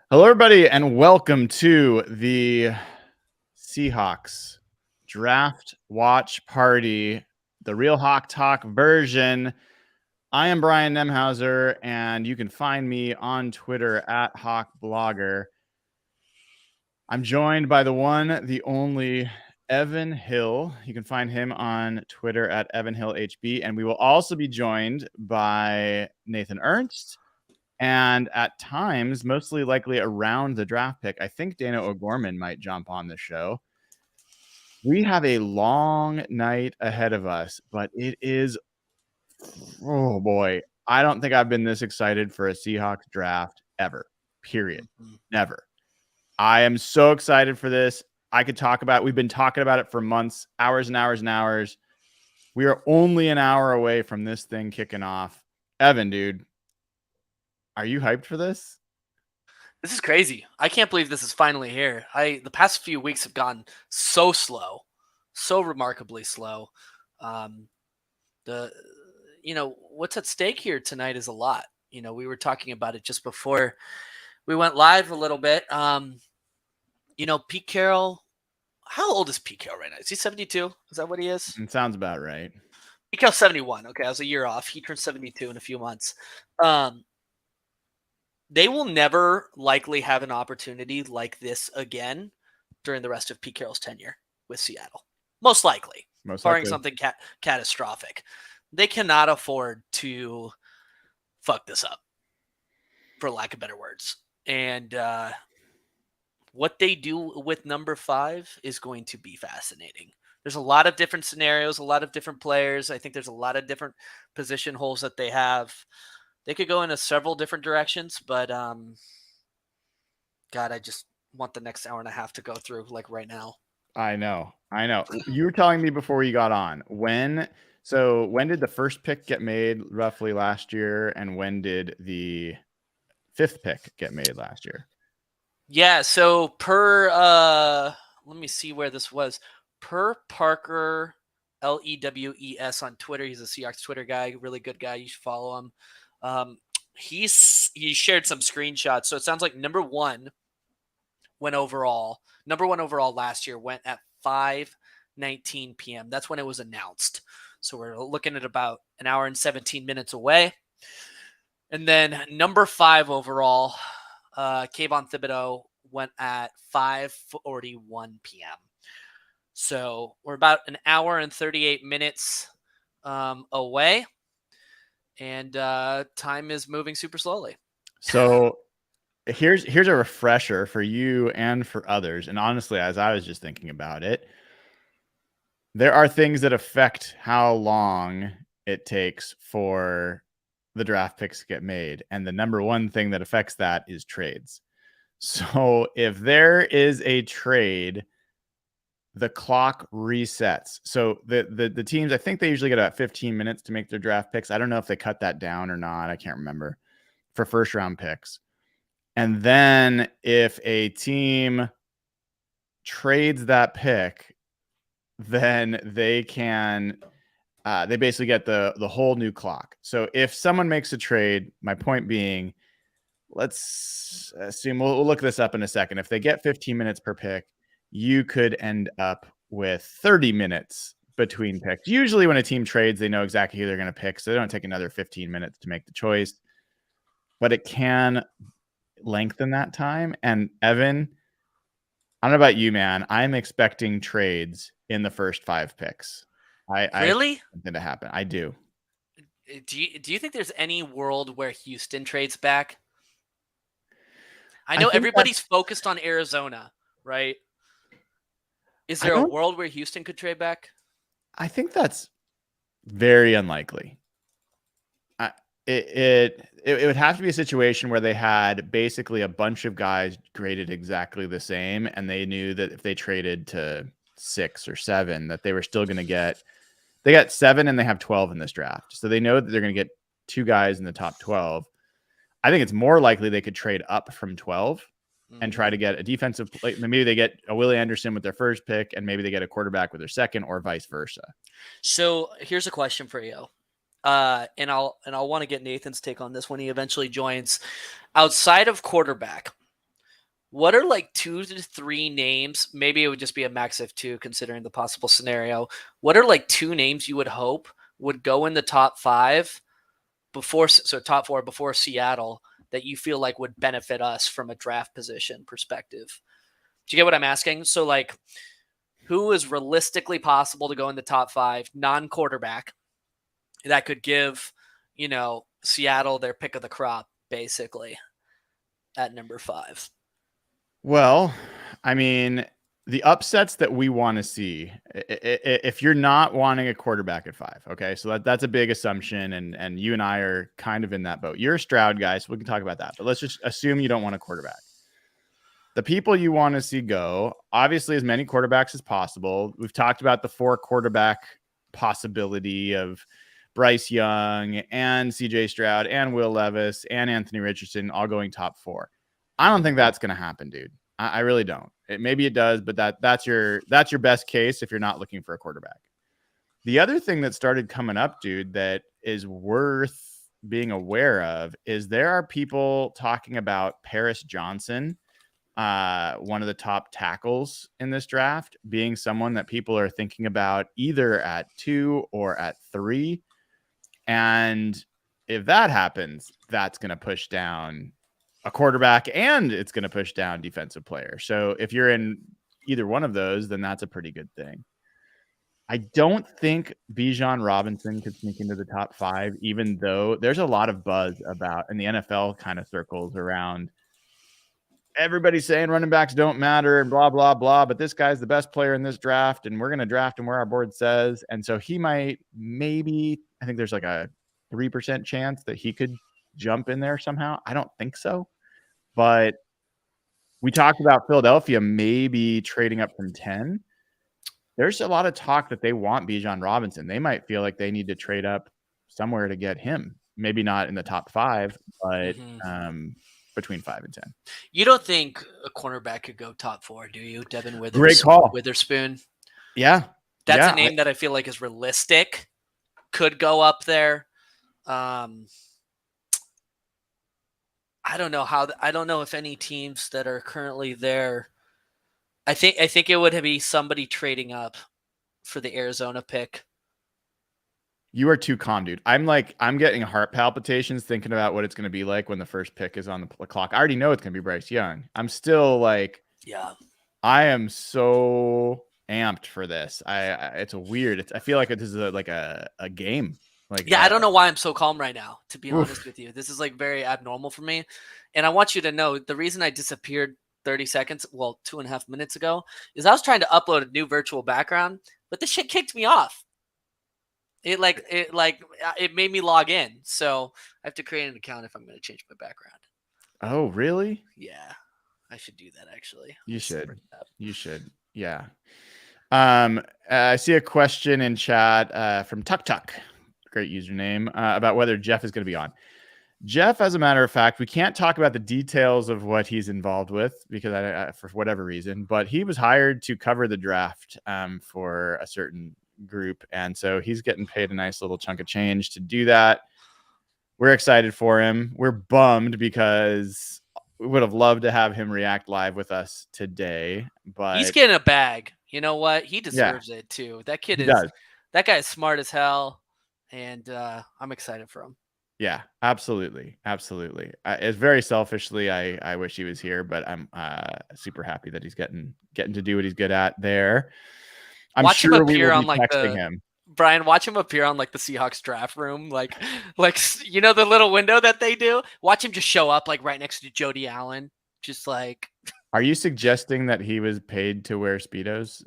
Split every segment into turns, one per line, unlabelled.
Hello, everybody, and welcome to the Seahawks Draft Watch Party, the Real Hawk Talk version. I am Brian Nemhauser, and you can find me on Twitter at HawkBlogger. I'm joined by the one, the only Evan Hill. You can find him on Twitter at EvanHillHB, and we will also be joined by Nathan Ernst. And at times, mostly likely around the draft pick, I think Dayna O'Gorman might jump on the show. We have a long night ahead of us, but it is, oh boy, I don't think I've been this excited for a Seahawks draft ever, period. Never. I am so excited for this. I could talk about it. We've been talking about it for months, hours and hours and hours. We are only an hour away from this thing kicking off. Evan, dude, are you hyped for this?
This is crazy. I can't believe this is finally here. The past few weeks have gone so slow, so remarkably slow. What's at stake here tonight is a lot. We were talking about it just before we went live a little bit. Pete Carroll. How old is Pete Carroll right now? Is he 72? Is that what he is?
It sounds about right.
Pete Carroll's 71. Okay, I was a year off. He turned 72 in a few months. They will never likely have an opportunity like this again during the rest of Pete Carroll's tenure with Seattle. Most likely. Barring something catastrophic. They cannot afford to fuck this up, for lack of better words. And what they do with number 5 is going to be fascinating. There's a lot of different scenarios, a lot of different players. I think there's a lot of different position holes that they have. They could go in several different directions, but God, I just want the next hour and a half to go through like right now.
I know. You were telling me before you got on when did the first pick get made roughly last year, and when did the 5th pick get made last year?
Yeah, so per let me see where this was. Per Parker Lewes on Twitter. He's a Seahawks Twitter guy, really good guy. You should follow him. He shared some screenshots. So it sounds like number one overall last year went at 5:19 p.m. That's when it was announced. So we're looking at about an hour and 17 minutes away. And then number 5 overall, Kayvon Thibodeau went at 5:41 p.m. So we're about an hour and 38 minutes away. And time is moving super slowly.
So here's a refresher for you and for others. And honestly, as I was just thinking about it, there are things that affect how long it takes for the draft picks to get made. And the number one thing that affects that is trades. So if there is a trade, the clock resets. So the teams, I think they usually get about 15 minutes to make their draft picks. I don't know if they cut that down or not. I can't remember, for first round picks. And then if a team trades that pick, then they can they basically get the whole new clock. So if someone makes a trade, my point being, let's assume, we'll look this up in a second. If they get 15 minutes per pick, you could end up with 30 minutes between picks. Usually when a team trades, they know exactly who they're going to pick, so they don't take another 15 minutes to make the choice. But it can lengthen that time. And Evan, I don't know about you, man. I'm expecting trades in the first 5 picks.
Really?
Something to happen. I do.
Do you think there's any world where Houston trades back? I know everybody's focused on Arizona, right? Is there a world where Houston could trade back?
I think that's very unlikely. It would have to be a situation where they had basically a bunch of guys graded exactly the same, and they knew that if they traded to 6 or 7, that they were still going to get. They got 7 and they have 12 in this draft, so they know that they're going to get 2 guys in the top 12. I think it's more likely they could trade up from 12 and try to get a defensive play. Maybe they get a Willie Anderson with their first pick, and maybe they get a quarterback with their second, or vice versa.
So here's a question for you. And I'll want to get Nathan's take on this when he eventually joins. Outside of quarterback, what are like 2 to 3 names? Maybe it would just be a max of 2 considering the possible scenario. What are like 2 names you would hope would go in the top 5 before, so top 4 before Seattle, that you feel like would benefit us from a draft position perspective? Do you get what I'm asking? So like, who is realistically possible to go in the top 5 non-quarterback that could give, Seattle their pick of the crop basically at number 5?
Well, I mean, the upsets that we want to see, if you're not wanting a quarterback at 5, okay, so that's a big assumption, and you and I are kind of in that boat. You're a Stroud guy, so we can talk about that, but let's just assume you don't want a quarterback. The people you want to see go, obviously, as many quarterbacks as possible. We've talked about the 4 quarterback possibility of Bryce Young and CJ Stroud and Will Levis and Anthony Richardson all going top 4. I don't think that's going to happen, dude. I really don't. Maybe it does, but that's your best case if you're not looking for a quarterback. The other thing that started coming up, dude, that is worth being aware of is there are people talking about Paris Johnson, one of the top tackles in this draft, being someone that people are thinking about either at 2 or at 3. And if that happens, that's going to push down a quarterback and it's going to push down defensive player. So if you're in either one of those, then that's a pretty good thing. I don't think Bijan Robinson could sneak into the top 5, even though there's a lot of buzz about in the NFL kind of circles around everybody saying running backs don't matter and blah, blah, blah. But this guy's the best player in this draft and we're going to draft him where our board says. And so he might, maybe, I think there's like a 3% chance that he could jump in there somehow. I don't think so. But we talked about Philadelphia maybe trading up from 10. There's a lot of talk that they want Bijan Robinson. They might feel like they need to trade up somewhere to get him. Maybe not in the top 5, but between 5 and 10.
You don't think a cornerback could go top 4, do you? Devin
Great call.
Witherspoon.
Yeah.
That's a name that I feel like is realistic. Could go up there. I don't know I don't know if any teams that are currently there. I think it would be somebody trading up for the Arizona pick.
You are too calm, dude. I'm getting heart palpitations thinking about what it's going to be like when the first pick is on the clock. I already know it's going to be Bryce Young. I'm still like,
yeah,
I am so amped for this. It's a weird. I feel like this is like a game. Like,
yeah, I don't know why I'm so calm right now, to be honest with you. This is like very abnormal for me. And I want you to know the reason I disappeared 30 seconds, well, 2.5 minutes ago, is I was trying to upload a new virtual background, but the shit kicked me off. It made me log in. So I have to create an account if I'm going to change my background.
Oh, really?
Yeah, I should do that actually.
You should. You should. Yeah. I see a question in chat from Tuck Tuck. Great username, about whether Jeff is going to be on. Jeff, as a matter of fact, we can't talk about the details of what he's involved with because I for whatever reason, but he was hired to cover the draft for a certain group. And so he's getting paid a nice little chunk of change to do that. We're excited for him. We're bummed because we would have loved to have him react live with us today, but
he's getting a bag. You know what? He deserves it too. That kid that guy is smart as hell. And I'm excited for him.
Yeah, absolutely. Absolutely. It's very selfishly, I wish he was here, but I'm super happy that he's getting to do what he's good at there. I'm
watch
sure
him appear
we will
on
be
like
texting him.
Brian, watch him appear on like the Seahawks draft room, like the little window that they do. Watch him just show up like right next to Jody Allen, just like.
Are you suggesting that he was paid to wear Speedos?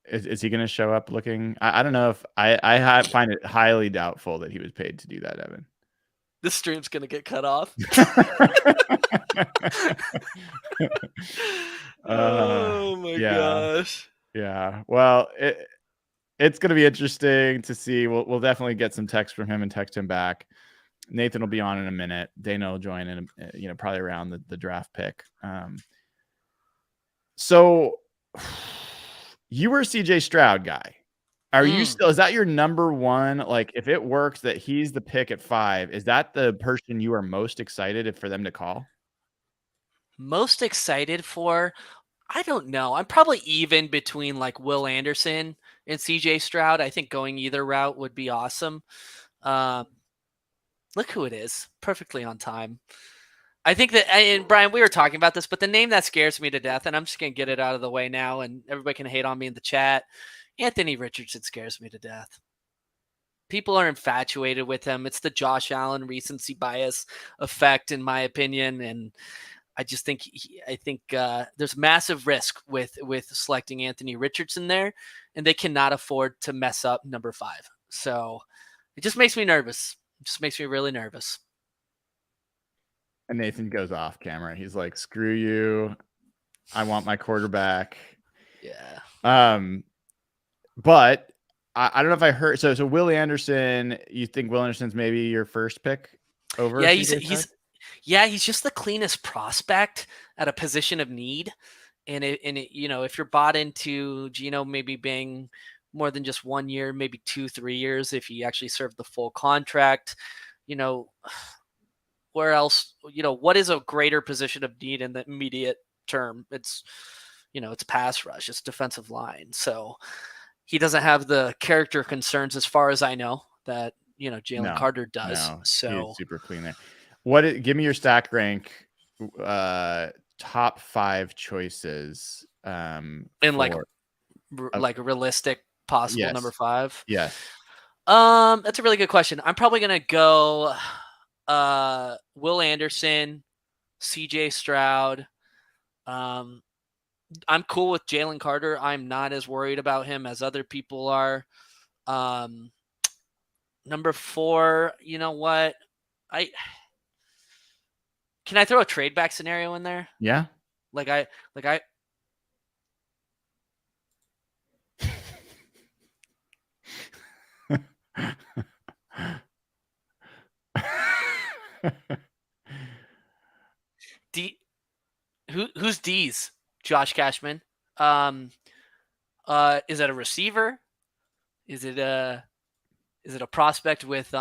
Is he going to show up looking? I don't know if I find it highly doubtful that he was paid to do that, Evan.
This stream's going to get cut off. Oh my gosh.
Yeah. Well, it's going to be interesting to see. We'll definitely get some text from him and text him back. Nathan will be on in a minute. Dayna will join in, probably around the draft pick. So you were a CJ Stroud guy. Are you still, is that your number one? Like, if it works that he's the pick at 5, is that the person you are most excited for them to call?
Most excited for? I don't know. I'm probably even between like Will Anderson and CJ Stroud. I think going either route would be awesome. Um, look who it is. Perfectly on time. I think that, and Brian, we were talking about this, but the name that scares me to death, and I'm just going to get it out of the way now, and everybody can hate on me in the chat. Anthony Richardson scares me to death. People are infatuated with him. It's the Josh Allen recency bias effect, in my opinion, and I just think there's massive risk with selecting Anthony Richardson there, and they cannot afford to mess up number 5. So it just makes me nervous. It just makes me really nervous.
And Nathan goes off camera. He's like, "Screw you! I want my quarterback."
Yeah.
But I don't know if I heard. So Will Anderson. You think Will Anderson's maybe your first pick over?
Yeah, he's just the cleanest prospect at a position of need. And if you're bought into Geno maybe being more than just 1 year, maybe 2-3 years, if he actually served the full contract, where else, what is a greater position of need in the immediate term? It's pass rush, it's defensive line. So he doesn't have the character concerns, as far as I know, that Jalen Carter does.
No,
so
he's super clean there. Give me your stack rank, top 5 choices.
In like a realistic possible number 5.
Yes.
That's a really good question. I'm probably gonna go Will Anderson, CJ Stroud. I'm cool with Jalen Carter. I'm not as worried about him as other people are. Number 4, you know what? Can I throw a trade back scenario in there?
Yeah.
Like I who's D's? Josh Cashman. Is it a receiver? Is it a prospect with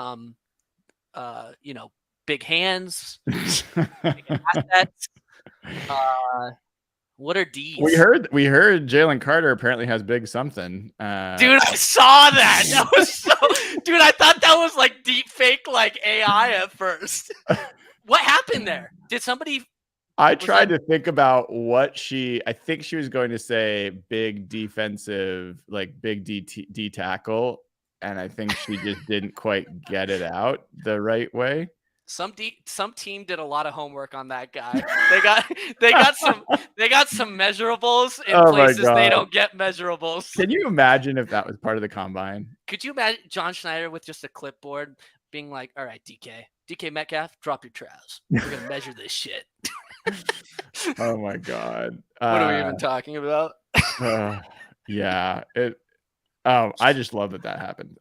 big hands, big assets? What are D's?
We heard Jalen Carter apparently has big something.
Dude, I saw that. That was dude, I thought that was like deep fake, like AI at first. What happened there? Did somebody?
I tried to think about what I think she was going to say big defensive, like big D tackle. And I think she just didn't quite get it out the right way.
Some team did a lot of homework on that guy. They got some measurables in places they don't get measurables.
Can you imagine if that was part of the combine?
Could you imagine John Schneider with just a clipboard being like, "All right, DK Metcalf, drop your trousers. We're gonna measure this shit."
Oh my god!
What are we even talking about?
Yeah, I just love that happened.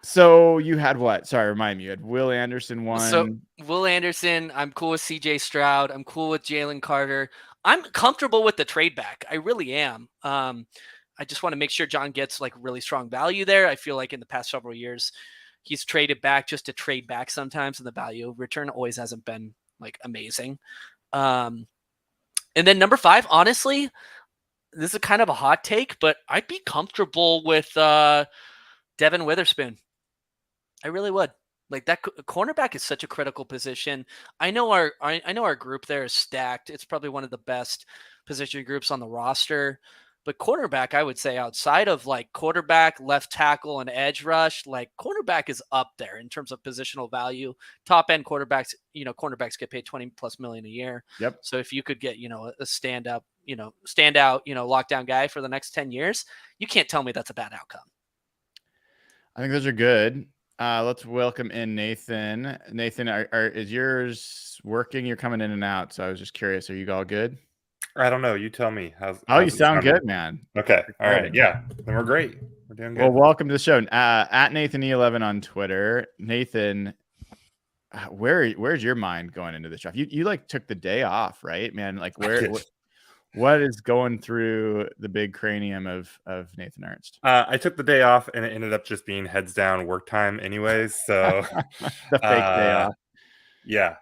So you had what? Sorry, remind me. You had Will Anderson one.
So Will Anderson, I'm cool with CJ Stroud. I'm cool with Jalen Carter. I'm comfortable with the trade back. I really am. I just want to make sure John gets like really strong value there. I feel like in the past several years, he's traded back just to trade back sometimes, and the value return always hasn't been like amazing. And then number 5, honestly, this is kind of a hot take, but I'd be comfortable with Devin Witherspoon. I really would. Like that cornerback is such a critical position. I know our group there is stacked. It's probably one of the best position groups on the roster. But cornerback, I would say outside of like quarterback, left tackle, and edge rush, like cornerback is up there in terms of positional value. Top end quarterbacks, cornerbacks get paid $20+ million a year.
Yep.
So if you could get, a standout, lockdown guy for the next 10 years, you can't tell me that's a bad outcome.
I think those are good. Let's welcome in Nathan. Nathan, is yours working? You're coming in and out, so I was just curious. Are you all good?
I don't know. You tell me. How's
you sound good, man.
Okay. All right. Yeah. Then we're great. We're doing good.
Well, welcome to the show. At NathanE11 on Twitter. Nathan, where's your mind going into this draft? You like took the day off, right, man? Like what is going through the big cranium of Nathan Ernst?
I took the day off, and it ended up just being heads down work time anyways. So
the fake day off.
Yeah.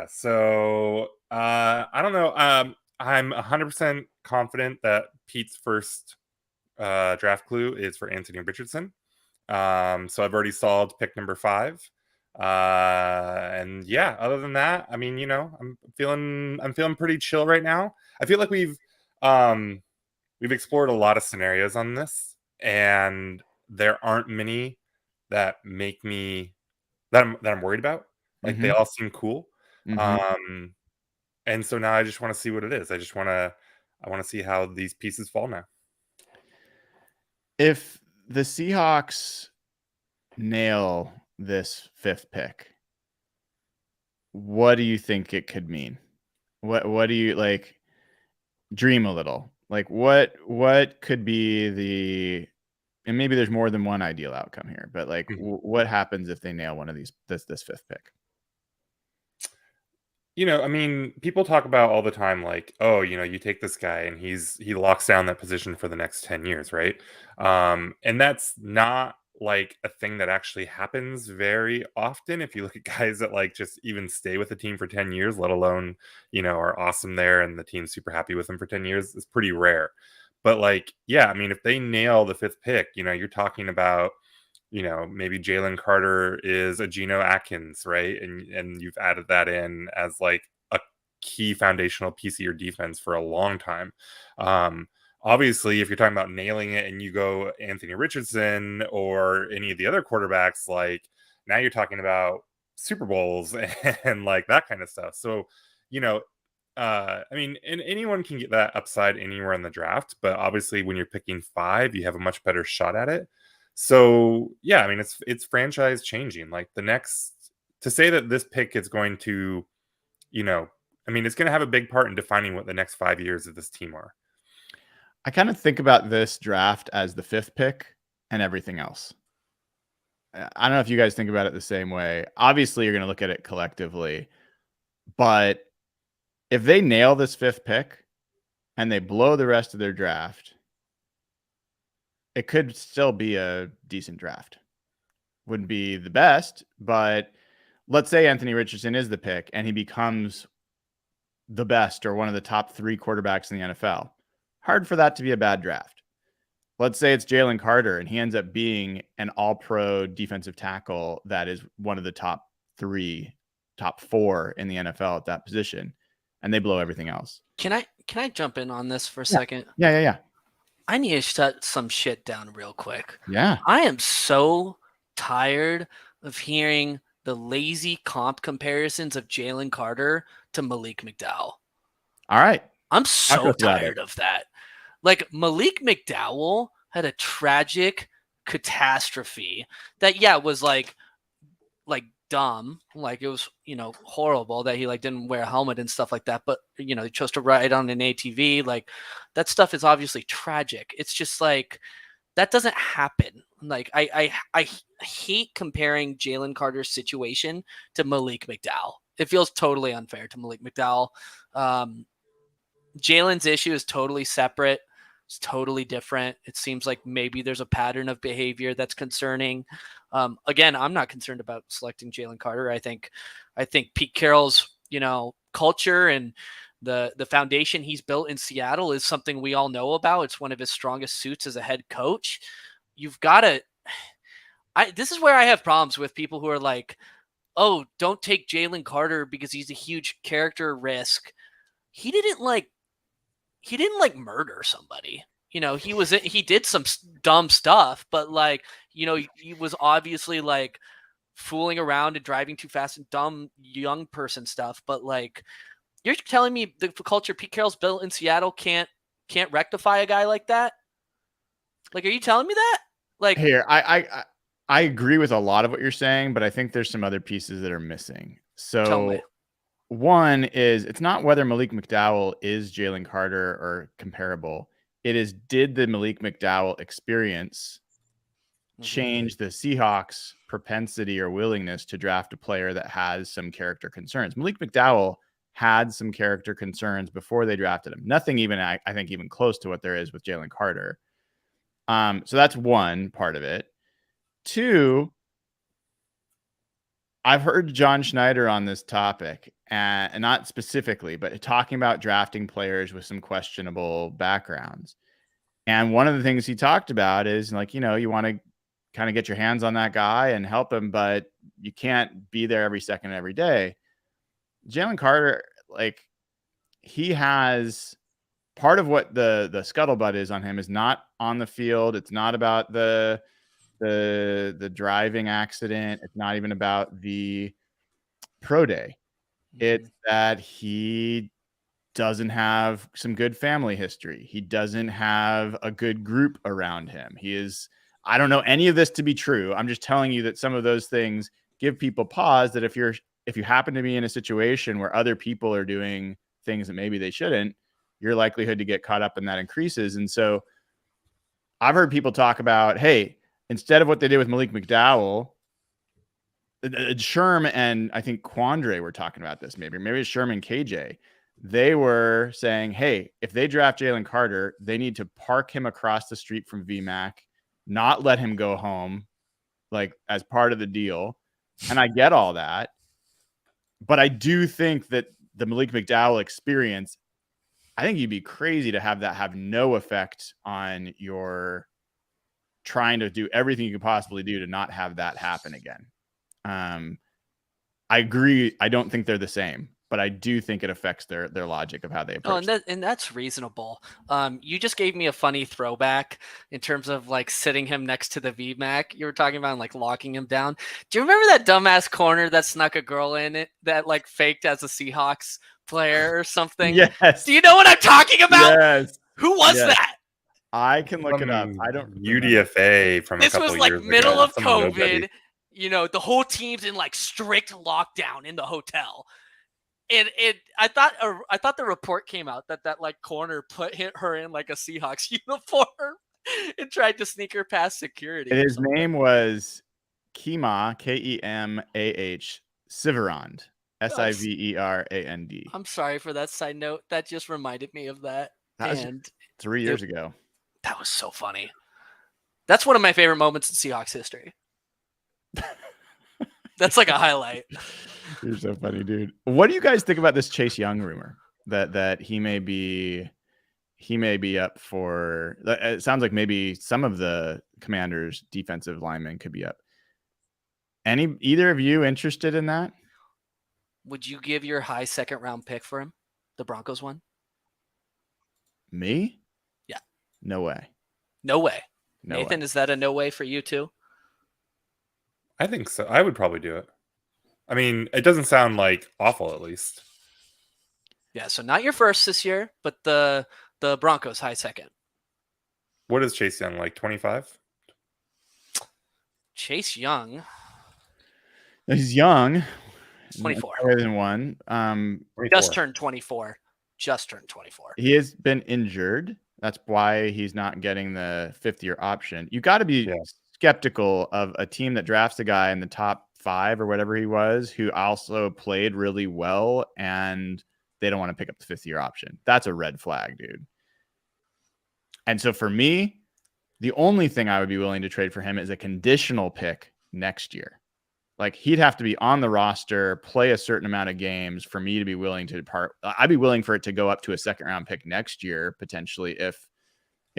So I don't know. I'm 100% confident that Pete's first draft clue is for Anthony Richardson. So I've already solved pick number 5. And yeah, other than that, I mean, I'm feeling pretty chill right now. I feel like we've explored a lot of scenarios on this, and there aren't many that make me that I'm worried about. Like they all seem cool. And so now I just want to see what it is. I want to see how these pieces fall now.
If the Seahawks nail this 5th pick, what do you think it could mean? What do you like? Dream a little. Like what could be the, and maybe there's more than one ideal outcome here, but like what happens if they nail one of these this 5th pick?
I mean, people talk about all the time, like, oh, you take this guy and he locks down that position for the next 10 years, right? And that's not like a thing that actually happens very often. If you look at guys that like just even stay with the team for 10 years, let alone, are awesome there and the team's super happy with them for 10 years, it's pretty rare. But like, yeah, I mean, if they nail the 5th pick, you're talking about maybe Jalen Carter is a Geno Atkins, right? And you've added that in as like a key foundational piece of your defense for a long time. Obviously, if you're talking about nailing it and you go Anthony Richardson or any of the other quarterbacks, like now you're talking about Super Bowls and like that kind of stuff. So, I mean, and anyone can get that upside anywhere in the draft, but obviously when you're picking 5, you have a much better shot at it. So yeah, I mean it's franchise changing. Like to say that this pick is going to, I mean it's going to have a big part in defining what the next 5 years of this team are.
I kind of think about this draft as the 5th pick and everything else. I don't know if you guys think about it the same way. Obviously, you're going to look at it collectively, but if they nail this 5th pick and they blow the rest of their draft, it could still be a decent draft. Wouldn't be the best, but let's say Anthony Richardson is the pick and he becomes the best or one of the top 3 quarterbacks in the NFL. Hard for that to be a bad draft. Let's say it's Jalen Carter and he ends up being an all-pro defensive tackle that is one of the top 4 in the NFL at that position, and they blow everything else.
Can I jump in on this for a second?
Yeah.
I need to shut some shit down real quick.
Yeah.
I am so tired of hearing the lazy comp comparisons of Jalen Carter to Malik McDowell.
All right.
I'm so tired of that. Like Malik McDowell had a tragic catastrophe that was like dumb, like it was horrible that he like didn't wear a helmet and stuff like that, but he chose to ride on an ATV. Like that stuff is obviously tragic. It's just like that doesn't happen. Like I hate comparing Jalen Carter's situation to Malik McDowell. It feels totally unfair to Malik McDowell. Jalen's issue is totally separate. It's totally different. It seems like maybe there's a pattern of behavior that's concerning. Again, I'm not concerned about selecting Jalen Carter. I think Pete Carroll's, culture and the foundation he's built in Seattle is something we all know about. It's one of his strongest suits as a head coach. You've got to, this is where I have problems with people who are like, oh, don't take Jalen Carter because he's a huge character risk. He didn't murder somebody. He did some dumb stuff, but he was obviously like fooling around and driving too fast and dumb young person stuff. But like, you're telling me the culture Pete Carroll's built in Seattle can't rectify a guy like that? Like, are you telling me that? Like,
here, I agree with a lot of what you're saying, but I think there's some other pieces that are missing. So one is, it's not whether Malik McDowell is Jalen Carter or comparable. It is, did the Malik McDowell experience change the Seahawks' propensity or willingness to draft a player that has some character concerns? Malik McDowell had some character concerns before they drafted him. Nothing even, I think, even close to what there is with Jalen Carter. So that's one part of it. Two, I've heard John Schneider on this topic, and not specifically, but talking about drafting players with some questionable backgrounds. And one of the things he talked about is like, you want to kind of get your hands on that guy and help him, but you can't be there every second, every day. Jalen Carter, like, he has part of what the scuttlebutt is on him is not on the field. It's not about the driving accident. It's not even about the pro day. It's that he doesn't have some good family history. He doesn't have a good group around him. I don't know any of this to be true. I'm just telling you that some of those things give people pause, that if you happen to be in a situation where other people are doing things that maybe they shouldn't, your likelihood to get caught up in that increases. And so I've heard people talk about, hey, instead of what they did with Malik McDowell, Sherm and I think Quandre were talking about this, maybe it's Sherm and KJ. They were saying, hey, if they draft Jalen Carter, they need to park him across the street from VMAC, not let him go home, like, as part of the deal. And I get all that. But I do think that the Malik McDowell experience, I think you'd be crazy to have that have no effect on your trying to do everything you could possibly do to not have that happen again. I agree. I don't think they're the same, but I do think it affects their logic of how they approach.
And that's reasonable. You just gave me a funny throwback in terms of like sitting him next to the VMAC. You were talking about like locking him down. Do you remember that dumbass corner that snuck a girl in it that like faked as a Seahawks player or something?
Yes.
Do you know what I'm talking about?
Yes.
Who was that?
I can look it up. I don't.
UDFA from
this
a couple
was like
years
middle
ago.
of COVID. The whole team's in like strict lockdown in the hotel. And I thought the report came out that like corner put her in like a Seahawks uniform and tried to sneak her past security.
His name was Kemah, Kemah, Siverand, Siverand.
I'm sorry for that side note. That just reminded me of that.
That was 3 years ago.
That was so funny. That's one of my favorite moments in Seahawks history. That's like a highlight.
You're so funny, dude. What do you guys think about this Chase Young rumor that he may be up for? It sounds like maybe some of the Commanders' defensive linemen could be up. Either of you interested in that?
Would you give your high second round pick for him? The Broncos one?
Me?
Yeah.
No way.
No way.
No
Nathan,
way.
Is that a no way for you too?
I think so. I would probably do it. I mean, it doesn't sound like awful, at least.
Yeah, so not your first this year, but the Broncos high second.
What is Chase Young, like 25?
Chase Young.
He's young.
24.
Better than one.
24.
Just turned 24.
He has been injured. That's why he's not getting the fifth-year option. You got to be skeptical of a team that drafts a guy in the top 5 or whatever he was, who also played really well, and they don't want to pick up the fifth-year option. That's a red flag, dude. And so for me, the only thing I would be willing to trade for him is a conditional pick next year. Like, he'd have to be on the roster, play a certain amount of games for me to be willing to depart. I'd be willing for it to go up to a second-round pick next year, potentially, if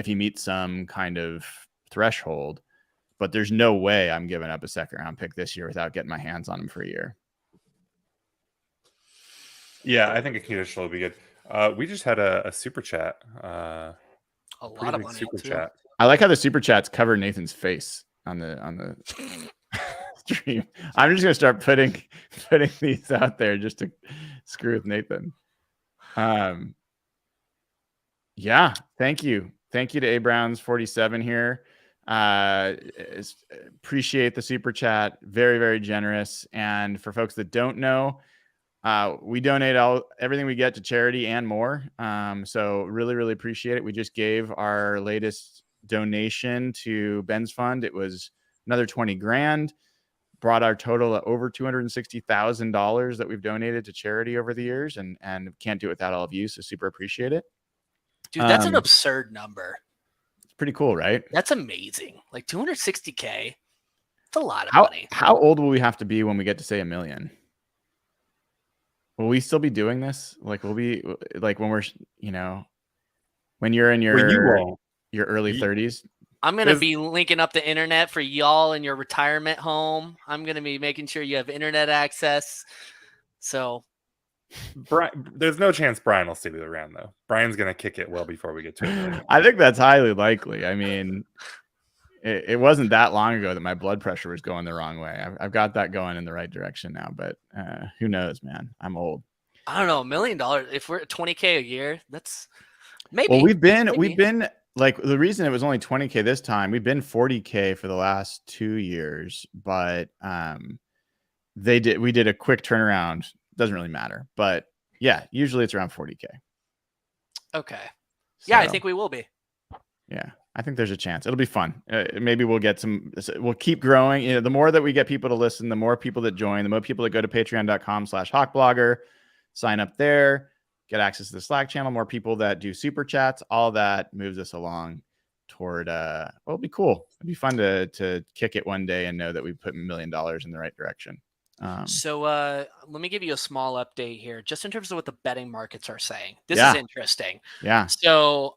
he meets some kind of threshold. But there's no way I'm giving up a second-round pick this year without getting my hands on him for a year.
Yeah, I think a conditional would be good. We just had a super chat.
A lot of money
super
too.
chat.
I like how the super chats cover Nathan's face on the stream. I'm just gonna start putting these out there just to screw with Nathan. Yeah, thank you to A Browns 47 here. Appreciate the super chat. Very, very generous. And for folks that don't know, we donate everything we get to charity and more. So really, really appreciate it. We just gave our latest donation to Ben's fund. It was another 20 grand, brought our total at over $260,000 that we've donated to charity over the years, and can't do it without all of you. So super appreciate it.
Dude, that's an absurd number.
It's pretty cool, right?
That's amazing. Like $260K. It's a lot of money.
How old will we have to be when we get to say 1 million? Will we still be doing this? Like, will we like when we're, when you're in your early 30s?
I'm going to be linking up the internet for y'all in your retirement home. I'm going to be making sure you have internet access. So
there's no chance Brian will still be around, though. Brian's going to kick it well before we get to 1 million.
I think that's highly likely. I mean, it wasn't that long ago that my blood pressure was going the wrong way. I've got that going in the right direction now, but who knows, man? I'm old.
I don't know, $1 million. If we're at $20K a year, that's maybe.
Well, we've been like, the reason it was only $20K this time, we've been $40K for the last 2 years, but we did a quick turnaround. Doesn't really matter, but yeah, usually it's around $40K.
Okay.
So,
yeah, I think we will be.
Yeah, I think there's a chance. It'll be fun. Maybe we'll keep growing. The more that we get people to listen, the more people that join, the more people that go to patreon.com/hawkblogger, sign up there, get access to the Slack channel, more people that do super chats, all that moves us along toward, it'll be cool. It'd be fun to kick it one day and know that we put $1 million in the right direction.
So let me give you a small update here, just in terms of what the betting markets are saying. This is interesting.
Yeah.
So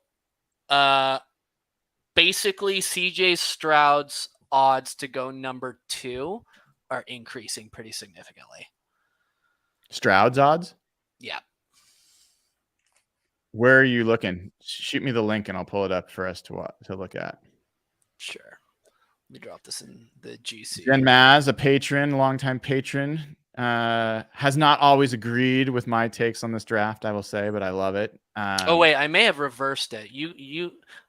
basically, CJ Stroud's odds to go number 2 are increasing pretty significantly.
Stroud's odds?
Yeah.
Where are you looking? Shoot me the link and I'll pull it up for us to look at.
Sure. Let me drop this in the GC.
Jen Maz, a patron, longtime patron, has not always agreed with my takes on this draft, I will say, but I love it.
Oh wait, I may have reversed it.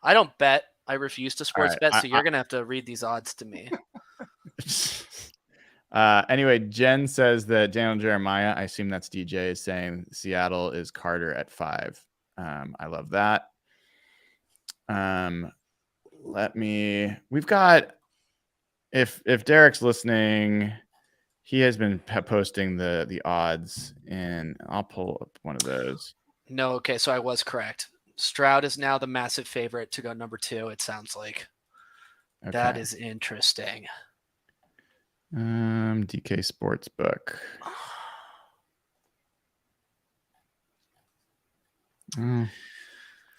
I don't bet. I refuse to sports bet, so you're gonna have to read these odds to me.
Anyway, Jen says that Daniel Jeremiah, I assume that's DJ, is saying Seattle is Carter at 5. I love that. We've got, if Derek's listening, he has been posting the odds, and I'll pull up one of those.
No, okay, so I was correct. Stroud is now the massive favorite to go number 2, it sounds like. Okay. That is interesting.
DK Sportsbook.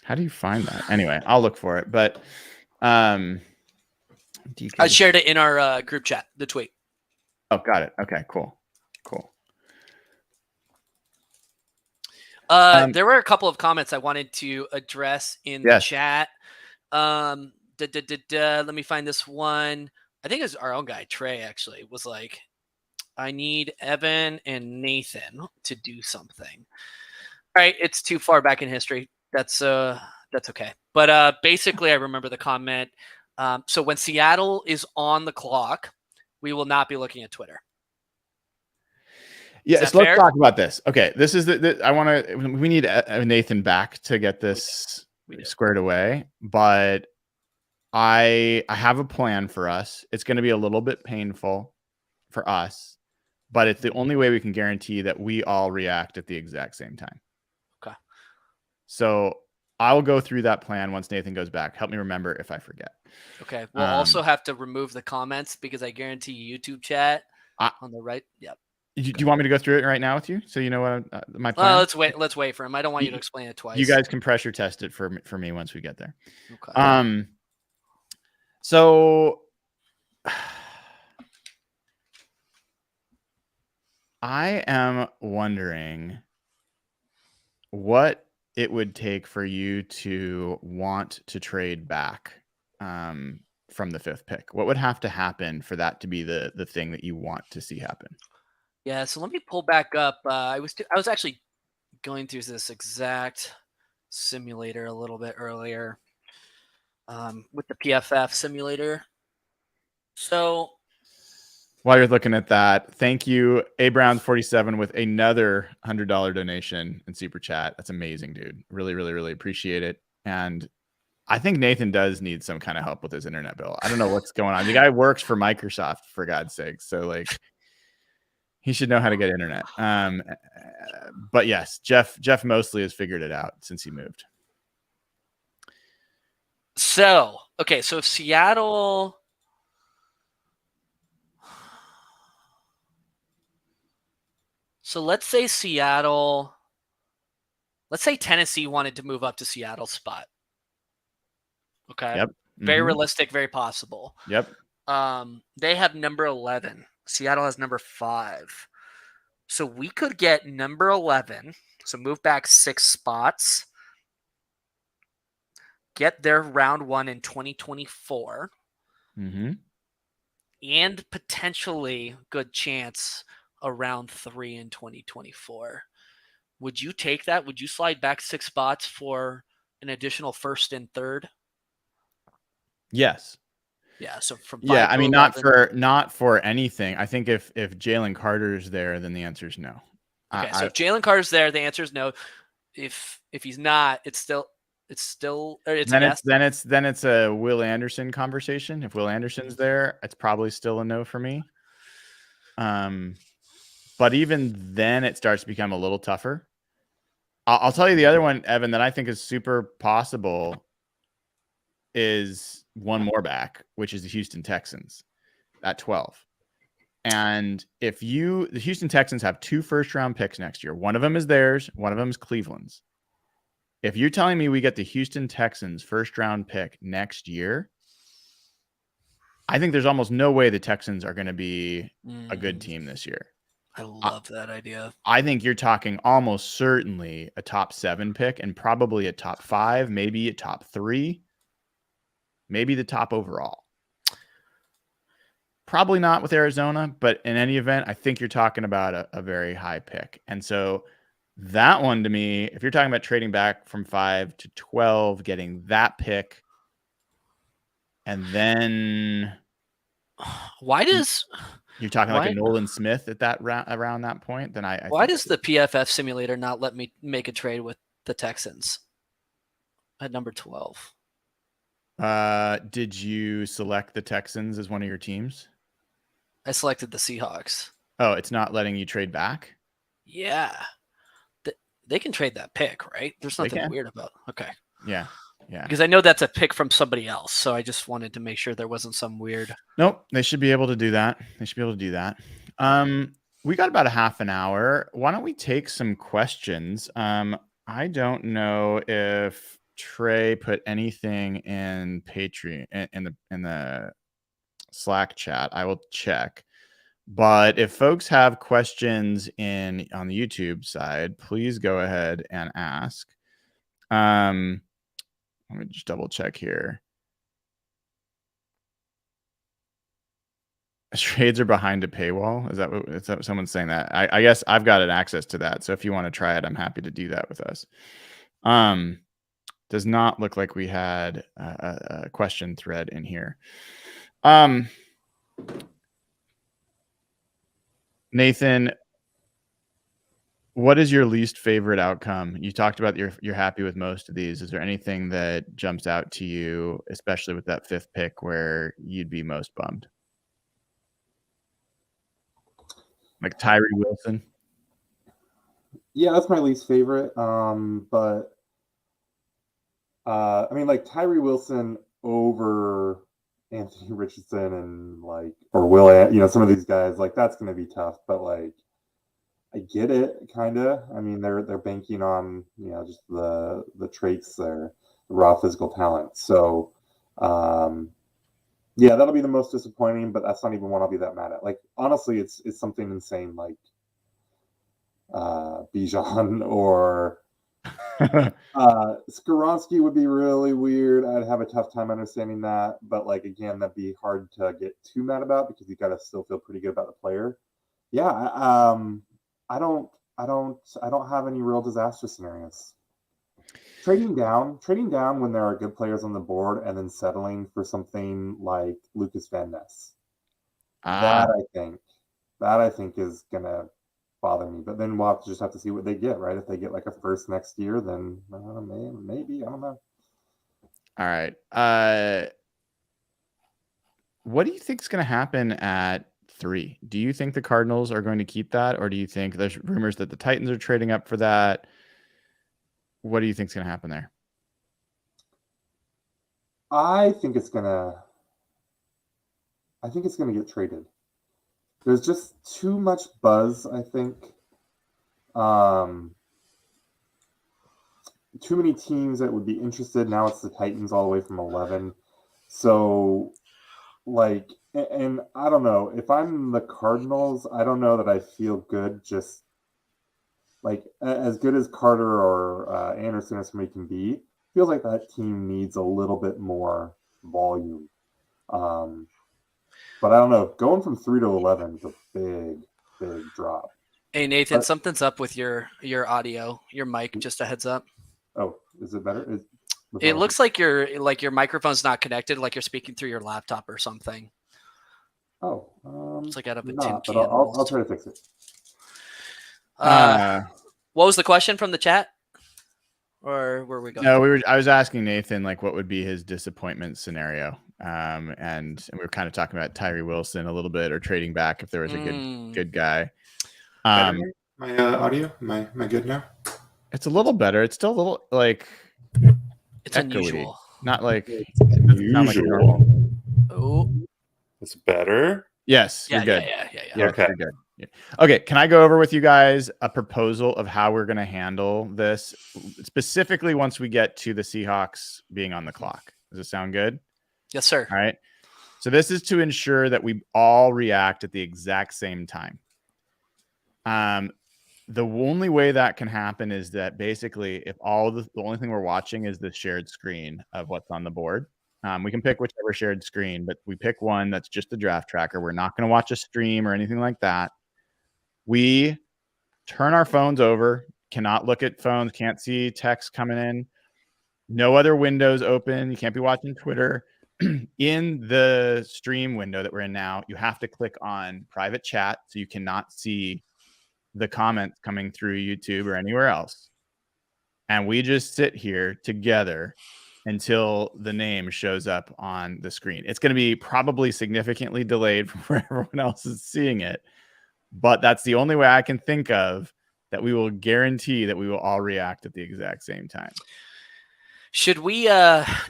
How do you find that? Anyway, I'll look for it. But DK.
I shared it in our group chat, the tweet.
Oh, got it. Okay, cool.
There were a couple of comments I wanted to address in the chat. Let me find this one. I think it was our own guy, Trey, actually, was like, I need Evan and Nathan to do something. All right, it's too far back in history. That's okay. But basically, I remember the comment. So when Seattle is on the clock, we will not be looking at Twitter.
Yes, so let's talk about this. Okay, this is we need Nathan back to get this squared away, but I have a plan for us. It's going to be a little bit painful for us, but it's the only way we can guarantee that we all react at the exact same time.
Okay.
So I'll go through that plan once Nathan goes back. Help me remember if I forget.
Okay. We'll also have to remove the comments because I guarantee YouTube chat on the right. Yep.
Do you want me to go through it right now with you so you know what my plan?
Well, let's wait for him. I don't want you to explain it twice.
You guys can pressure test it for me once we get there.
Okay.
So I am wondering what it would take for you to want to trade back from the 5th pick. What would have to happen for that to be the thing that you want to see happen?
Yeah, so let me pull back up. I was actually going through this exact simulator a little bit earlier with the PFF simulator. So
while you're looking at that, thank you, A Brown 47 with another $100 donation in super chat. That's amazing, dude. Really, really, really appreciate it. And I think Nathan does need some kind of help with his internet bill. I don't know what's going on. The guy works for Microsoft, for God's sake. So like, he should know how to get internet. But yes, Jeff mostly has figured it out since he moved.
So, okay. So if Seattle So let's say Tennessee wanted to move up to Seattle's spot. Okay.
Yep.
Very
Mhm.
realistic, very possible.
Yep.
They have number 11. Seattle has number 5. So we could get number 11. So move back 6 spots. Get their round 1 in 2024.
Mhm.
And potentially good chance a round 3 in 2024. Would you take that? Would you slide back 6 spots for an additional first and third?
Yes.
Yeah, so from 5
Yeah,
to
I mean,
11.
not for anything. I think if Jalen Carter's there, then the answer is no.
Okay, so
I
if Jalen Carter's there, the answer is no. If he's not, it's a yes.
then it's a Will Anderson conversation. If Will Anderson's there, it's probably still a no for me. But even then, it starts to become a little tougher. I'll tell you the other one, Evan, that I think is super possible is one more back, which is the Houston Texans at 12. And the Houston Texans have 2 first-round picks next year. One of them is theirs. One of them is Cleveland's. If you're telling me we get the Houston Texans first-round pick next year, I think there's almost no way the Texans are going to be a good team this year.
I love that idea.
I think you're talking almost certainly a top 7 pick and probably a top 5, maybe a top 3, maybe the top overall. Probably not with Arizona, but in any event, I think you're talking about a very high pick. And so that one to me, if you're talking about trading back from 5 to 12, getting that pick, and then you're talking like a Nolan Smith at that around that point, then
why does the PFF simulator not let me make a trade with the Texans at number 12?
Did you select the Texans as one of your teams?
I selected the Seahawks.
Oh, it's not letting you trade back?
Yeah. They can trade that pick, right? There's nothing weird about it. Okay.
Yeah. Yeah.
Because I know that's a pick from somebody else. So I just wanted to make sure there wasn't some weird.
Nope. They should be able to do that. We got about a half an hour. Why don't we take some questions? I don't know if Trey put anything in Patreon in the Slack chat. I will check. But if folks have questions on the YouTube side, please go ahead and ask. Let me just double check here. Trades are behind a paywall. Is that what someone's saying that? I guess I've got access to that. So if you want to try it, I'm happy to do that with us. Does not look like we had a question thread in here. Nathan, what is your least favorite outcome? You talked about you're happy with most of these. Is there anything that jumps out to you, especially with that 5th pick, where you'd be most bummed? Like Tyree Wilson?
Yeah, that's my least favorite. But I mean, like Tyree Wilson over Anthony Richardson and or Will, some of these guys, that's going to be tough. But I get it, kind of. I mean, they're banking on just the traits there, the raw physical talent. So, yeah, that'll be the most disappointing. But that's not even one I'll be that mad at. Honestly, it's something insane like Bijan or Skoronski would be really weird. I'd have a tough time understanding that. But again, that'd be hard to get too mad about because you got to still feel pretty good about the player. Yeah, I don't have any real disaster scenarios. Trading down when there are good players on the board and then settling for something like Lucas Van Ness. That I think is gonna bother me. But then we'll just have to see what they get, right? If they get a first next year, then maybe I don't know.
All right. What do you think is going to happen at 3? Do you think the Cardinals are going to keep that, or do you think there's rumors that the Titans are trading up for that? What do you think is going to happen there?
I think it's gonna get traded. There's just too much buzz, I think, too many teams that would be interested. Now it's the Titans all the way from 11. So, like, and I don't know. If I'm the Cardinals, I don't know that I feel good just like as good as Carter or Anderson or somebody can be. Feels like that team needs a little bit more volume. But I don't know. Going from 3 to 11 is a big drop.
Hey Nathan, something's up with your audio, your mic. Just a heads up.
Oh, is it better?
It looks like your microphone's not connected, like you're speaking through your laptop or something.
Oh,
it's like out of a tin
but
can.
I'll try to fix it.
What was the question from the chat? Or were we going?
No, I was asking Nathan like what would be his disappointment scenario. And we were kind of talking about Tyree Wilson a little bit, or trading back if there was a good guy.
My audio, am I good now?
It's a little better. It's still a little like
it's unusual.
Not like
unusual.
Oh,
it's better.
Yes,
yeah,
you're good.
Yeah.
Okay, you're good. Yeah. Okay, can I go over with you guys a proposal of how we're going to handle this, specifically once we get to the Seahawks being on the clock? Does it sound good?
Yes, sir.
All right. So this is to ensure that we all react at the exact same time. The only way that can happen is that basically if the only thing we're watching is the shared screen of what's on the board. We can pick whichever shared screen, but we pick one that's just the draft tracker. We're not going to watch a stream or anything like that. We turn our phones over, cannot look at phones, can't see text coming in. No other windows open. You can't be watching Twitter. In the stream window that we're in now, you have to click on private chat so you cannot see the comments coming through YouTube or anywhere else. And we just sit here together until the name shows up on the screen. It's going to be probably significantly delayed from where everyone else is seeing it. But that's the only way I can think of that we will guarantee that we will all react at the exact same time.
Should we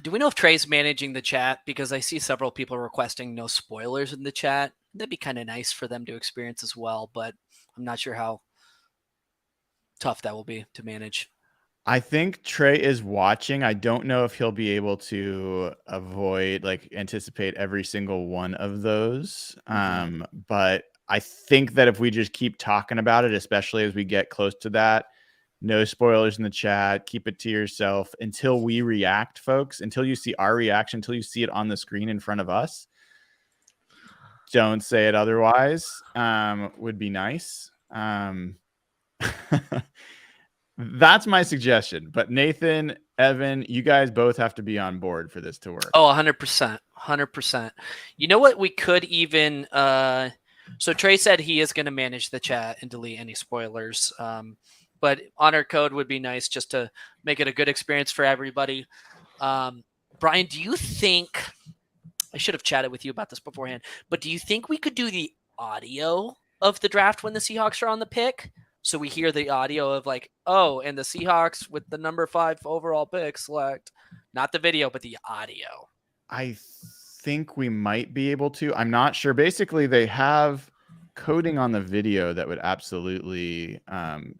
do we know if Trey's managing the chat? Because I see several people requesting no spoilers in the chat. That'd be kind of nice for them to experience as well, but I'm not sure how tough that will be to manage.
I think Trey is watching. I don't know if he'll be able to anticipate every single one of those. But I think that if we just keep talking about it, especially as we get close to that, no spoilers in the chat, keep it to yourself until we react, folks, until you see our reaction, until you see it on the screen in front of us. Don't say it otherwise. Would be nice. That's my suggestion. But Nathan, Evan, you guys both have to be on board for this to work.
Oh, 100%. 100%. You know what? We could even so Trey said he is going to manage the chat and delete any spoilers. But honor code would be nice just to make it a good experience for everybody. Brian, do you think I should have chatted with you about this beforehand, but do you think we could do the audio of the draft when the Seahawks are on the pick? So we hear the audio of like, oh, and the Seahawks with the number 5 overall pick select, not the video, but the audio.
I think we might be able to. I'm not sure. Basically, they have coding on the video that would absolutely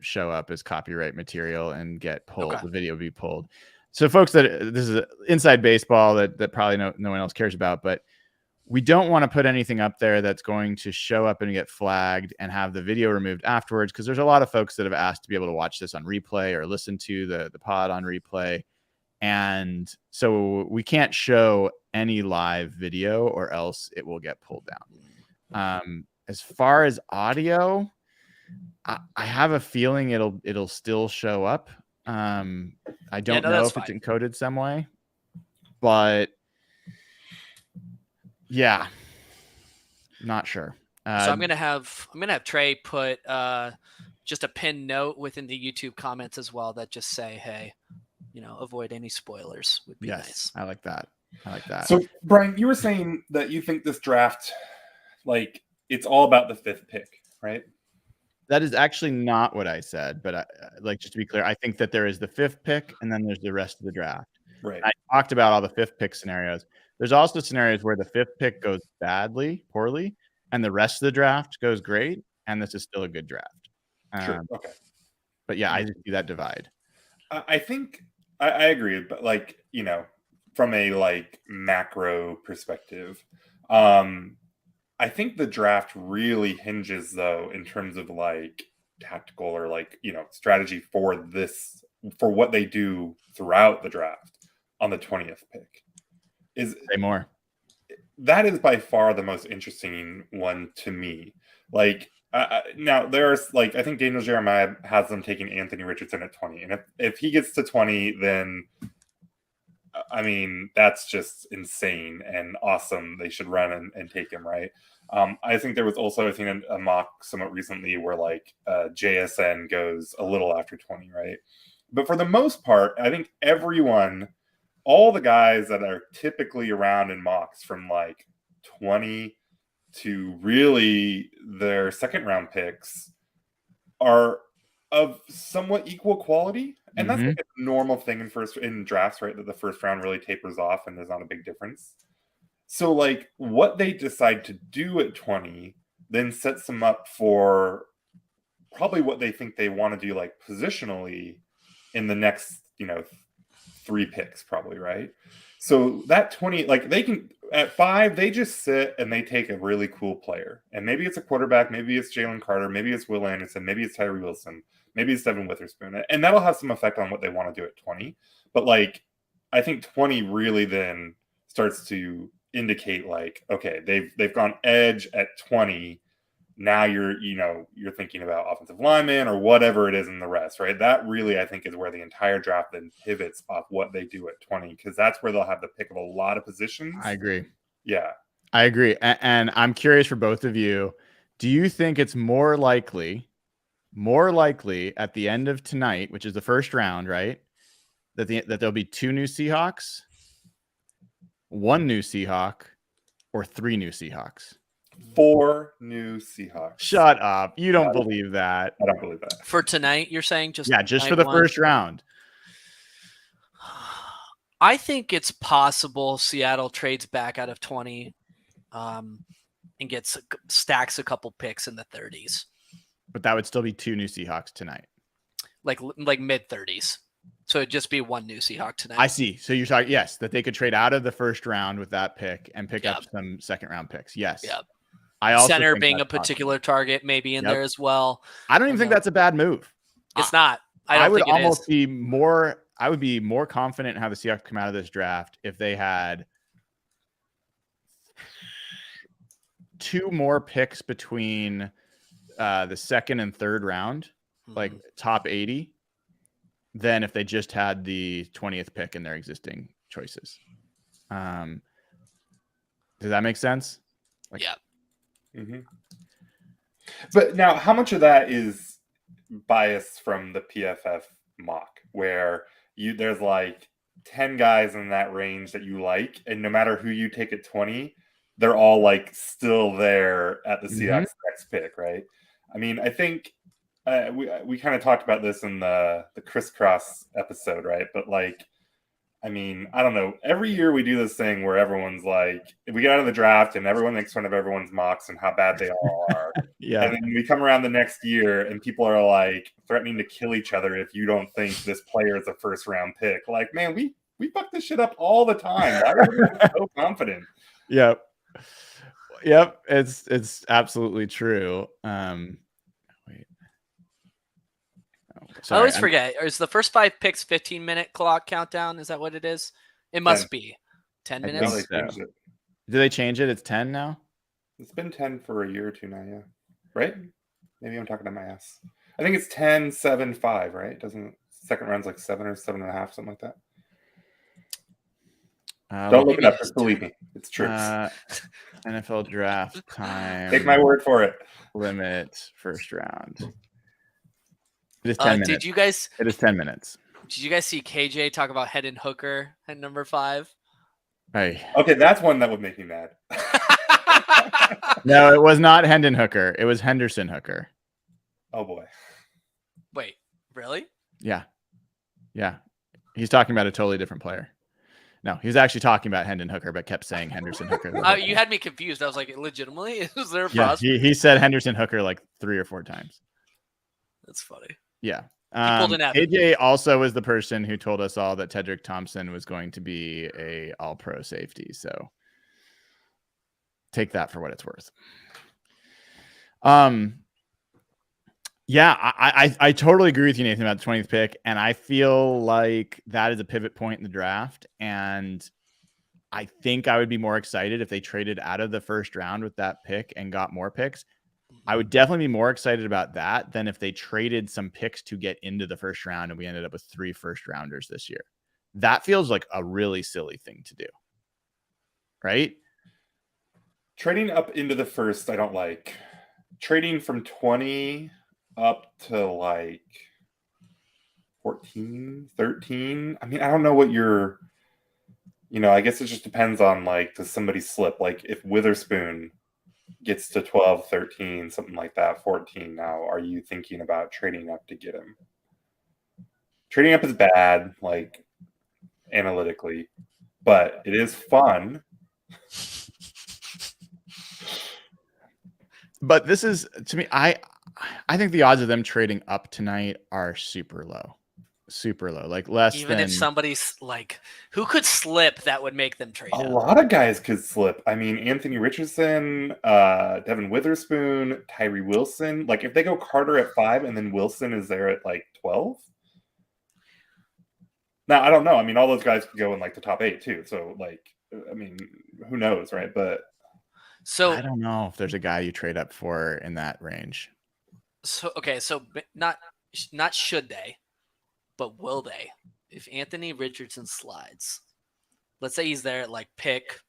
show up as copyright material and get pulled. Okay. The video would be pulled. So folks, this is inside baseball that probably no one else cares about, but we don't want to put anything up there that's going to show up and get flagged and have the video removed afterwards, because there's a lot of folks that have asked to be able to watch this on replay or listen to the pod on replay. And so we can't show any live video or else it will get pulled down. As far as audio, I have a feeling it'll still show up. I don't know if it's encoded some way, but yeah, not sure.
So I'm gonna have Trey put just a pinned note within the YouTube comments as well that just say, hey, avoid any spoilers would be nice.
I like that.
So Brian, you were saying that you think this draft, like, it's all about the 5th pick, right?
That is actually not what I said, but just to be clear, I think that there is the 5th pick and then there's the rest of the draft.
Right.
I talked about all the 5th pick scenarios. There's also scenarios where the 5th pick goes poorly, and the rest of the draft goes great, and this is still a good draft.
Sure. Okay.
But yeah, I just see that divide.
I think I agree, but like, from a like macro perspective, I think the draft really hinges though in terms of like tactical or like, strategy for what they do throughout the draft on the 20th pick.
Say more.
That is by far the most interesting one to me. Like, now there's like, I think Daniel Jeremiah has them taking Anthony Richardson at 20. And if he gets to 20, then I mean, that's just insane and awesome. They should run and take him, right? I think there was also, I think, a mock somewhat recently where like JSN goes a little after 20, right? But for the most part, I think all the guys that are typically around in mocks from like 20 to really their second round picks are of somewhat equal quality. And that's like a normal thing in drafts, right? That the first round really tapers off and there's not a big difference. So like what they decide to do at 20 then sets them up for probably what they think they want to do like positionally in the next, 3 picks probably, right? So that 20, like they can, at 5, they just sit and they take a really cool player. And maybe it's a quarterback, maybe it's Jalen Carter, maybe it's Will Anderson, maybe it's Tyree Wilson, maybe it's Devin Witherspoon. And that'll have some effect on what they want to do at 20. But like, I think 20 really then starts to indicate like, okay, they've gone edge at 20. Now you're thinking about offensive linemen or whatever it is in the rest, right? That really, I think, is where the entire draft then pivots off what they do at 20, because that's where they'll have the pick of a lot of positions.
I agree.
Yeah.
I agree. And I'm curious for both of you, do you think it's more likely at the end of tonight, which is the first round, right, that there'll be 2 new Seahawks, 1 new Seahawk, or 3 new Seahawks?
4 new Seahawks.
Shut up. You don't believe that.
I don't believe that.
For tonight, you're saying just
for the first round.
I think it's possible Seattle trades back out of 20 and stacks a couple picks in the 30s.
But that would still be 2 new Seahawks tonight.
Like mid 30s. So it'd just be 1 new Seahawk tonight.
I see. So you're talking, yes, that they could trade out of the first round with that pick and pick up some second round picks. Yes.
Yep.
I also
center being a particular target maybe in there as well.
I don't even think that's a bad move.
It's not. I would almost
be more. I would be more confident in how the Seahawks come out of this draft if they had 2 more picks between the second and third round, like top 80, than if they just had the 20th pick in their existing choices. Does that make sense?
Yeah.
Mm-hmm. But now, how much of that is bias from the PFF mock, where there's like 10 guys in that range that you like, and no matter who you take at 20, they're all like still there at the Seahawks next pick, right? I mean, I think we kind of talked about this in the crisscross episode, right? But like, I mean, I don't know. Every year we do this thing where everyone's like, we get out of the draft and everyone makes fun of everyone's mocks and how bad they all are.
Yeah.
And then we come around the next year and people are like threatening to kill each other if you don't think this player is a first round pick. Like, man, we fuck this shit up all the time. Why are we so confident?
Yep. It's absolutely true.
Sorry, I always forget. Is the first 5 picks 15-minute clock countdown? Is that what it is? It must be 10 minutes.
Do they change it? It's 10 now?
It's been 10 for a year or 2 now, yeah. Right? Maybe I'm talking to my ass. I think it's 10, 7, 5, right? Doesn't second round's like 7 or 7.5, something like that. Don't look it up. Just believe me. It's true.
NFL draft time.
Take my word for it.
Limit first round. It is 10 minutes. It is 10 minutes.
Did you guys see KJ talk about Hendon Hooker at number 5?
Hey.
Okay, that's one that would make me mad.
No, it was not Hendon Hooker. It was Henderson Hooker.
Oh boy.
Wait, really?
Yeah. He's talking about a totally different player. No, he was actually talking about Hendon Hooker, but kept saying Henderson Hooker.
You had me confused. I was like, legitimately? Is there a prospect?
He said Henderson Hooker like 3 or 4 times.
That's funny.
Yeah.
pulled an Evan.
AJ also was the person who told us all that Tedrick Thompson was going to be a all-pro safety. So take that for what it's worth. Yeah, I totally agree with you, Nathan, about the 20th pick. And I feel like that is a pivot point in the draft. And I think I would be more excited if they traded out of the first round with that pick and got more picks. I would definitely be more excited about that than if they traded some picks to get into the first round and we ended up with 3 first-rounders this year. That feels like a really silly thing to do. Right?
Trading up into the first, I don't like. Trading from 20 up to like 14, 13. I mean, I don't know what you're, I guess it just depends on like, does somebody slip? Like if Witherspoon gets to 12, 13, something like that, 14 now, are you thinking about trading up to get him? Trading up is bad, like analytically, but it is fun.
But this is, to me, I think the odds of them trading up tonight are super low. Super low. Like less
Even
than...
if somebody's like, who could slip that would make them trade
A
up?
lot of guys could slip. I mean, Anthony Richardson, Devin Witherspoon, Tyree Wilson. Like if they go Carter at 5 and then Wilson is there at like 12. Now, I don't know. I mean, all those guys could go in like the top 8 too. So like, I mean, who knows, right? But
so
I don't know if there's a guy you trade up for in that range.
So okay, so not should they, but will they? If Anthony Richardson slides, let's say he's there at like pick,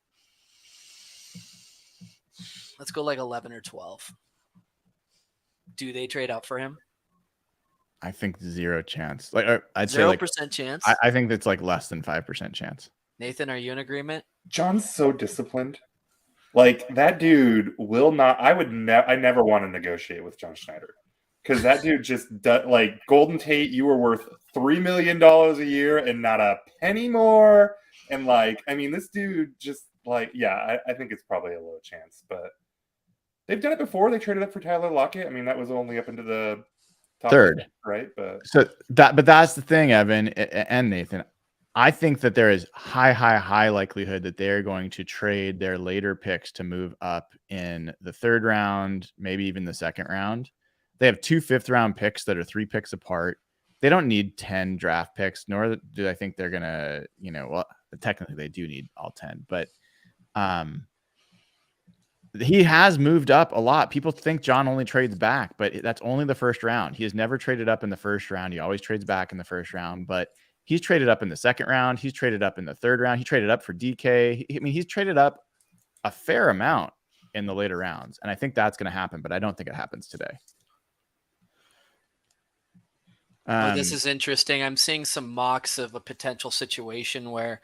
let's go like 11 or 12. Do they trade up for him?
I think 0 chance. Like I'd say
0% chance.
I think that's like less than 5% chance.
Nathan, are you in agreement?
John's so disciplined. Like that dude will not. I never want to negotiate with John Schneider because that dude just like Golden Tate. You were worth $3 million a year and not a penny more. And like, I mean, this dude just like, yeah, I think it's probably a low chance, but they've done it before. They traded up for Tyler Lockett. I mean, that was only up into the top
3rd,
10, right? But
that's the thing, Evan and Nathan. I think that there is high likelihood that they're going to trade their later picks to move up in the 3rd round, maybe even the 2nd round. They have 2 5th-round picks that are 3 picks apart. They don't need 10 draft picks, nor do I think they're going to, well, technically they do need all 10, but he has moved up a lot. People think John only trades back, but that's only the 1st round. He has never traded up in the 1st round. He always trades back in the 1st round, but he's traded up in the 2nd round. He's traded up in the 3rd round. He traded up for DK. I mean, he's traded up a fair amount in the later rounds, and I think that's going to happen, but I don't think it happens today.
This is interesting. I'm seeing some mocks of a potential situation where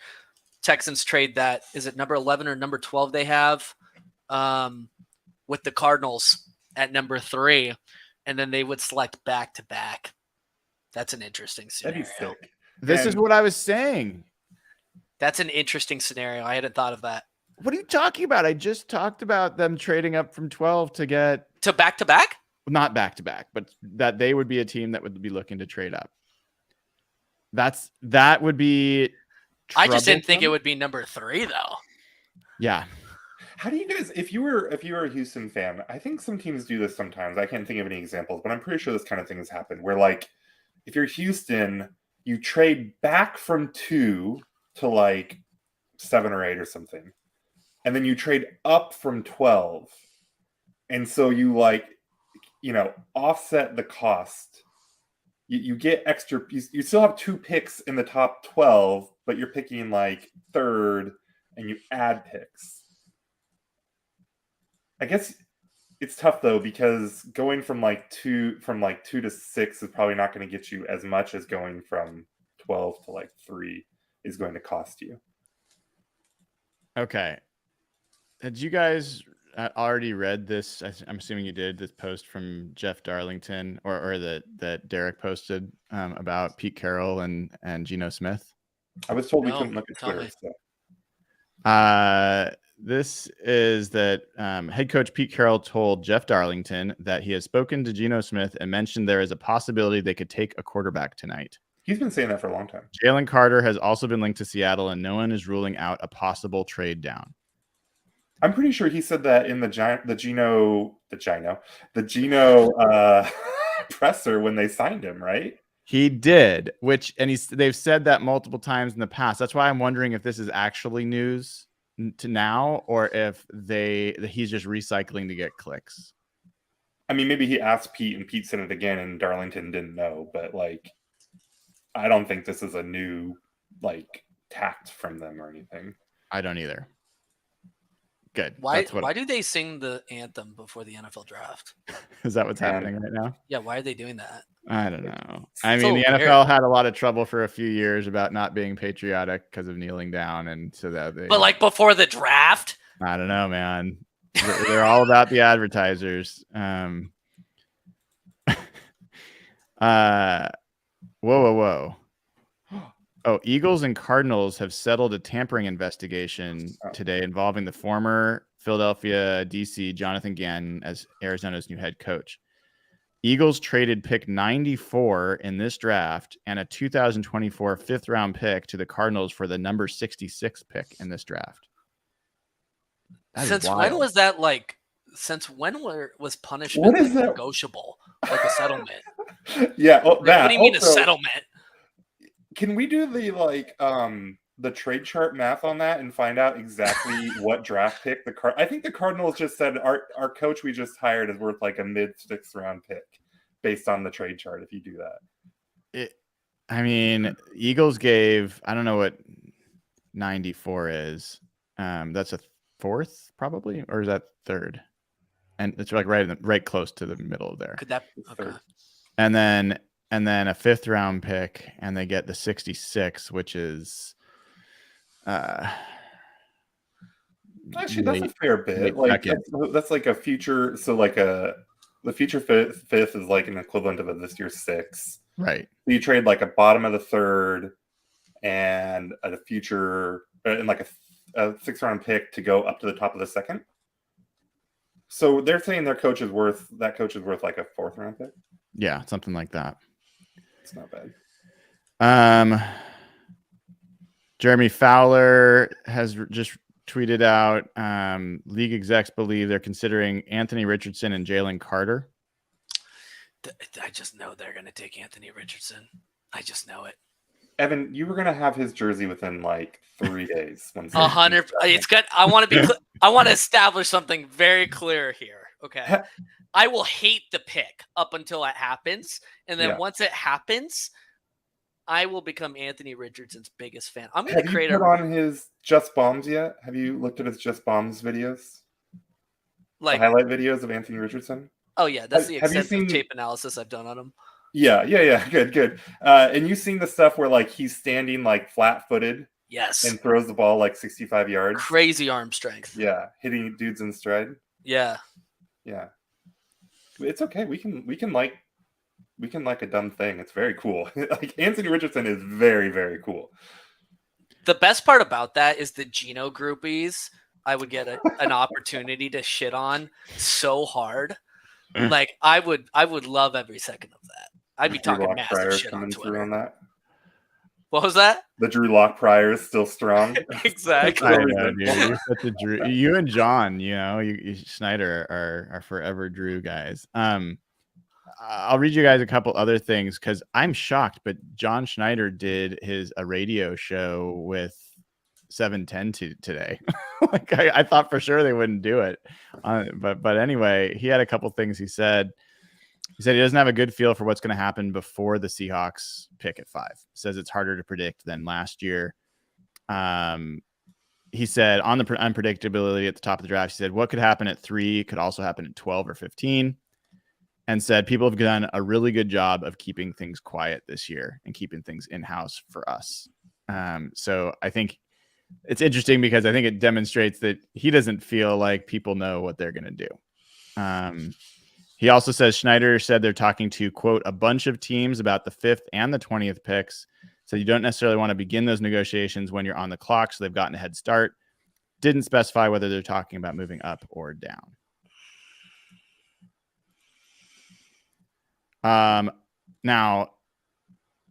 Texans trade that. Is it number 11 or number 12 they have with the Cardinals at number 3, and then they would select back-to-back. That's an interesting scenario.
that'd be sick.
This is what I was saying.
That's an interesting scenario. I hadn't thought of that.
What are you talking about? I just talked about them trading up from 12 to get
To back-to-back?
not back-to-back, but that they would be a team that would be looking to trade up. That would be
I just didn't think it
troublesome.
would be number 3 though.
Yeah.
How do you guys, if you were a Houston fan, I think some teams do this sometimes. I can't think of any examples, but I'm pretty sure this kind of thing has happened where like if you're Houston, you trade back from 2 to like 7 or 8 or something. And then you trade up from 12. And so you like, offset the cost. You get extra, you still have 2 picks in the top 12, but you're picking like 3rd and you add picks. I guess it's tough though, because going from like 2 to 6 is probably not going to get you as much as going from 12 to like 3 is going to cost you.
Okay. Had you guys already read this? I'm assuming you did, this post from Jeff Darlington or that Derek posted about Pete Carroll and Geno Smith.
I was told we
No,
couldn't look at
tell
Twitter.
me.
So.
This is that head coach Pete Carroll told Jeff Darlington that he has spoken to Geno Smith and mentioned there is a possibility they could take a quarterback tonight.
He's been saying that for a long time.
Jalen Carter has also been linked to Seattle, and no one is ruling out a possible trade down.
I'm pretty sure he said that in the Geno presser when they signed him, right?
He did, they've said that multiple times in the past. That's why I'm wondering if this is actually news to now, or if he's just recycling to get clicks.
I mean, maybe he asked Pete and Pete said it again and Darlington didn't know, but like, I don't think this is a new like tact from them or anything.
I don't either. Good.
Why do they sing the anthem before the NFL draft?
Is that what's happening right now?
Yeah, why are they doing that?
I don't know. I mean, the NFL
weird.
had a lot of trouble for a few years about not being patriotic because of kneeling down, and so that they.
But like before the draft?
I don't know, man. They're all about the advertisers. Whoa. Oh, Eagles and Cardinals have settled a tampering investigation today involving the former Philadelphia DC Jonathan Gannon as Arizona's new head coach. Eagles traded pick 94 in this draft and a 2024 fifth-round pick to the Cardinals for the number 66 pick in this draft.
Since when was that like? Since when was punishment like negotiable, like a settlement?
Yeah. Oh,
what do you mean a settlement?
Can we do the trade chart math on that and find out exactly what draft pick I think the Cardinals just said our coach we just hired is worth like a mid 6th round pick based on the trade chart. If you do that,
Eagles gave, I don't know what 94 is. That's a 4th probably, or is that 3rd? And it's like right close to the middle there.
Could that okay.
And then a 5th round pick, and they get the 66, which is
actually that's a fair bit. Like that's like a future. So like the future fifth is like an equivalent of this year's 6.
Right.
So you trade like a bottom of the 3rd and a future and like a 6th round pick to go up to the top of the 2nd. So they're saying that coach is worth like a 4th round pick.
Yeah, something like that.
It's not bad.
Jeremy Fowler has just tweeted out league execs believe they're considering Anthony Richardson and Jalen Carter.
I just know they're going to take Anthony Richardson. I just know it.
Evan, you were going to have his jersey within like 3 days.
100. It's good. I want to be. I want to establish something very clear here. Okay. I will hate the pick up until it happens. And then once it happens, I will become Anthony Richardson's biggest fan. I'm going to create
on his Just Bombs yet? Have you looked at his Just Bombs videos?
Like
the highlight videos of Anthony Richardson?
Oh, yeah. That's the extensive tape analysis I've done on him.
Yeah. Good. And you've seen the stuff where like he's standing like flat-footed.
Yes.
And throws the ball like 65 yards.
Crazy arm strength.
Yeah. Hitting dudes in stride.
Yeah.
Yeah. It's okay. We can like a dumb thing. It's very cool. Like Anthony Richardson is very, very cool.
The best part about that is the Geno groupies. I would get an opportunity to shit on so hard. Like I would love every second of that. I'd be talking massive shit on Twitter.
On that.
What was that?
The Drew Lock Pryor is still strong.
Exactly.
I know, dude. You and John, you Schneider are forever Drew guys. I'll read you guys a couple other things because I'm shocked, but John Schneider did a radio show with 710 today. Like I thought for sure they wouldn't do it. But anyway, he had a couple things he said. He said he doesn't have a good feel for what's going to happen before the Seahawks pick at 5. Says it's harder to predict than last year. He said on the unpredictability at the top of the draft, he said what could happen at 3 could also happen at 12 or 15. And said people have done a really good job of keeping things quiet this year and keeping things in-house for us. So I think it's interesting because I think it demonstrates that he doesn't feel like people know what they're going to do. He also says Schneider said they're talking to, quote, a bunch of teams about the 5th and the 20th picks. So you don't necessarily want to begin those negotiations when you're on the clock. So they've gotten a head start. Didn't specify whether they're talking about moving up or down. Now,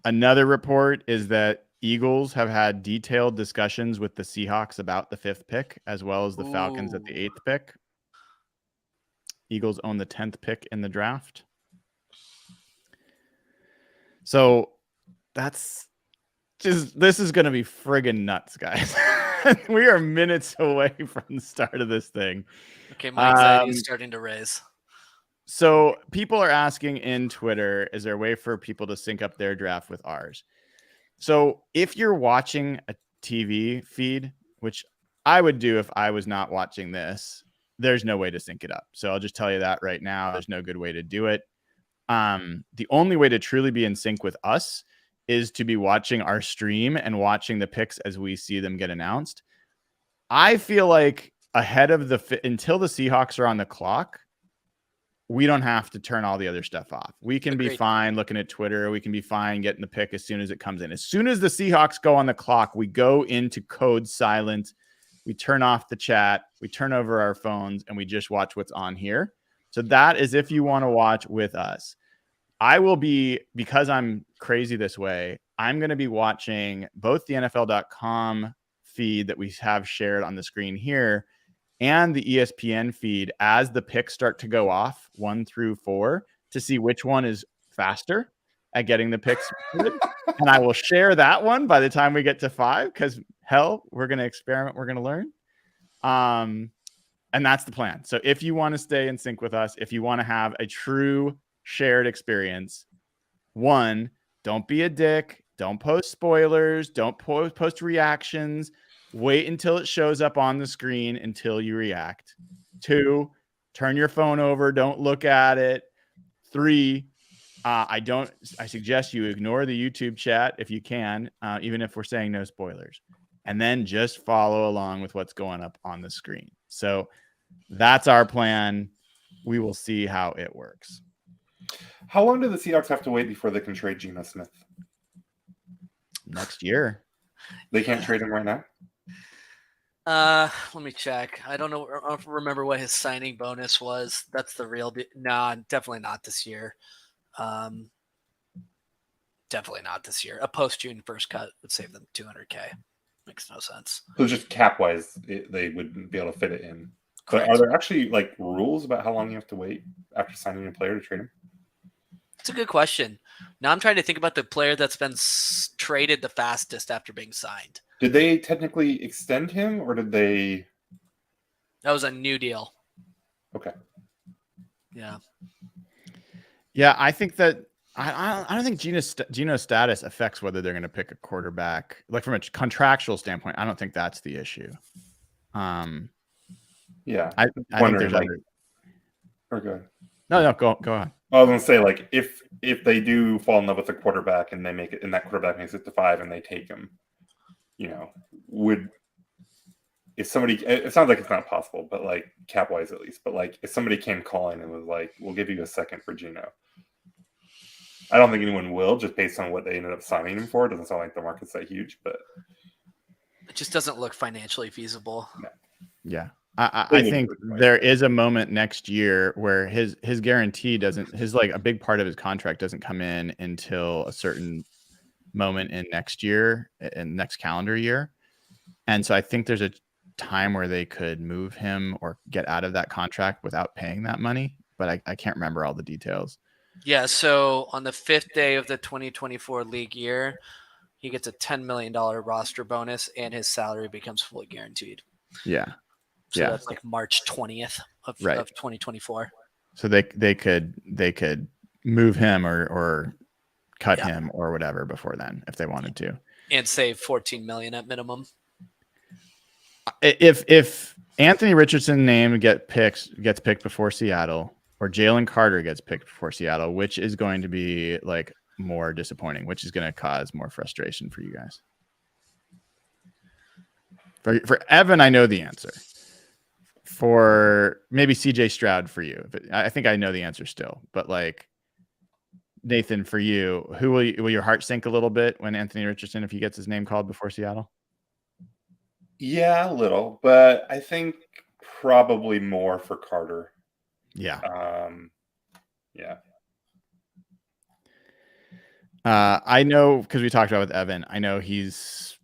another report is that Eagles have had detailed discussions with the Seahawks about the 5th pick, as well as the Falcons at the 8th pick. Eagles own the 10th pick in the draft. So this is going to be friggin' nuts, guys. We are minutes away from the start of this thing.
Okay, my anxiety is starting to raise.
So people are asking in Twitter, is there a way for people to sync up their draft with ours? So if you're watching a TV feed, which I would do if I was not watching this, there's no way to sync it up. So I'll just tell you that right now. There's no good way to do it. The only way to truly be in sync with us is to be watching our stream and watching the picks as we see them get announced. I feel like ahead of until the Seahawks are on the clock, we don't have to turn all the other stuff off. We can be fine looking at Twitter. We can be fine getting the pick as soon as it comes in. As soon as the Seahawks go on the clock, we go into code silent. We turn off the chat. We turn over our phones and we just watch what's on here. So that is if you want to watch with us. I will be, because I'm crazy this way, I'm going to be watching both the NFL.com feed that we have shared on the screen here and the ESPN feed as the picks start to go off 1 through 4 to see which one is faster at getting the picks. And I will share that one by the time we get to 5, because hell, we're going to experiment. We're going to learn. And that's the plan. So if you want to stay in sync with us, if you want to have a true shared experience, 1, don't be a dick. Don't post spoilers. Don't post reactions. Wait until it shows up on the screen until you react. 2, turn your phone over. Don't look at it. 3, I suggest you ignore the YouTube chat if you can, even if we're saying no spoilers. And then just follow along with what's going up on the screen. So that's our plan. We will see how it works.
How long do the Seahawks have to wait before they can trade Geno Smith?
Next year.
They can't trade him right now?
Let me check. I don't know. I don't remember what his signing bonus was. That's the real. No, definitely not this year. Definitely not this year. A post-June first cut would save them $200K. Makes no sense.
So just cap-wise, they wouldn't be able to fit it in. But
Correct.
are there actually like rules about how long you have to wait after signing a player to trade him?
It's a good question. Now I'm trying to think about the player that's been traded the fastest after being signed.
Did they technically extend him, or did they?
That was a new deal.
Okay.
Yeah.
Yeah, I think that I don't think Geno's status affects whether they're going to pick a quarterback. Like from a contractual standpoint, I don't think that's the issue.
Yeah.
I think there's
like,
other.
Or go ahead.
No, go on.
I was gonna say, like, if they do fall in love with a quarterback and they make it, and that quarterback makes it to 5 and they take him, if somebody, it sounds like it's not possible, but like cap wise at least, but like if somebody came calling and was like, we'll give you a second for Geno, I don't think anyone will, just based on what they ended up signing him for. It doesn't sound like the market's that huge, but
it just doesn't look financially feasible.
No.
Yeah. I think there is a moment next year where his guarantee doesn't, like a big part of his contract doesn't come in until a certain moment in next calendar year. And so I think there's a time where they could move him or get out of that contract without paying that money, but I can't remember all the details.
Yeah. So on the 5th day of the 2024 league year, he gets a $10 million roster bonus and his salary becomes fully guaranteed.
Yeah.
So that's like March 20th of 2024.
So they could move him or cut him or whatever before then if they wanted to,
and save $14 million at minimum.
If Anthony Richardson name gets picked before Seattle, or Jalen Carter gets picked before Seattle, which is going to be like more disappointing, which is going to cause more frustration for you guys. For Evan, I know the answer. For maybe CJ Stroud for you, but I think I know the answer still. But like Nathan, for you, who will your heart sink a little bit when Anthony Richardson, if he gets his name called before Seattle?
Yeah, a little, but I think probably more for Carter.
Yeah.
Yeah.
I know because we talked about with Evan. I know he's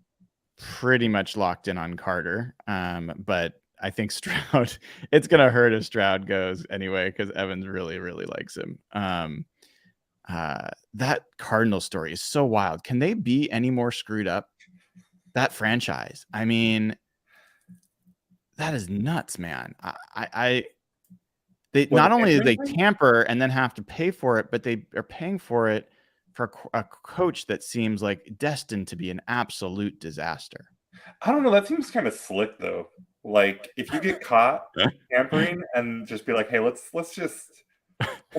pretty much locked in on Carter. But I think Stroud, it's gonna hurt if Stroud goes anyway because Evans really, really likes him. That Cardinal story is so wild. Can they be any more screwed up? That franchise. I mean, that is nuts, man. They
What,
not
the
only did they
Panthers thing?
tamper and then have to pay for it, but they are paying for it for a coach that seems like destined to be an absolute disaster.
I don't know. That seems kind of slick, though. Like, if you get caught tampering and just be like, "Hey, let's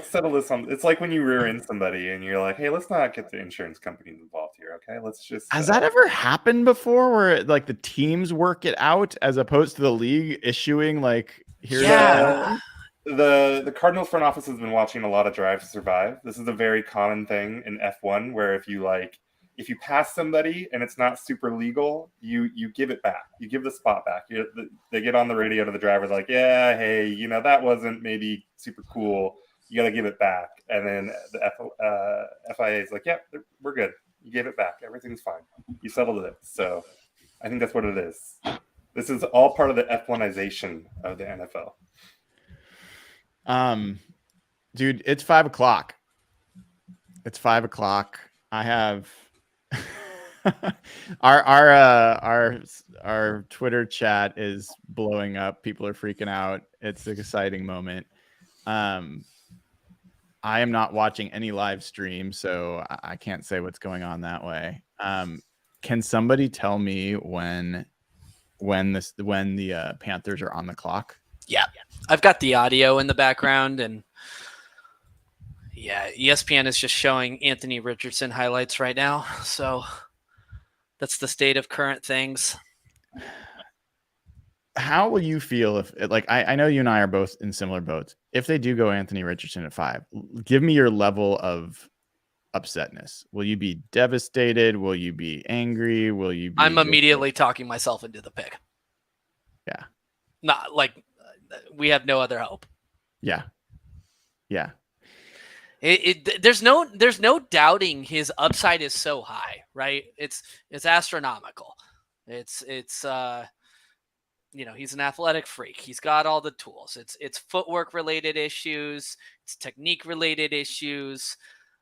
settle this on." It's like when you rear end somebody and you're like, "Hey, let's not get the insurance companies involved here, okay? Let's just."
Has that ever happened before where like the teams work it out as opposed to the league issuing like here's
Yeah.
the Cardinals front office has been watching a lot of Drive to Survive. This is a very common thing in F1 where if you pass somebody and it's not super legal, you give it back. You give the spot back. They get on the radio to the driver like, "Yeah, hey, that wasn't maybe super cool. You got to give it back." And then the FIA is like, "Yeah, we're good. You gave it back. Everything's fine. You settled it." So I think that's what it is. This is all part of the F1ization of the NFL.
Dude, it's 5:00. It's 5:00. I have our Twitter chat is blowing up. People are freaking out. It's an exciting moment. I am not watching any live stream, so I can't say what's going on that way. Can somebody tell me when the Panthers are on the clock?
Yeah. I've got the audio in the background, and yeah, ESPN is just showing Anthony Richardson highlights right now. So that's the state of current things.
How will you feel if, like, I know you and I are both in similar boats. If they do go Anthony Richardson at 5, give me your level of upsetness. Will you be devastated? Will you be angry? Will you be
I'm immediately talking myself into the pick.
Yeah.
Not like we have no other hope.
Yeah. Yeah.
There's no doubting his upside is so high, right? It's astronomical. It's he's an athletic freak. He's got all the tools. It's footwork related issues. It's technique related issues.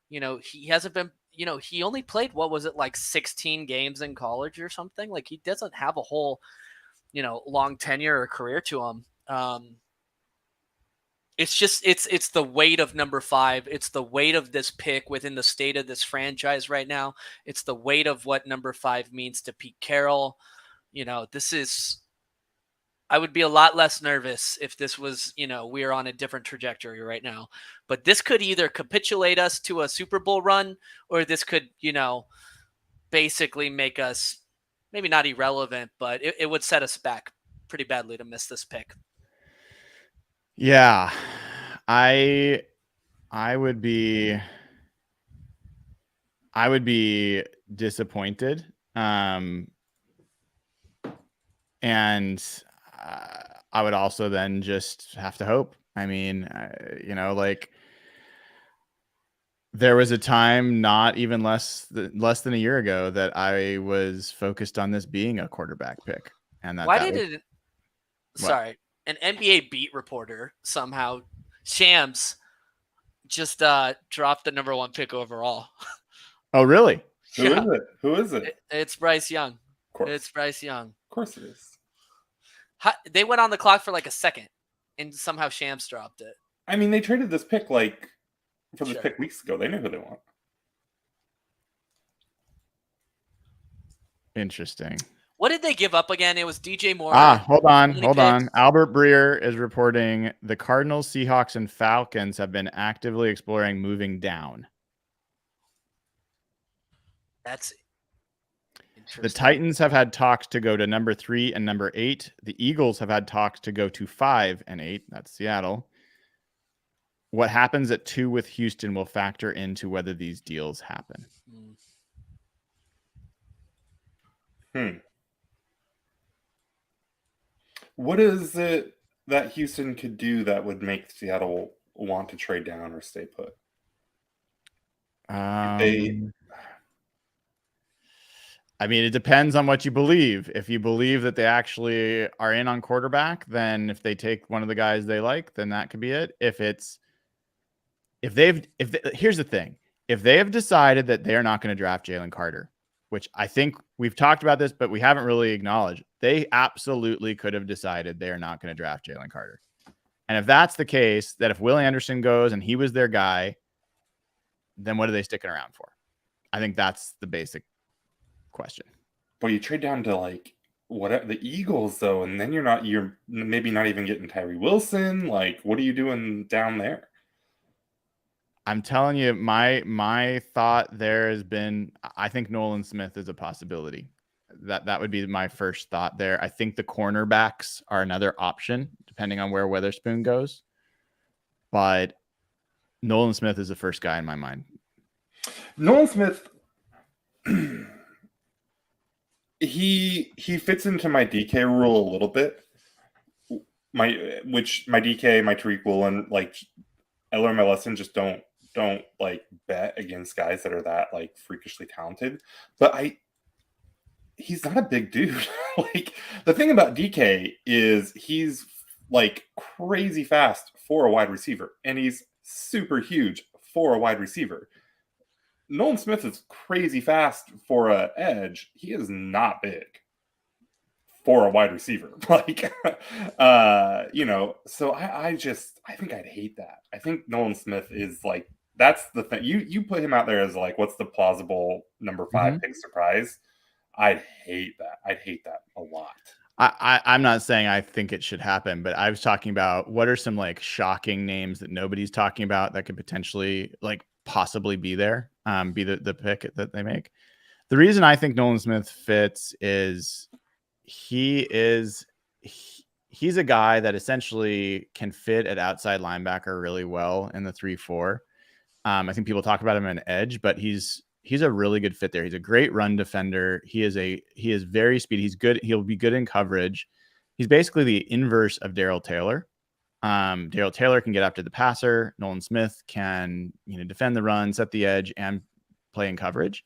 He hasn't been, he only played, what was it, like 16 games in college or something? Like, he doesn't have a whole, long tenure or career to him. It's just, it's the weight of number 5. It's the weight of this pick within the state of this franchise right now. It's the weight of what number 5 means to Pete Carroll. I would be a lot less nervous if this was, we are on a different trajectory right now. But this could either capitulate us to a Super Bowl run, or this could, basically make us maybe not irrelevant, but it would set us back pretty badly to miss this pick.
Yeah. I would be disappointed. And I would also then just have to hope. I mean, like, there was a time not even less than a year ago that I was focused on this being a quarterback pick. And
sorry, an NBA beat reporter somehow, Shams, just dropped the number 1 pick overall.
Oh, really?
Who is it?
It's Bryce Young.
Of course.
It's Bryce Young.
Of course it is.
They went on the clock for like a second, and somehow Shams dropped it.
I mean, they traded this pick for this pick weeks ago. They knew who they want.
Interesting.
What did they give up again? It was DJ Moore.
Hold on. Albert Breer is reporting the Cardinals, Seahawks, and Falcons have been actively exploring moving down.
That's interesting.
The Titans have had talks to go to number 3 and number 8. The Eagles have had talks to go to 5 and 8. That's Seattle. What happens at 2 with Houston will factor into whether these deals happen.
What is it that Houston could do that would make Seattle want to trade down or stay put? They
I mean, it depends on what you believe. If you believe that they actually are in on quarterback, then if they take one of the guys they like, then that could be it. Here's the thing. If they have decided that they are not going to draft Jalen Carter, which I think we've talked about this, but we haven't really acknowledged, they absolutely could have decided they are not going to draft Jalen Carter. And if that's the case, that if Will Anderson goes and he was their guy, then what are they sticking around for? I think that's the basic question.
But you trade down to like what the Eagles though, and then you're maybe not even getting Tyree Wilson. Like, what are you doing down there?
I'm telling you, my thought there has been, I think Nolan Smith is a possibility. That would be my first thought there. I think the cornerbacks are another option, depending on where Witherspoon goes. But Nolan Smith is the first guy in my mind.
Nolan Smith, he fits into my DK rule a little bit. My DK, my Tariq Woolen, like I learned my lesson. Just don't like bet against guys that are that like freakishly talented. But he's not a big dude. Like the thing about DK is he's like crazy fast for a wide receiver, and he's super huge for a wide receiver. Nolan Smith is crazy fast for an edge. He is not big for a wide receiver. Like, so I think I'd hate that. I think Nolan Smith is like, that's the thing. You put him out there as like, what's the plausible number 5 pick surprise? I'd hate that. I'd hate that a lot.
I'm not saying I think it should happen, but I was talking about what are some like shocking names that nobody's talking about that could potentially like possibly be there, be the pick that they make. The reason I think Nolan Smith fits is he's a guy that essentially can fit at outside linebacker really well in the 3-4. I think people talk about him an edge, but he's a really good fit there. He's a great run defender. He is very speedy. He's good. He'll be good in coverage. He's basically the inverse of Darrell Taylor. Darrell Taylor can get after the passer. Nolan Smith can, defend the run, set the edge, and play in coverage.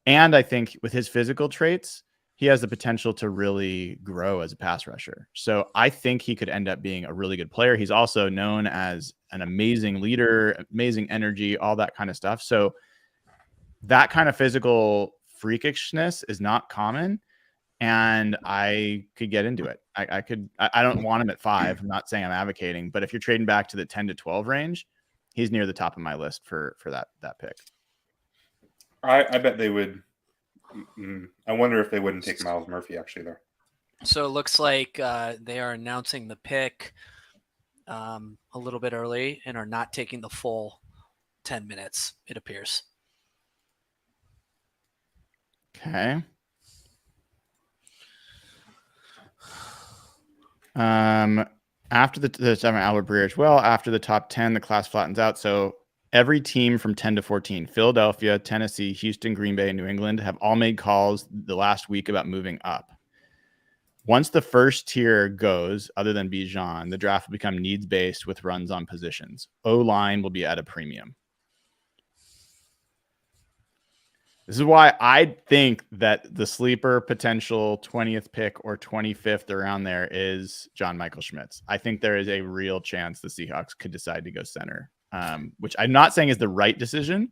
And I think with his physical traits, he has the potential to really grow as a pass rusher. So I think he could end up being a really good player. He's also known as an amazing leader, amazing energy, all that kind of stuff. So that kind of physical freakishness is not common, and I could get into it. I don't want him at 5. I'm not saying I'm advocating, but if you're trading back to the 10 to 12 range, he's near the top of my list for that pick.
I bet they would. I wonder if they wouldn't take Miles Murphy actually there.
So it looks like they are announcing the pick a little bit early and are not taking the full 10 minutes, it appears.
Okay. After the Albert Breer as well, after the top 10, the class flattens out. So every team from 10 to 14, Philadelphia, Tennessee, Houston, Green Bay, and New England have all made calls the last week about moving up. Once the first tier goes, other than Bijan, the draft will become needs-based with runs on positions. O-line will be at a premium. This is why I think that the sleeper potential 20th pick or 25th around there is John Michael Schmitz. I think there is a real chance the Seahawks could decide to go center, which I'm not saying is the right decision,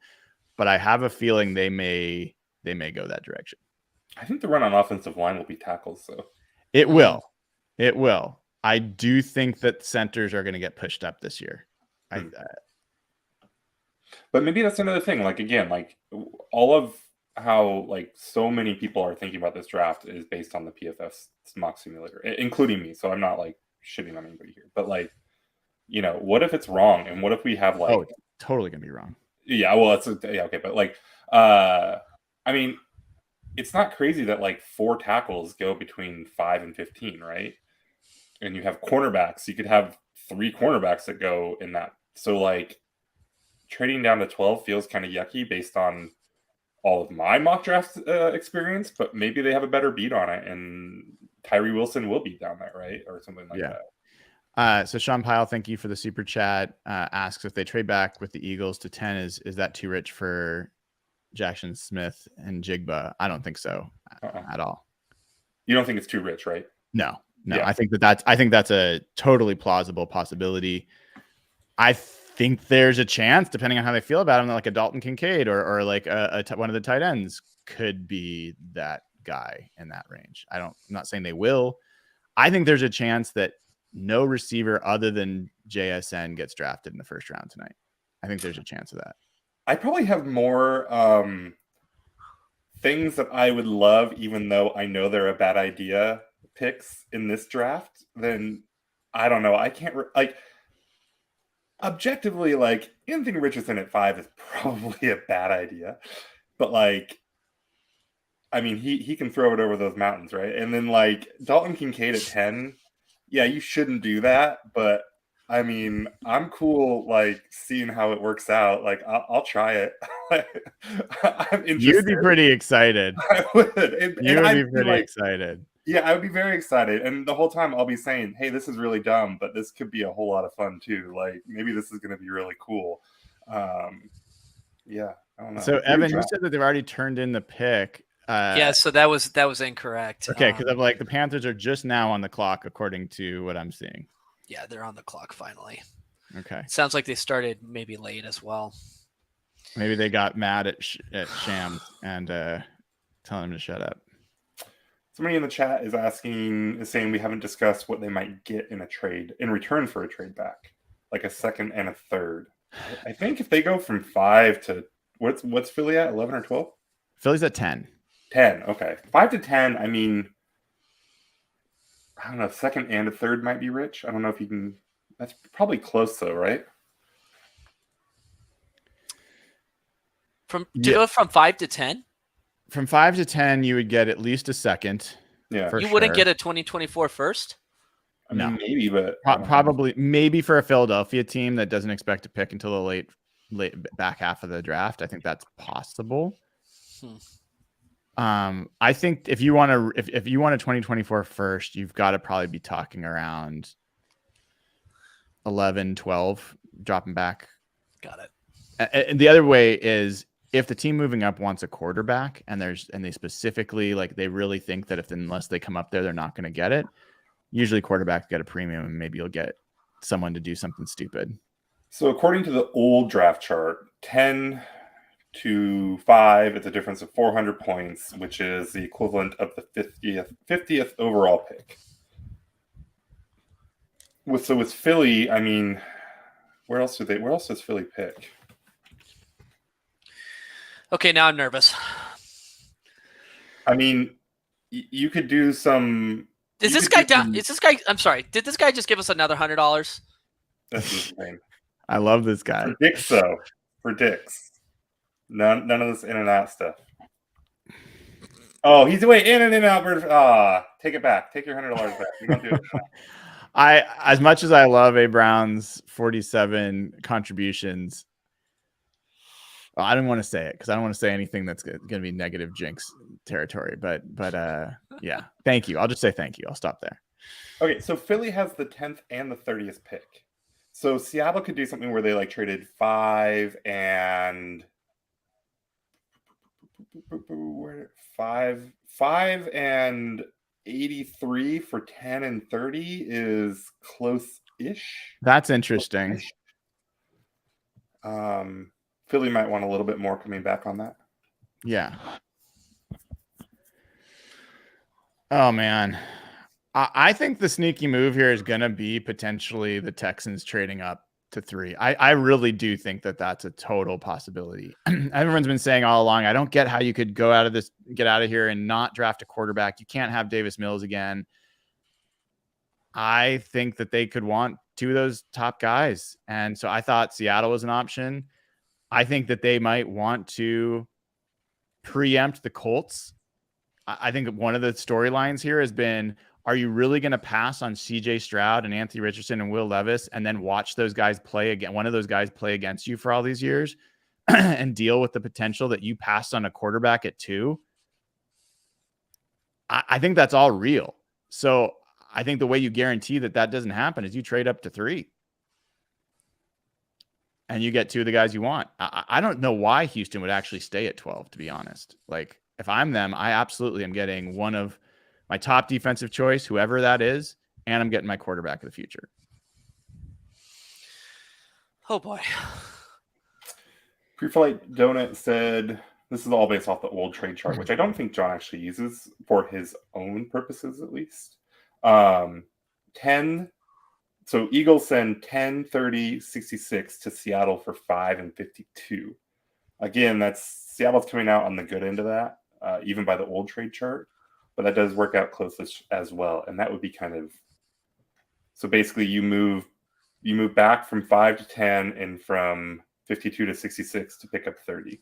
but I have a feeling they may go that direction.
I think the run on offensive line will be tackles, though.
It will. I do think that centers are going to get pushed up this year.
But maybe that's another thing. Like, again, like all of how like so many people are thinking about this draft is based on the PFF mock simulator, including me. So I'm not like shitting on anybody here, but like, what if it's wrong? And what if we have like,
it's totally going to be wrong.
Yeah. Well, okay. But like, I mean, it's not crazy that like 4 tackles go between 5 and 15, right? And you have cornerbacks. You could have 3 cornerbacks that go in that. So like trading down to 12 feels kind of yucky based on all of my mock draft experience, but maybe they have a better beat on it and Tyree Wilson will be down there, right? Or something like that.
So Sean Pyle, thank you for the super chat. Asks if they trade back with the Eagles to 10, is that too rich for Jackson Smith and Jigba? I don't think so at all.
You don't think it's too rich, right?
No.
Yeah.
I think that's a totally plausible possibility. I think there's a chance, depending on how they feel about him, that like a Dalton Kincaid or like one of the tight ends could be that guy in that range. I'm not saying they will. I think there's a chance that no receiver other than JSN gets drafted in the first round tonight. I think there's a chance of that.
I probably have more things that I would love, even though I know they're a bad idea, picks in this draft than, I don't know. I can't objectively, like, Anthony Richardson at 5 is probably a bad idea, but like, I mean, he can throw it over those mountains, right? And then like Dalton Kincaid at 10, yeah, you shouldn't do that, but I mean, I'm cool like seeing how it works out. Like I'll try it. I'm interested.
You'd be pretty excited.
I would.
You would be pretty excited.
Yeah, I would be very excited. And the whole time I'll be saying, hey, this is really dumb, but this could be a whole lot of fun too. Like maybe this is going to be really cool. Yeah, I don't know.
So Evan, you said that they've already turned in the pick.
Yeah, so that was incorrect.
Okay, because I'm like the Panthers are just now on the clock according to what I'm seeing.
Yeah, they're on the clock finally.
Okay.
Sounds like they started maybe late as well.
Maybe they got mad at Shams and telling him to shut up.
Somebody in the chat is saying we haven't discussed what they might get in a trade in return for a trade back, like a second and a third. I think if they go from 5 to what's Philly at, 11 or 12?
Philly's at 10.
10, okay. 5 to 10, I mean, I don't know, second and a third might be rich. I don't know if you can, that's probably close though, right?
Go from 5 to 10?
From 5 to 10, you would get at least a second.
Yeah.
You wouldn't get a 2024 first?
I mean,
No.
maybe, but
probably maybe for a Philadelphia team that doesn't expect to pick until the late back half of the draft. I think that's possible. I think if you want a 2024 first, you've got to probably be talking around 11, 12, dropping back.
Got it.
And the other way is if the team moving up wants a quarterback and they specifically like they really think that unless they come up there, they're not going to get it. Usually quarterbacks get a premium and maybe you'll get someone to do something stupid. So
according to the old draft chart, 10 to 5, it's a difference of 400 points, which is the equivalent of the 50th overall pick. So with Philly, I mean, where else does Philly pick?
Okay, now I'm nervous.
I mean, you could do some.
Is this guy down? Is this guy? I'm sorry. Did this guy just give us another $100?
That's insane.
I love this guy.
Predicts. None of this in and out stuff. Oh, he's away in and out. Take it back. Take your $100 back. You don't do it.
As much as I love A. Brown's 47 contributions, I didn't want to say it because I don't want to say anything that's going to be negative jinx territory. But yeah, thank you. I'll just say thank you. I'll stop there.
Okay, so Philly has the 10th and the 30th pick. So Seattle could do something where they like traded 5 and 83 for 10 and 30 is close-ish.
That's interesting.
Philly might want a little bit more coming back on that.
Yeah. Oh, man. I think the sneaky move here is going to be potentially the Texans trading up to 3. I really do think that that's a total possibility. Everyone's been saying all along, I don't get how you could get out of here and not draft a quarterback. You can't have Davis Mills again. I think that they could want 2 of those top guys. And so I thought Seattle was an option. I think that they might want to preempt the Colts. I think one of the storylines here has been, are you really going to pass on CJ Stroud and Anthony Richardson and Will Levis and then watch those guys play again, one of those guys play against you for all these years and deal with the potential that you passed on a quarterback at 2? I think that's all real. So I think the way you guarantee that doesn't happen is you trade up to 3. And you get 2 of the guys you want. I don't know why Houston would actually stay at 12, to be honest. Like, if I'm them, I absolutely am getting one of my top defensive choice, whoever that is, and I'm getting my quarterback of the future.
Oh, boy.
Preflight Donut said, this is all based off the old trade chart, which I don't think John actually uses for his own purposes, at least. 10... So Eagles send 10, 30, 66 to Seattle for 5 and 52. Again, that's Seattle's coming out on the good end of that, even by the old trade chart. But that does work out close as well. And that would be kind of, so basically you move back from 5 to 10 and from 52 to 66 to pick up 30.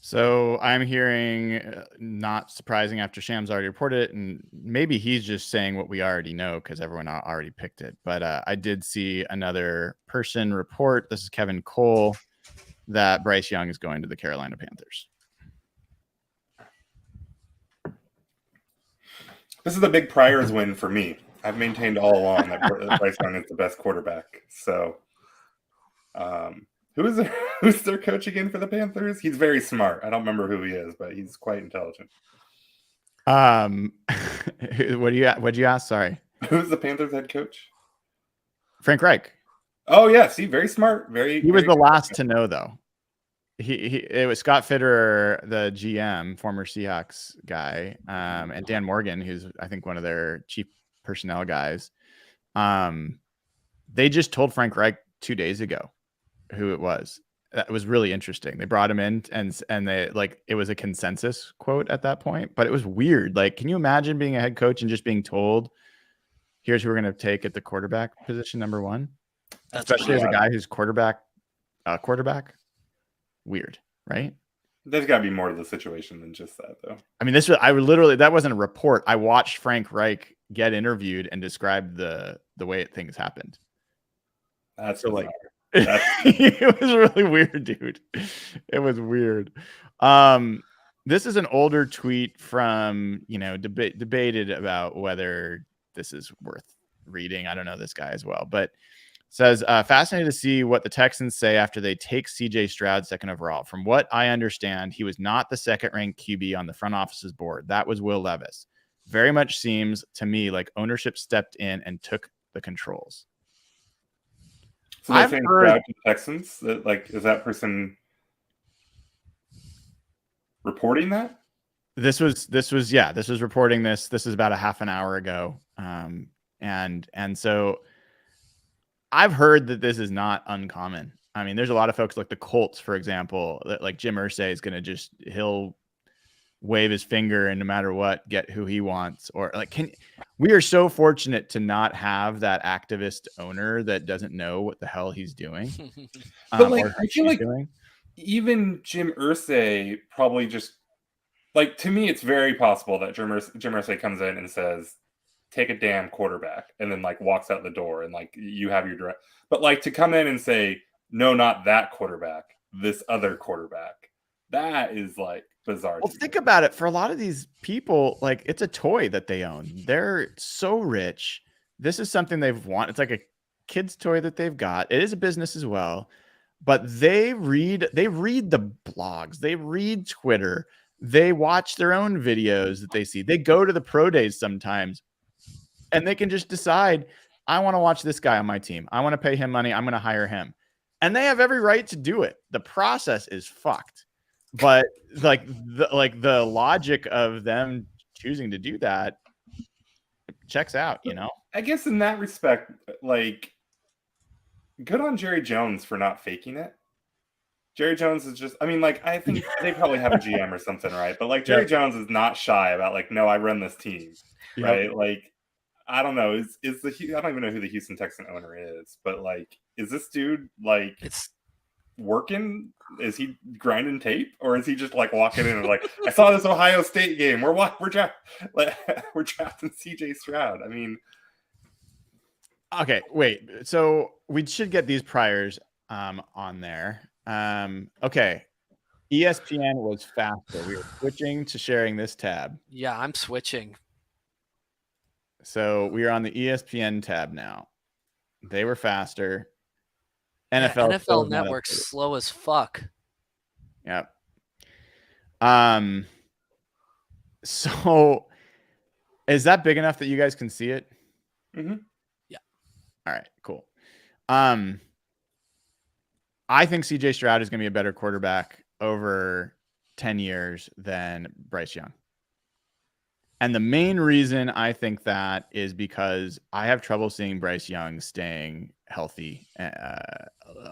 So I'm hearing, not surprising after Shams already reported it, and maybe he's just saying what we already know because everyone already picked it. But I did see another person report, this is Kevin Cole, that Bryce Young is going to the Carolina Panthers.
This is a big Priors win for me. I've maintained all along that Bryce Young is the best quarterback. So who's their coach again for the Panthers? He's very smart. I don't remember who he is, but he's quite intelligent.
What'd you ask? Sorry.
Who's the Panthers head coach?
Frank Reich.
Oh yeah, see, very smart.
He was the last to know, though. It was Scott Fitterer, the GM, former Seahawks guy, and Dan Morgan, who's I think one of their chief personnel guys. They just told Frank Reich 2 days ago who it was. That was really interesting. They brought him in and they it was a consensus quote at that point, but it was weird. Like, can you imagine being a head coach and just being told, here's who we're going to take at the quarterback position, number 1, especially as a guy who's quarterback. Weird, right?
There's got to be more to the situation than just that, though. I mean,
that wasn't a report. I watched Frank Reich get interviewed and describe the way things happened.
That's
so it was really weird, dude. It was weird. This is an older tweet from, debated about whether this is worth reading. I don't know this guy as well, but says, fascinated to see what the Texans say after they take CJ Stroud 2nd overall. From what I understand, he was not the 2nd-ranked QB on the front office's board. That was Will Levis. Very much seems to me like ownership stepped in and took the controls.
So they're saying Stroud to Texans? Is that person reporting that?
This was reporting this. This is about a half an hour ago. And so I've heard that this is not uncommon. I mean, there's a lot of folks like the Colts, for example, that like Jim Irsay is going to he'll wave his finger and no matter what, get who he wants. Or we are so fortunate to not have that activist owner that doesn't know what the hell he's doing.
But I feel like even Jim Irsay probably just to me, it's very possible that Jim Irsay comes in and says, take a damn quarterback, and then walks out the door and you have your direct. But to come in and say, no, not that quarterback, this other quarterback, that is bizarre.
Well, think about it. For a lot of these people, it's a toy that they own. They're so rich. This is something they've wanted. It's like a kid's toy that they've got. It is a business as well, but they read the blogs, they read Twitter, they watch their own videos that they see. They go to the pro days sometimes. And they can just decide, I want to watch this guy on my team. I want to pay him money. I'm going to hire him. And they have every right to do it. The process is fucked. But the logic of them choosing to do that checks out,
I guess in that respect, good on Jerry Jones for not faking it. Jerry Jones is just, I think they probably have a GM or something, right? But Jerry Jones is not shy about no, I run this team, right? I don't know. I don't even know who the Houston Texan owner is, but is this dude it's working? Is he grinding tape, or is he just walking in and I saw this Ohio State game. We're drafting CJ Stroud.
Okay, wait. So we should get these priors on there. Okay. ESPN was faster. We were switching to sharing this tab.
Yeah, I'm switching.
So we are on the ESPN tab now. They were faster.
Yeah,
NFL still
NFL
is not
Network's
updated.
slow as fuck.
Yep. So is that big enough that you guys can see it?
Mm-hmm.
Yeah.
All right, cool. I think CJ Stroud is going to be a better quarterback over 10 years than Bryce Young. And the main reason I think that is because I have trouble seeing Bryce Young staying healthy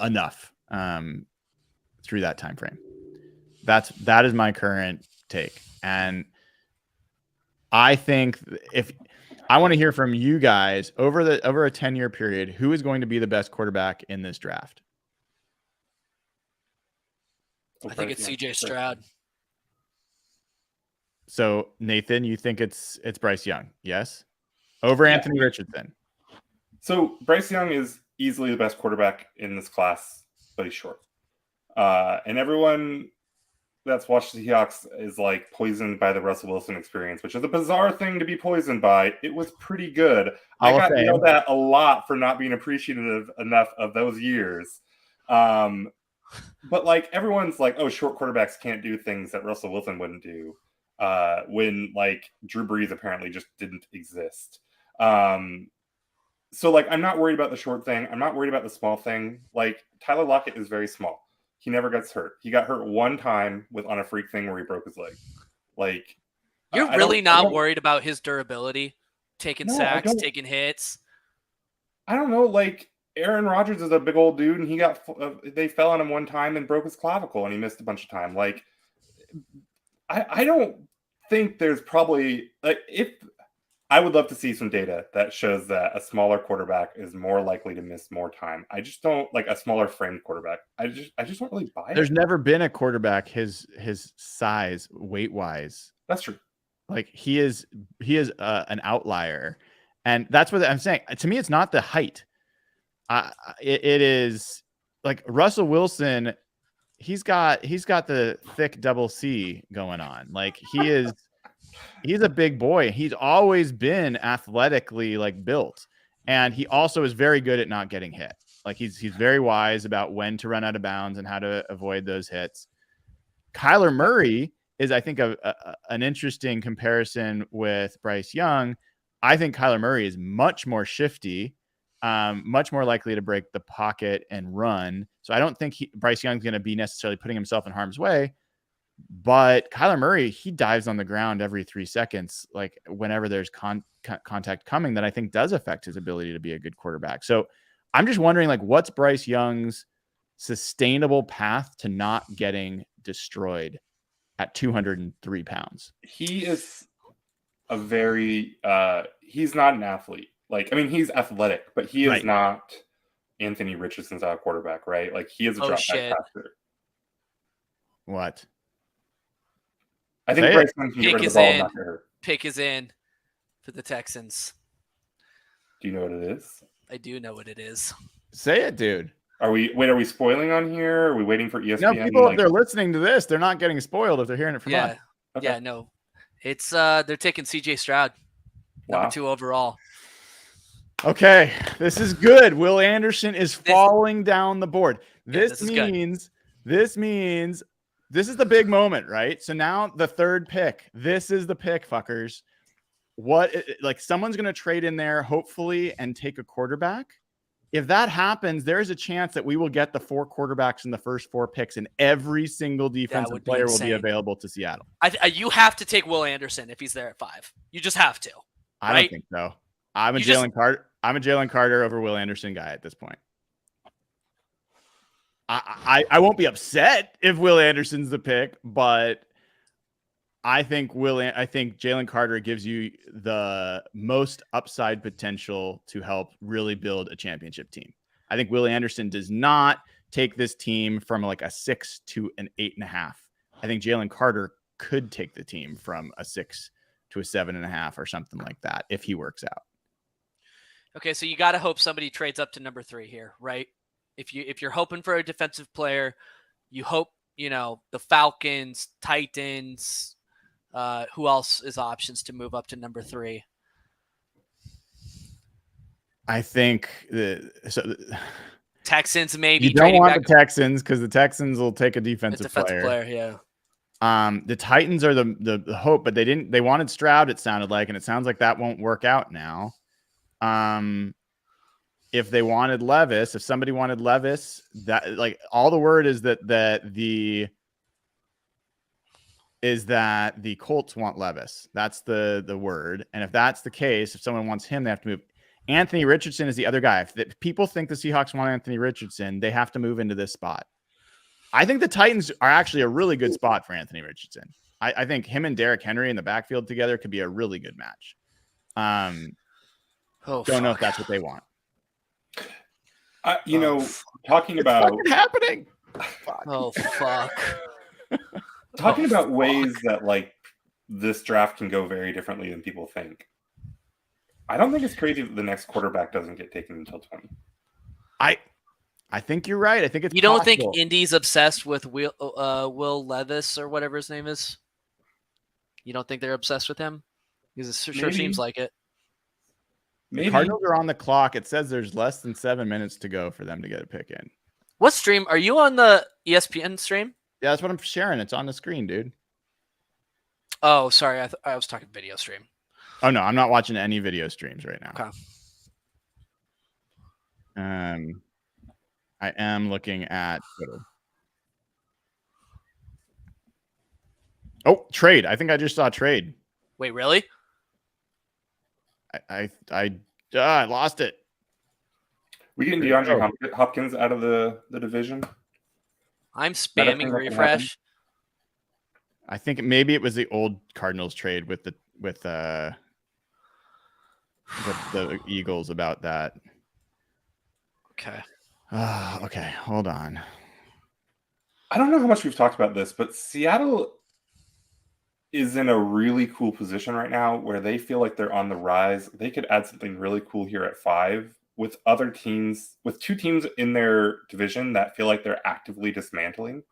enough through that time frame. That is my current take. And I think if I want to hear from you guys over a 10-year period, who is going to be the best quarterback in this draft?
I think it's CJ Stroud.
So Nathan, you think it's Bryce Young? Yes. Over Anthony Richardson.
So Bryce Young is easily the best quarterback in this class, but he's short. And everyone that's watched the Seahawks is like poisoned by the Russell Wilson experience, which is a bizarre thing to be poisoned by. It was pretty good. I got yelled at a lot for not being appreciative enough of those years. But like everyone's like, oh, short quarterbacks can't do things that Russell Wilson wouldn't do. When like Drew Brees apparently just didn't exist. So like I'm not worried about the short thing. I'm not worried about the small thing. Like Tyler Lockett is very small. He never gets hurt. He got hurt one time on a freak thing where he broke his leg. Like
you're really not worried about his durability, taking sacks, taking hits.
I don't know. Like Aaron Rodgers is a big old dude, and they fell on him one time and broke his clavicle, and he missed a bunch of time. Like I don't think there's probably like if I would love to see some data that shows that a smaller quarterback is more likely to miss more time. I just don't like a smaller framed quarterback. I just don't really buy it.
There's never been a quarterback his size, weight wise.
That's true.
Like he is an outlier, and that's what I'm saying. To me, it's not the height. It is like Russell Wilson. He's got the thick double C going on. Like he's a big boy. He's always been athletically like built, and he also is very good at not getting hit. Like he's very wise about when to run out of bounds and how to avoid those hits. Kyler Murray is, I think, an interesting comparison with Bryce Young. I think Kyler Murray is much more shifty, much more likely to break the pocket and run. So I don't think Bryce Young's going to be necessarily putting himself in harm's way. But Kyler Murray, he dives on the ground every 3 seconds, like whenever there's contact coming, that I think does affect his ability to be a good quarterback. So I'm just wondering, like, what's Bryce Young's sustainable path to not getting destroyed at 203 pounds?
He is a very he's not an athlete. Like, I mean, he's athletic, but he is not Anthony Richardson's quarterback, right? Like, he is a drop back passer.
What?
I think Bryce Young can get rid of the ball and not get hurt.
Pick is in for the Texans.
Do you know what it is?
I do know what it is.
Say it, dude.
Are we spoiling on here? Are we waiting for ESPN?
No, people, if they're listening to this, they're not getting spoiled if they're hearing it from us.
Okay. Yeah, no. It's they're taking CJ Stroud, number 2 overall.
Okay, this is good. Will Anderson is falling down the board. This means this is the big moment, right? So now the third pick. This is the pick, fuckers. Like someone's going to trade in there, hopefully, and take a quarterback. If that happens, there's a chance that we will get the 4 quarterbacks in the first 4 picks, and every single defensive player will be available to Seattle.
You have to take Will Anderson if he's there at 5. You just have to.
I don't think so. I'm a Jalen Carter over Will Anderson guy at this point. I won't be upset if Will Anderson's the pick, but I think Jalen Carter gives you the most upside potential to help really build a championship team. I think Will Anderson does not take this team from like a 6 to an 8.5. I think Jalen Carter could take the team from a 6 to a 7.5 or something like that if he works out.
Okay, so you got to hope somebody trades up to number 3 here, right? If you're hoping for a defensive player, you hope, the Falcons, Titans, who else is options to move up to number 3?
I think
Texans maybe
you don't
trading
want
back
the Texans because the Texans will take a
a
defensive
defensive
player.
player.
The Titans are the hope, but they wanted Stroud, it sounded like, and it sounds like that won't work out now. If they wanted Levis, if somebody wanted Levis, that like all the word is that the Colts want Levis. That's the word. And if that's the case, if someone wants him, they have to move. Anthony Richardson is the other guy. If people think the Seahawks want Anthony Richardson, they have to move into this spot. I think the Titans are actually a really good spot for Anthony Richardson. I think him and Derrick Henry in the backfield together could be a really good match. Don't know if that's what they want.
Talking about
happening.
Oh fuck.
Talking about ways that like this draft can go very differently than people think. I don't think it's crazy that the next quarterback doesn't get taken until 20.
I think you're right. I think it's
You don't
possible.
think Indy's obsessed with Will Levis or whatever his name is? You don't think they're obsessed with him? Because it sure seems like it.
The Cardinals are on the clock. It says there's less than 7 minutes to go for them to get a pick in.
What stream? Are you on the ESPN stream?
Yeah, that's what I'm sharing. It's on the screen, dude.
Oh, sorry. I was talking video stream.
Oh, no. I'm not watching any video streams right now.
Okay.
I am looking at Twitter. Oh, trade. I think I just saw trade.
Wait, really?
I lost it.
We getting DeAndre Hopkins out of the division?
I'm spamming refresh.
I think maybe it was the old Cardinals trade with the Eagles about that.
Okay.
Okay, hold on.
I don't know how much we've talked about this, but Seattle is in a really cool position right now where they feel like they're on the rise. They could add something really cool here at 5 with other teams, with 2 teams in their division that feel like they're actively dismantling.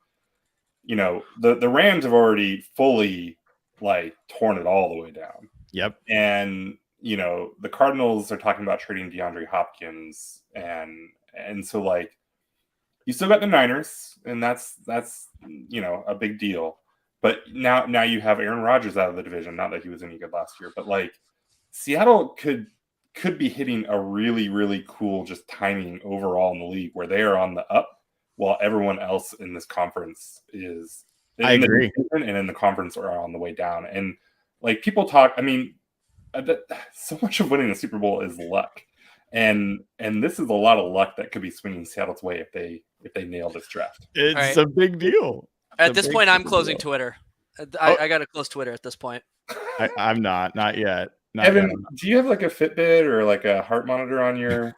You know, the Rams have already fully like torn it all the way down.
Yep.
And, you know, the Cardinals are talking about trading DeAndre Hopkins and so like you still got the Niners, and that's you know a big deal. But now you have Aaron Rodgers out of the division. Not that he was any good last year, but like Seattle could be hitting a really, really cool just timing overall in the league where they are on the up while everyone else in this conference is
I agree.
And in the conference are on the way down. And like people talk, I mean, so much of winning the Super Bowl is luck. And this is a lot of luck that could be swinging Seattle's way if they nail this draft.
It's a big deal.
At this point, I'm closing Twitter. I got to close Twitter at this point.
I'm not yet.
Evan, do you have like a Fitbit or like a heart monitor on your?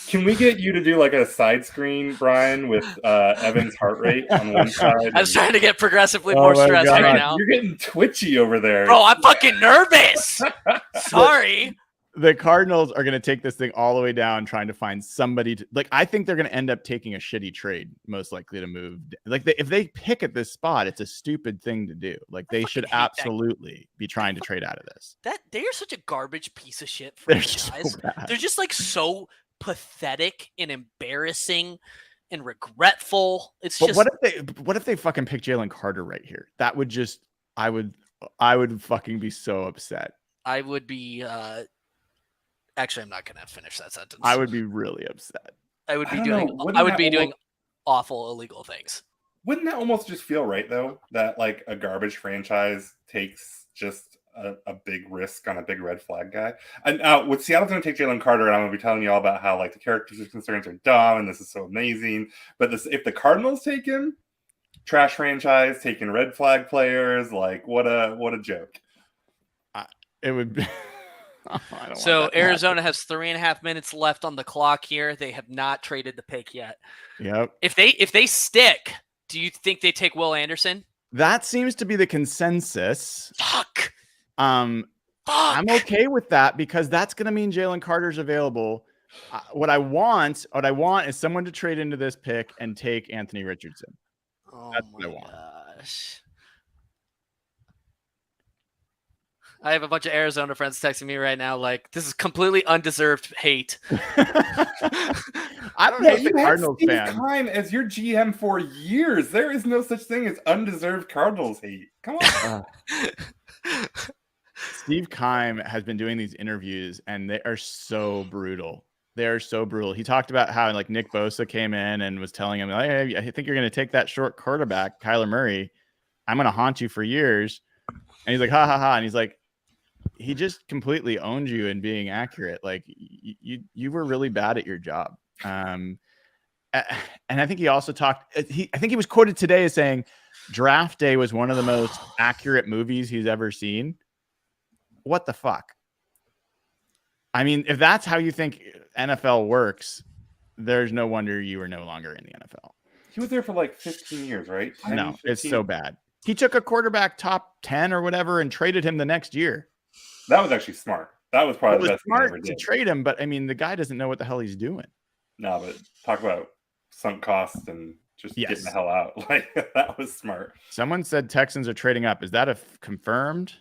Can we get you to do like a side screen, Brian, with Evan's heart rate on one side?
I was trying to get progressively more stressed right now.
You're getting twitchy over there.
Bro, I'm fucking nervous. Sorry.
The Cardinals are going to take this thing all the way down, trying to find somebody to like. I think they're going to end up taking a shitty trade, most likely to move. Like if they pick at this spot, it's a stupid thing to do. Like they should absolutely be trying to trade out of this.
They are such a garbage piece of shit franchise.
They're so bad.
They're just like so pathetic and embarrassing and regretful. It's
but
just
what if they fucking pick Jalen Carter right here? That would just I would fucking be so upset.
I would be. Actually, I'm not going to finish that sentence.
I would be really upset.
I would be doing awful illegal things.
Wouldn't that almost just feel right though? That like a garbage franchise takes just a big risk on a big red flag guy. And with Seattle's going to take Jalen Carter, and I'm going to be telling you all about how like the characters' concerns are dumb, and this is so amazing. But if the Cardinals take him, trash franchise taking red flag players, like what a joke.
It would be.
So Arizona has 3.5 minutes left on the clock here. They have not traded the pick yet.
Yep.
If they stick, do you think they take Will Anderson?
That seems to be the consensus.
Fuck.
I'm okay with that because that's going to mean Jalen Carter's available. What I want is someone to trade into this pick and take Anthony Richardson.
Oh,
that's what I want.
Gosh. I have a bunch of Arizona friends texting me right now like, this is completely undeserved hate.
I don't know if the Cardinals
Steve
fan.
Keim as your GM for years. There is no such thing as undeserved Cardinals hate. Come on.
Steve Keim has been doing these interviews, and they are so brutal. They are so brutal. He talked about how like Nick Bosa came in and was telling him, like, hey, I think you're going to take that short quarterback, Kyler Murray. I'm going to haunt you for years. And he's like, ha, ha, ha. And he's like, he just completely owned you in being accurate. Like you were really bad at your job. And I think he also talked, I think he was quoted today as saying Draft Day was one of the most accurate movies he's ever seen. What the fuck? I mean, if that's how you think NFL works, there's no wonder you are no longer in the NFL.
He was there for like 15 years, right? 10,
No,
15?
it's so bad. He took a quarterback top 10 or whatever and traded him the next year.
That was actually smart. That was probably
It was
the best thing he ever
smart to
did.
trade him, but I mean, the guy doesn't know what the hell he's doing.
No, but talk about sunk costs and just getting the hell out. Like, that was smart.
Someone said Texans are trading up. Is that confirmed?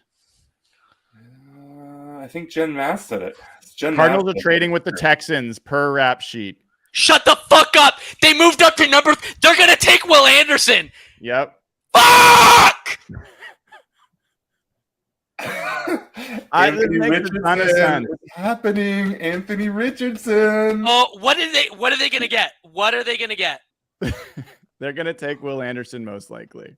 I think Jen Mass said it.
Cardinals are trading with the Texans per rap sheet.
Shut the fuck up! They moved up to number. They're gonna take Will Anderson.
Yep.
Fuck!
Anthony
makes a ton of
Richardson.
sense.
What's happening? Anthony Richardson.
Oh, what are they gonna get? What are they gonna get?
They're gonna take Will Anderson most likely.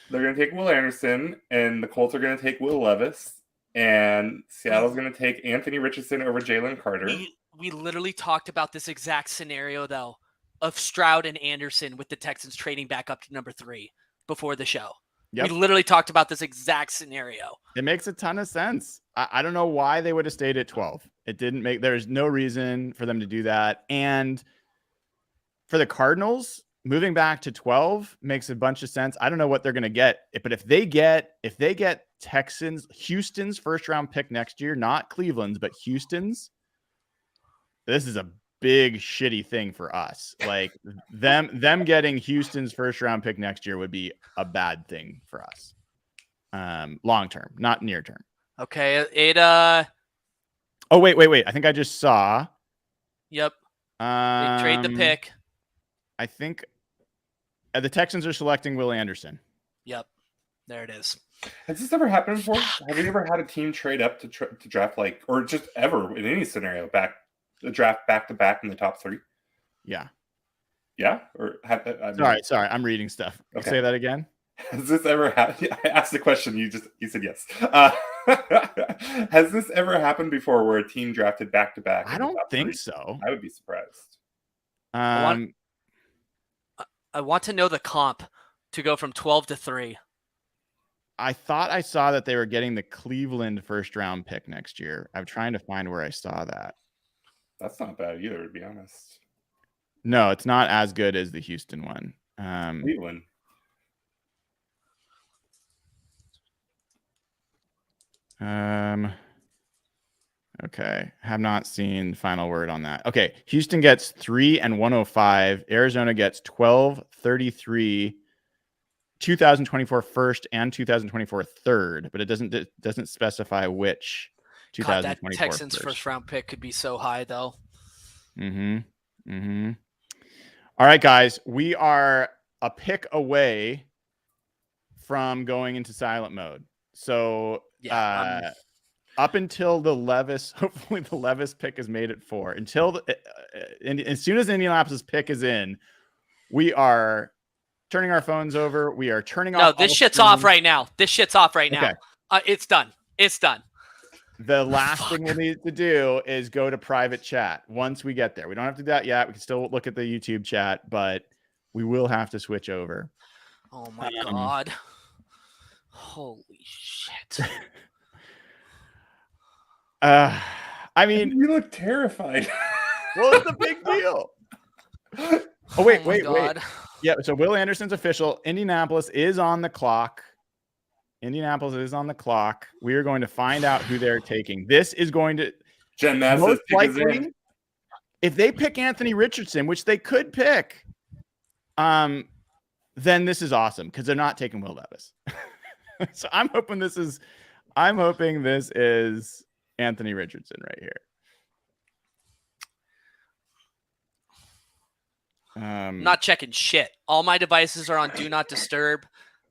They're going to take Will Anderson, and the Colts are going to take Will Levis, and Seattle's going to take Anthony Richardson over Jalen Carter.
We literally talked about this exact scenario, though, of Stroud and Anderson with the Texans trading back up to number 3 before the show.
Yep.
We literally talked about this exact scenario.
It makes a ton of sense. I don't know why they would have stayed at 12. It didn't make, there's no reason for them to do that. And for the Cardinals, moving back to 12 makes a bunch of sense. I don't know what they're going to get, but if they get Houston's first round pick next year, not Cleveland's, but Houston's, this is a big shitty thing for us. Like them getting Houston's first round pick next year would be a bad thing for us. Long term, not near term.
Okay.
Oh, wait. I think I just saw.
Yep. They trade the pick.
I think the Texans are selecting Will Anderson.
Yep. There it is.
Has this ever happened before? Have you ever had a team trade up to draft, like, or just ever in any scenario, draft back to back in the top 3?
Yeah.
Yeah? Or
Sorry. I'm reading stuff. Okay. Say that again.
Has this ever happened? I asked the question. You said yes. Has this ever happened before where a team drafted back to back?
I don't think so.
I would be surprised.
I want to know the comp to go from 12 to 3.
I thought I saw that they were getting the Cleveland first round pick next year. I'm trying to find where I saw that.
That's not bad either, to be honest.
No, it's not as good as the Houston one.
Cleveland.
Okay. Have not seen final word on that. Okay. Houston gets 3 and 105. Arizona gets 12-33, 2024 first and 2024 third, but it doesn't specify which 2024.
That Texans first round pick could be so high though.
All right, guys, we are a pick away from going into silent mode. So up until the Levis, hopefully the Levis pick is made at 4. Until as soon as Indianapolis pick is in, we are turning our phones over. We are turning off.
No, this shit's off right now.
Okay.
It's done.
The last thing we need to do is go to private chat once we get there. We don't have to do that yet. We can still look at the YouTube chat, but we will have to switch over.
Oh my God. Holy shit.
I mean,
you look terrified.
Well, it's a big deal. Oh, wait. Yeah, so Will Anderson's official. Indianapolis is on the clock. We are going to find out who they're taking. This is going to most likely, if they pick Anthony Richardson, which they could pick, then this is awesome because they're not taking Will Levis. So I'm hoping this is I'm hoping this is Anthony Richardson right here.
Not checking shit. All my devices are on do not disturb.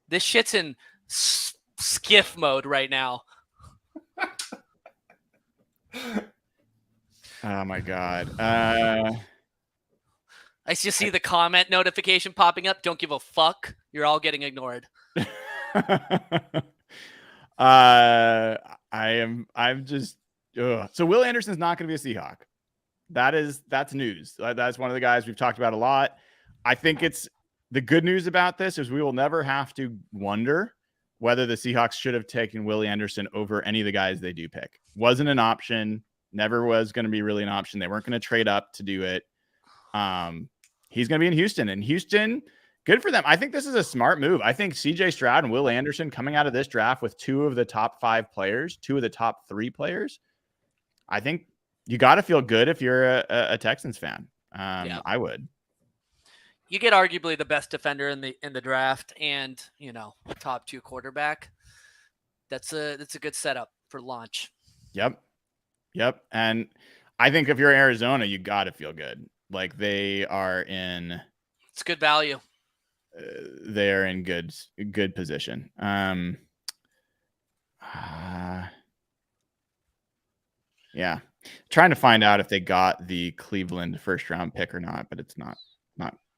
This shit's in skiff mode right now.
Oh my God.
I just see the comment notification popping up. Don't give a fuck. You're all getting ignored.
I'm just so Will Anderson's not going to be a Seahawk. That's news. That's one of the guys we've talked about a lot. I think it's the good news about this is we will never have to wonder whether the Seahawks should have taken Willie Anderson over any of the guys they do pick. Wasn't an option. Never was going to be really an option. They weren't going to trade up to do it. He's going to be in Houston, and Houston, good for them. I think this is a smart move. I think CJ Stroud and Will Anderson coming out of this draft with 2 of the top 5 players, 2 of the top 3 players. I think you got to feel good if you're a Texans fan.
Yeah.
I would.
You get arguably the best defender in the draft, and a top 2 quarterback. That's a good setup for launch.
Yep. And I think if you're Arizona, you got to feel good. Like they are in.
It's good value.
They are in good position. Yeah. Trying to find out if they got the Cleveland first round pick or not, but it's not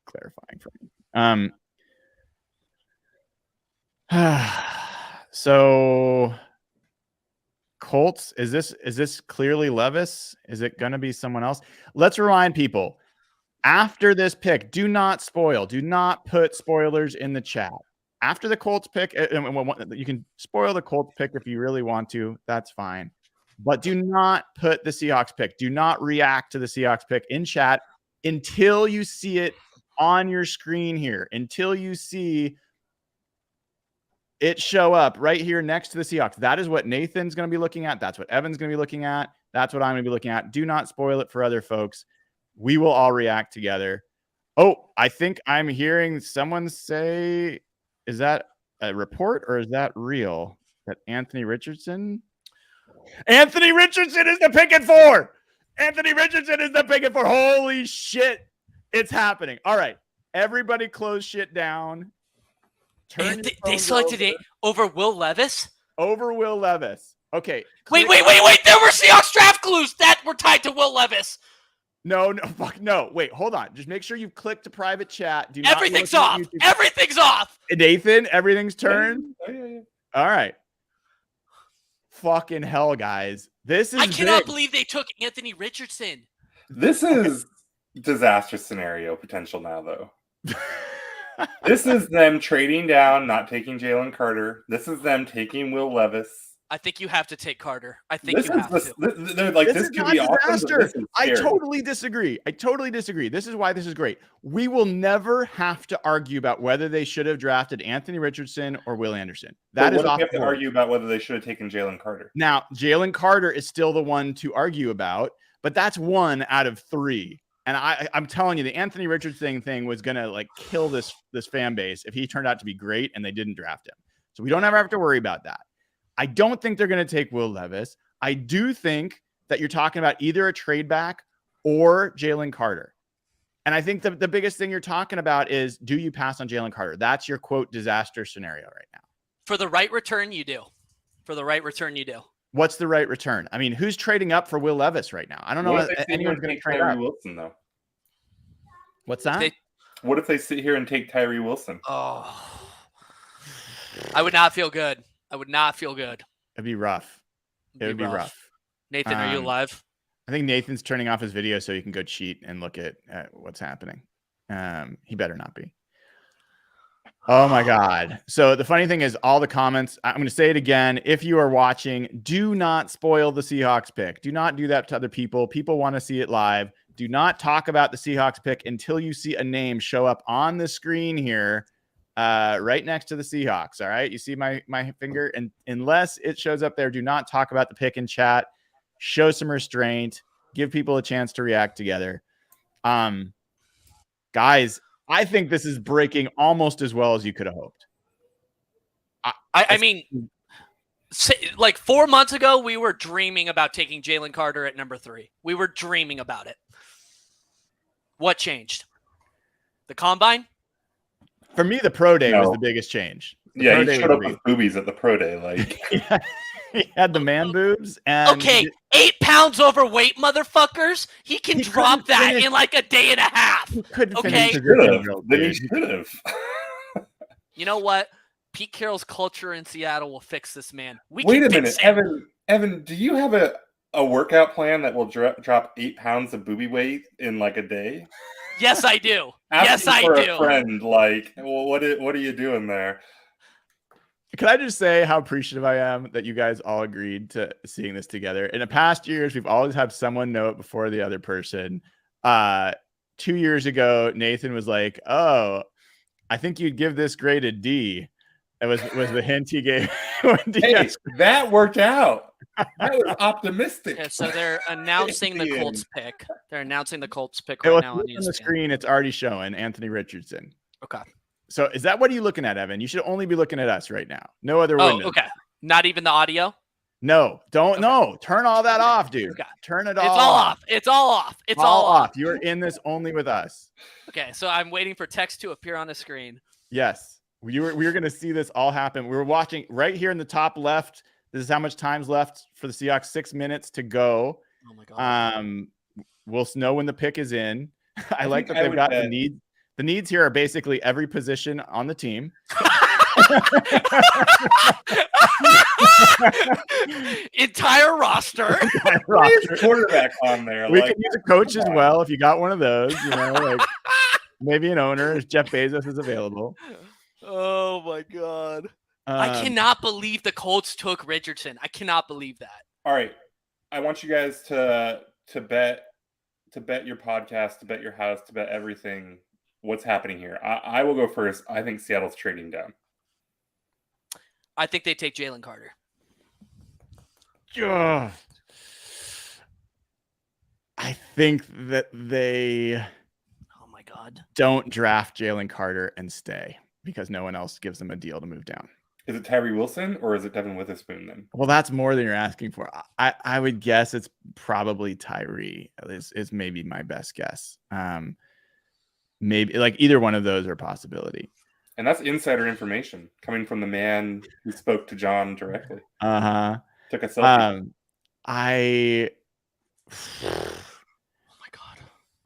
clarifying for me. So Colts, is this clearly Levis? Is it going to be someone else? Let's remind people after this pick, do not put spoilers in the chat. After the Colts pick, you can spoil the Colts pick if you really want to. That's fine. But do not put the Seahawks pick. Do not react to the Seahawks pick in chat until you see it on your screen here, until you see it show up right here next to the Seahawks. That is what Nathan's going to be looking at. That's what Evan's going to be looking at. That's what I'm going to be looking at. Do not spoil it for other folks. We will all react together. Oh, I think I'm hearing someone say, is that a report or is that real? That Anthony Richardson is the pick at 4. Anthony Richardson is the pick at 4. Holy shit. It's happening. All right. Everybody close shit down.
They selected it over Will Levis?
Over Will Levis. Okay.
Wait. There were Seahawks draft clues that were tied to Will Levis.
No. Wait, hold on. Just make sure you've clicked to private chat.
Everything's off. Everything's off.
Nathan, everything's turned.
Yeah.
All right. Fucking hell, guys. This is
I cannot
big.
believe they took Anthony Richardson.
This is disaster scenario potential now, though. This is them trading down, not taking Jalen Carter. This is them taking Will Levis.
I think you have to take Carter. I think
This
you have to.
This
could be
disaster.
Awesome,
I totally disagree. This is why this is great. We will never have to argue about whether they should have drafted Anthony Richardson or Will Anderson. That is off.
We have to argue about whether they should have taken Jalen Carter.
Now, Jalen Carter is still the one to argue about, but that's 1 out of 3. And I'm telling you, the Anthony Richardson thing was gonna like kill this fan base if he turned out to be great and they didn't draft him. So we don't ever have to worry about that. I don't think they're going to take Will Levis. I do think that you're talking about either a trade back or Jalen Carter. And I think the biggest thing you're talking about is, do you pass on Jalen Carter? That's your quote disaster scenario right now.
For the right return, you do.
What's the right return? I mean, who's trading up for Will Levis right now? I don't know if anyone's going to trade up.
Wilson, though.
What's that?
What if they sit here and take Tyree Wilson?
Oh, I would not feel good.
It'd be rough. It would be rough.
Nathan, are you alive?
I think Nathan's turning off his video so he can go cheat and look at what's happening. He better not be. Oh my God. So the funny thing is all the comments, I'm going to say it again. If you are watching, do not spoil the Seahawks pick. Do not do that to other people. People want to see it live. Do not talk about the Seahawks pick until you see a name show up on the screen here. Right next to the Seahawks. All right. You see my finger, and unless it shows up there, do not talk about the pick in chat. Show some restraint, give people a chance to react together. Guys, I think this is breaking almost as well as you could have hoped.
I mean, Like 4 months ago, we were dreaming about taking Jalen Carter at number 3. We were dreaming about it. What changed? The combine?
For me, the pro day was the biggest change.
Yeah, he showed up with boobies at the pro day. Like
he had the man boobs. And
okay, 8 pounds overweight, motherfuckers. He can drop that in like a day and a half.
He couldn't
okay,
he should have.
You know what? Pete Carroll's culture in Seattle will fix this man.
Wait a minute, Evan, do you have a workout plan that will drop 8 pounds of booby weight in like a day?
Yes, I do. Yes, I do.
A friend, like, well, what are you doing there?
Can I just say how appreciative I am that you guys all agreed to seeing this together? In the past years, we've always had someone know it before the other person. 2 years ago, Nathan was like, "Oh, I think you'd give this grade a D." It was the hint he gave.
Hey, that worked out. That was optimistic.
Yeah, so they're announcing the Colts pick. They're announcing the Colts pick
right
now on
the screen. It's already showing Anthony Richardson.
Okay.
So is that what are you looking at, Evan? You should only be looking at us right now. No other windows.
Oh, okay. Not even the audio?
No, don't. Okay. No, turn all that off, dude.
Okay.
Turn it
all off. It's all off. It's all off.
You're in this only with us.
Okay, so I'm waiting for text to appear on the screen.
Yes. We were going to see this all happen. We were watching right here in the top left. This is how much time's left for the Seahawks. 6 minutes to go.
Oh my God.
We'll know when the pick is in. I like that they've got the needs. The needs here are basically every position on the team.
Entire roster.
Quarterback on there.
We can use a coach as well if you got one of those. You know, like maybe an owner if Jeff Bezos is available.
Oh my God. I cannot believe the Colts took Richardson. I cannot believe that.
All right. I want you guys to bet your podcast, to bet your house, to bet everything. What's happening here? I will go first. I think Seattle's trading down.
I think they take Jalen Carter.
I think that they don't draft Jalen Carter and stay because no one else gives them a deal to move down.
Is it Tyree Wilson or is it Devin Witherspoon then?
Well, that's more than you're asking for. I would guess it's probably Tyree is maybe my best guess. Maybe like either one of those are a possibility.
And that's insider information coming from the man who spoke to John directly. Took a selfie.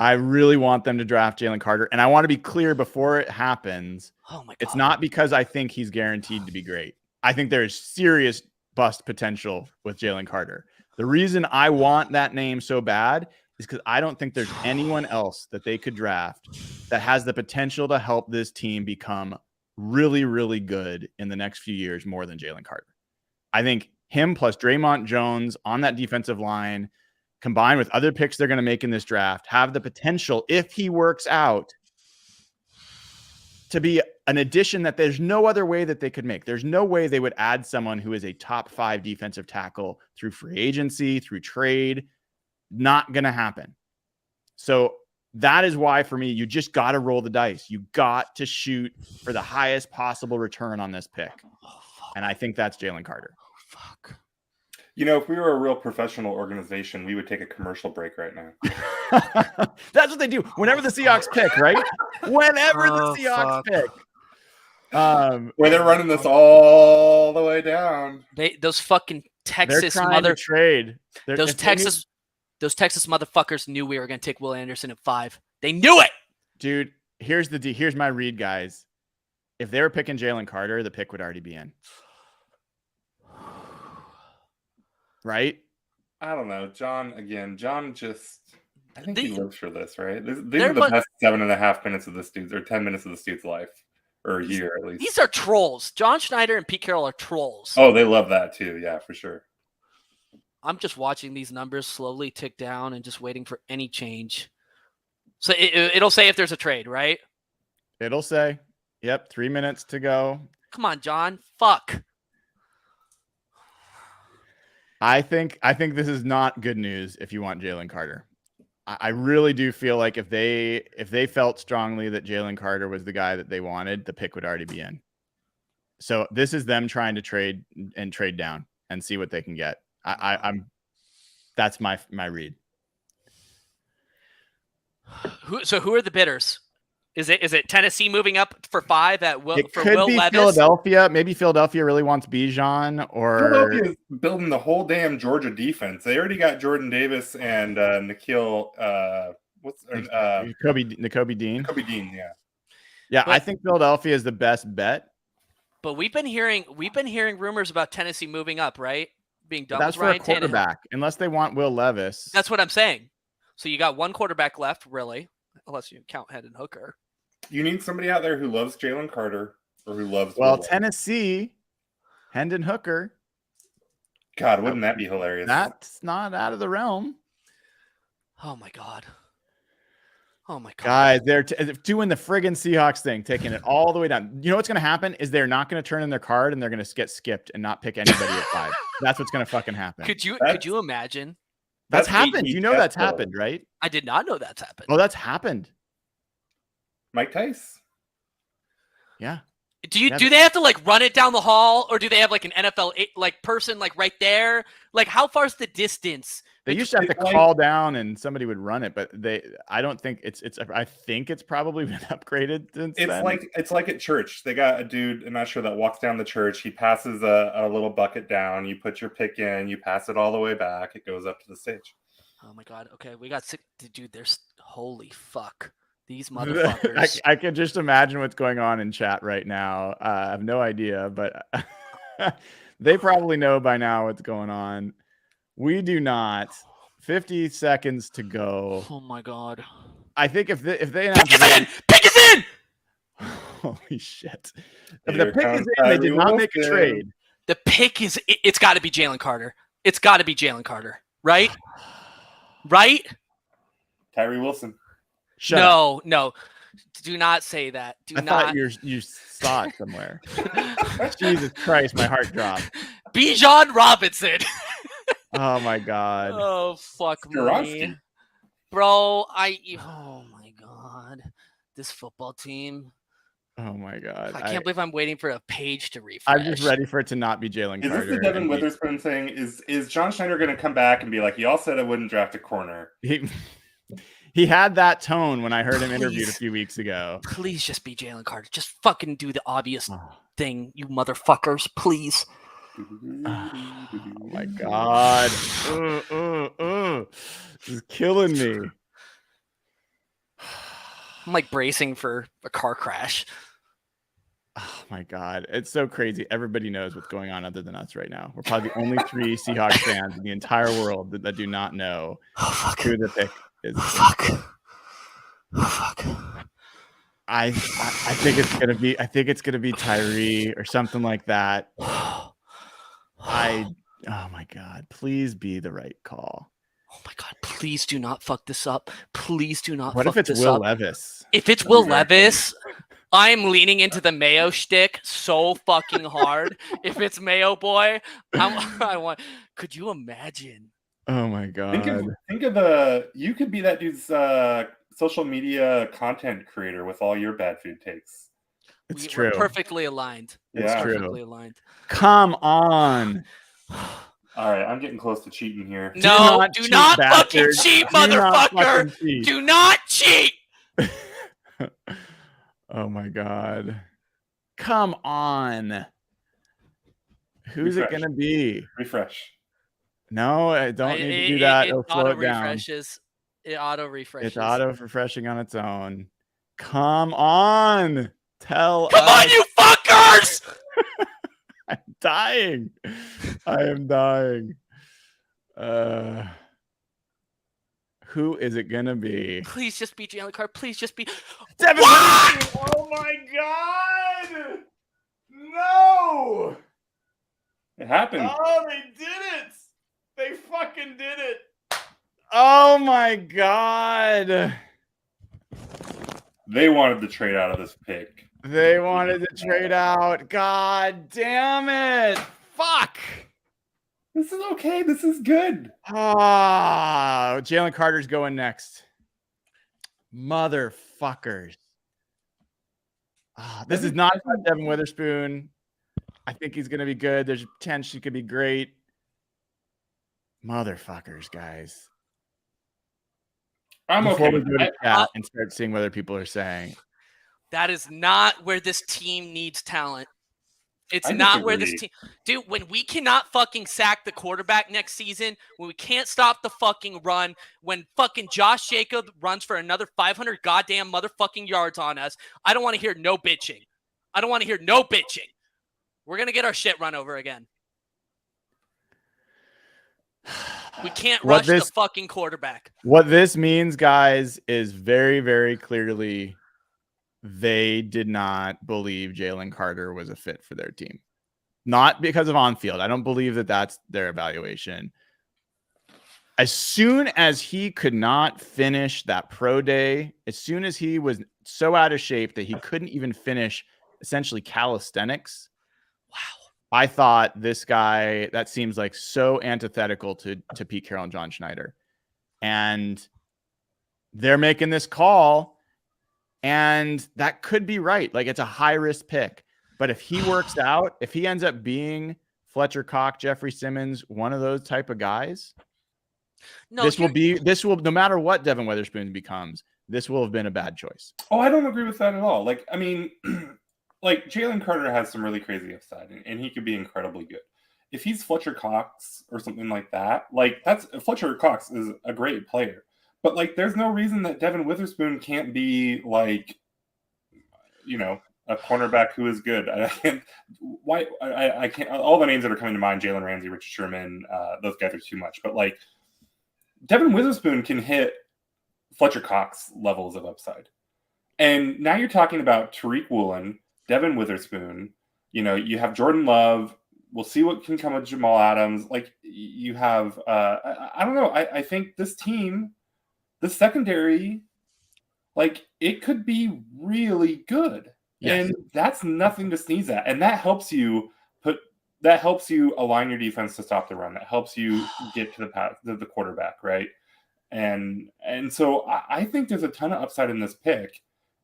I really want them to draft Jalen Carter. And I want to be clear before it happens.
Oh my God.
It's not because I think he's guaranteed to be great. I think there's serious bust potential with Jalen Carter. The reason I want that name so bad is because I don't think there's anyone else that they could draft that has the potential to help this team become really, really good in the next few years more than Jalen Carter. I think him plus Draymond Jones on that defensive line, combined with other picks they're going to make in this draft, have the potential, if he works out, to be an addition that there's no other way that they could make. There's no way they would add someone who is a top 5 defensive tackle through free agency, through trade. Not going to happen. So that is why, for me, you just got to roll the dice. You got to shoot for the highest possible return on this pick. And I think that's Jalen Carter.
Fuck.
You know, if we were a real professional organization, we would take a commercial break right now.
That's what they do whenever the Seahawks pick, right? Whenever the Seahawks pick.
Where they're running this all the way down.
Those fucking Texas
trade.
Those Texas motherfuckers knew we were going to take Will Anderson at 5. They knew it.
Dude, here's my read, guys. If they were picking Jalen Carter, the pick would already be in. Right?
I don't know. John just, I think he lives for this, right? These are the best 7.5 minutes of this dude's, or 10 minutes of this dude's life, or a year at least.
These are trolls. John Schneider and Pete Carroll are trolls.
Oh, they love that too. Yeah, for sure.
I'm just watching these numbers slowly tick down and just waiting for any change. So it'll say if there's a trade, right?
It'll say, yep, 3 minutes to go.
Come on, John. Fuck.
I think this is not good news if you want Jalen Carter. I really do feel like if they felt strongly that Jalen Carter was the guy that they wanted, the pick would already be in. So this is them trying to trade down. and see what they can get. That's my read.
Who are the bidders? Is it Tennessee moving up for 5 at Will?
It
for
could
Will
be
Levis?
Philadelphia. Maybe Philadelphia really wants Bijan, or
Philadelphia is building the whole damn Georgia defense. They already got Jordan Davis and Nikhil.
Nakobe Dean.
Nakobe Dean, yeah.
Yeah,
But-
I think Philadelphia is the best bet.
But we've been hearing rumors about Tennessee moving up, right? Being
But
done
that's
with
for a
Ryan Tannehill.
quarterback, unless they want Will Levis.
That's what I'm saying. So you got one quarterback left, really, unless you count Hendon Hooker.
You need somebody out there who loves Jalen Carter or who loves
Well,
Will Levis.
Tennessee, Hendon Hooker.
God, wouldn't that be hilarious?
That's not out of the realm.
Oh my god. Oh my god.
Guys, they're doing the friggin' Seahawks thing, taking it all the way down. You know what's going to happen is they're not going to turn in their card and they're going to get skipped and not pick anybody at 5. That's what's going to fucking happen.
Could you imagine?
That's
That's
happened.
18
You know that's
Tesla.
happened, right?
I did not know that's happened.
Oh, that's happened.
Mike Tice.
Yeah.
Do they have to like run it down the hall, or do they have like an NFL like person like right there? Like how far's the distance?
They used to have to call down and somebody would run it, but I don't think I think it's probably been upgraded since then.
It's like at church. They got a dude, I'm not sure, that walks down the church. He passes a little bucket down. You put your pick in. You pass it all the way back. It goes up to the stage.
Oh my god. Okay, we got 6. Dude, there's holy fuck. These motherfuckers.
I can just imagine what's going on in chat right now. I have no idea, but they probably know by now what's going on. We do not. 50 seconds to go.
Oh my god.
I think if they
Pick is in! Pick is in!
Holy shit. If
Here
the pick
comes
is in, they did not make a
Wilson.
trade.
The pick is it's got to be Jalen Carter. It's got to be Jalen Carter, right? Right?
Tyree Wilson.
Shut up.
No. Do not say that.
I thought you saw it somewhere. Jesus Christ, my heart dropped.
Bijan Robinson.
Oh my god.
Oh fuck
Skoronsky.
me, bro. Oh my god, this football team.
Oh my god.
I can't believe I'm waiting for a page to refresh.
I'm just ready for it to not be Jalen
Is
Carter.
this the Devin Witherspoon thing? Is John Schneider going to come back and be like, y'all said I wouldn't draft a corner?
He had that tone when I heard him interviewed a few weeks ago.
Please just be Jalen Carter. Just fucking do the obvious thing, you motherfuckers. Please.
Oh my god. This is killing me.
I'm like bracing for a car crash.
Oh my god. It's so crazy. Everybody knows what's going on other than us right now. We're probably the only 3 Seahawks fans in the entire world that do not know who the pick is.
Fuck.
I think it's gonna be Tyree or something like that. Oh my god, please be the right call.
Oh my god, please do not fuck this up. Please do not
What
fuck
if it's
this
Will
up.
Levis?
If it's Will Levis, I'm leaning into the Mayo shtick so fucking hard. If it's Mayo boy, could you imagine?
Oh my god.
Think of you could be that dude's social media content creator with all your bad food takes.
It's
We're
true.
perfectly aligned.
It's true.
Perfectly aligned.
Come on.
All right, I'm getting close to cheating here.
No, do
cheat,
not fucking
bastards.
cheat,
Do not
motherfucker.
fucking cheat.
Do not cheat.
Oh my god. Come on. Who's it
Refresh.
gonna be?
Refresh.
No, I don't need to do that. It'll slow
auto
it down.
refreshes. It auto refreshes.
It's auto refreshing on its own. Come on. Tell
Come
us.
on, you fuckers!
I'm dying. I am dying. Who is it gonna be?
Please just be Jalen Carter. Please just be
Devin
What?
Witherspoon! Oh my god! No!
It happened.
Oh, they did it! They fucking did it! Oh my god!
They wanted to trade out of this pick.
They wanted to trade out. God damn it! Fuck!
This is okay. This is good.
Ah, Jalen Carter's going next. Motherfuckers. This is not Devin Witherspoon. I think he's going to be good. There's a potential he could be great. Motherfuckers, guys.
I'm
Before
okay
we
with
go to
it.
chat and start seeing what other people are saying.
That is not where this team needs talent. It's
I
not where this
disagree.
team... Dude, when we cannot fucking sack the quarterback next season, when we can't stop the fucking run, when fucking Josh Jacob runs for another 500 goddamn motherfucking yards on us, I don't want to hear no bitching. I don't want to hear no bitching. We're going to get our shit run over again. We can't rush the fucking quarterback.
What this means, guys, is very, very clearly they did not believe Jalen Carter was a fit for their team. Not because of on-field. I don't believe that that's their evaluation. As soon as he could not finish that pro day, as soon as he was so out of shape that he couldn't even finish essentially calisthenics,
wow,
I thought this guy, that seems like so antithetical to Pete Carroll and John Schneider. And they're making this call, and that could be right. Like, it's a high-risk pick. But if he works out, if he ends up being Fletcher Cox, Jeffrey Simmons, one of those type of guys, this will, no matter what Devin Witherspoon becomes, this will have been a bad choice.
Oh, I don't agree with that at all. Like, I mean, like Jalen Carter has some really crazy upside, and he could be incredibly good. If he's Fletcher Cox or something like that, like Fletcher Cox is a great player, but like, there's no reason that Devin Witherspoon can't be like, you know, a cornerback who is good. I can't. All the names that are coming to mind: Jalen Ramsey, Richard Sherman. Those guys are too much. But like, Devin Witherspoon can hit Fletcher Cox levels of upside. And now you're talking about Tariq Woolen, Devin Witherspoon. You know, you have Jordan Love. We'll see what can come of Jamal Adams. Like, you have, I don't know. I think this team, the secondary, like, it could be really good. Yes. And that's nothing to sneeze at. And that helps you align your defense to stop the run. That helps you get to the quarterback, right? And so I think there's a ton of upside in this pick.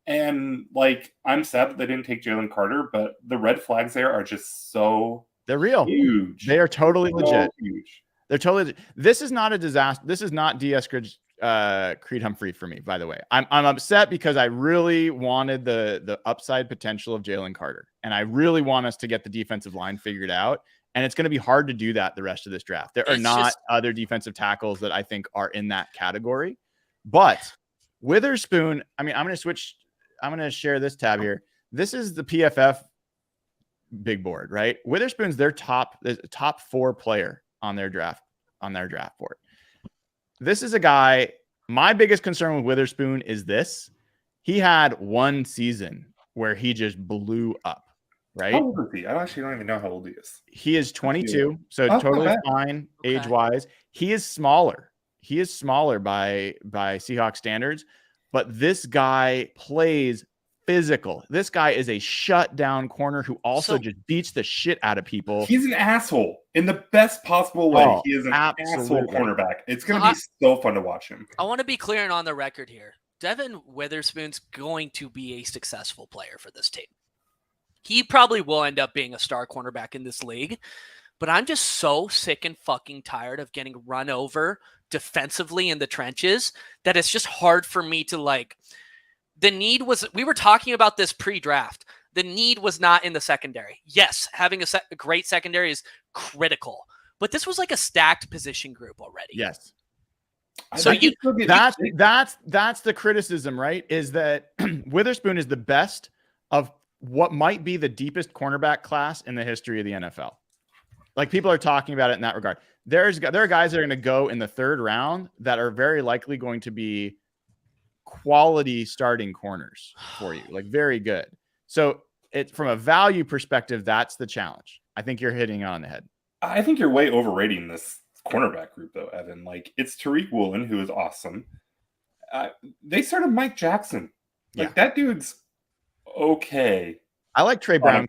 And like, I'm sad that they didn't take Jalen Carter, but the red flags there are just
they're real.
Huge.
They are totally legit.
Huge.
They're totally. This is not a disaster. This is not DS Creed Humphrey for me, by the way. I'm upset because I really wanted the upside potential of Jalen Carter, and I really want us to get the defensive line figured out. And it's going to be hard to do that the rest of this draft. There are not other defensive tackles that I think are in that category. But Witherspoon, I mean, I'm going to share this tab here. This is the PFF big board, right? Witherspoon's their top 4 player on their draft board. This is a guy, my biggest concern with Witherspoon is this. He had one season where he just blew up. Right?
How old is he? I actually don't even know how old he is.
He is 22, so totally fine age-wise. He is smaller. He is smaller by Seahawks standards, but this guy plays physical. This guy is a shutdown corner who also just beats the shit out of people.
He's an asshole in the best possible way. He is an asshole cornerback. It's going to be so fun to watch him.
I want to be clear and on the record here. Devin Witherspoon's going to be a successful player for this team. He probably will end up being a star cornerback in this league, but I'm just so sick and fucking tired of getting run over defensively in the trenches that it's just hard for me to like. The need was, we were talking about this pre-draft. The need was not in the secondary. Yes, having a great secondary is critical, but this was like a stacked position group already.
Yes.
So
that's the criticism, right? Is that Witherspoon is the best of what might be the deepest cornerback class in the history of the NFL. Like, people are talking about it in that regard. There are guys that are going to go in the 3rd round that are very likely going to be quality starting corners for you, like very good. So it's from a value perspective, that's the challenge. I think you're hitting on the head.
I think you're way overrating this cornerback group though, Evan. Like, it's Tariq Woolen, who is awesome. They started Mike Jackson. Like, that dude's okay.
I like Trey Brown.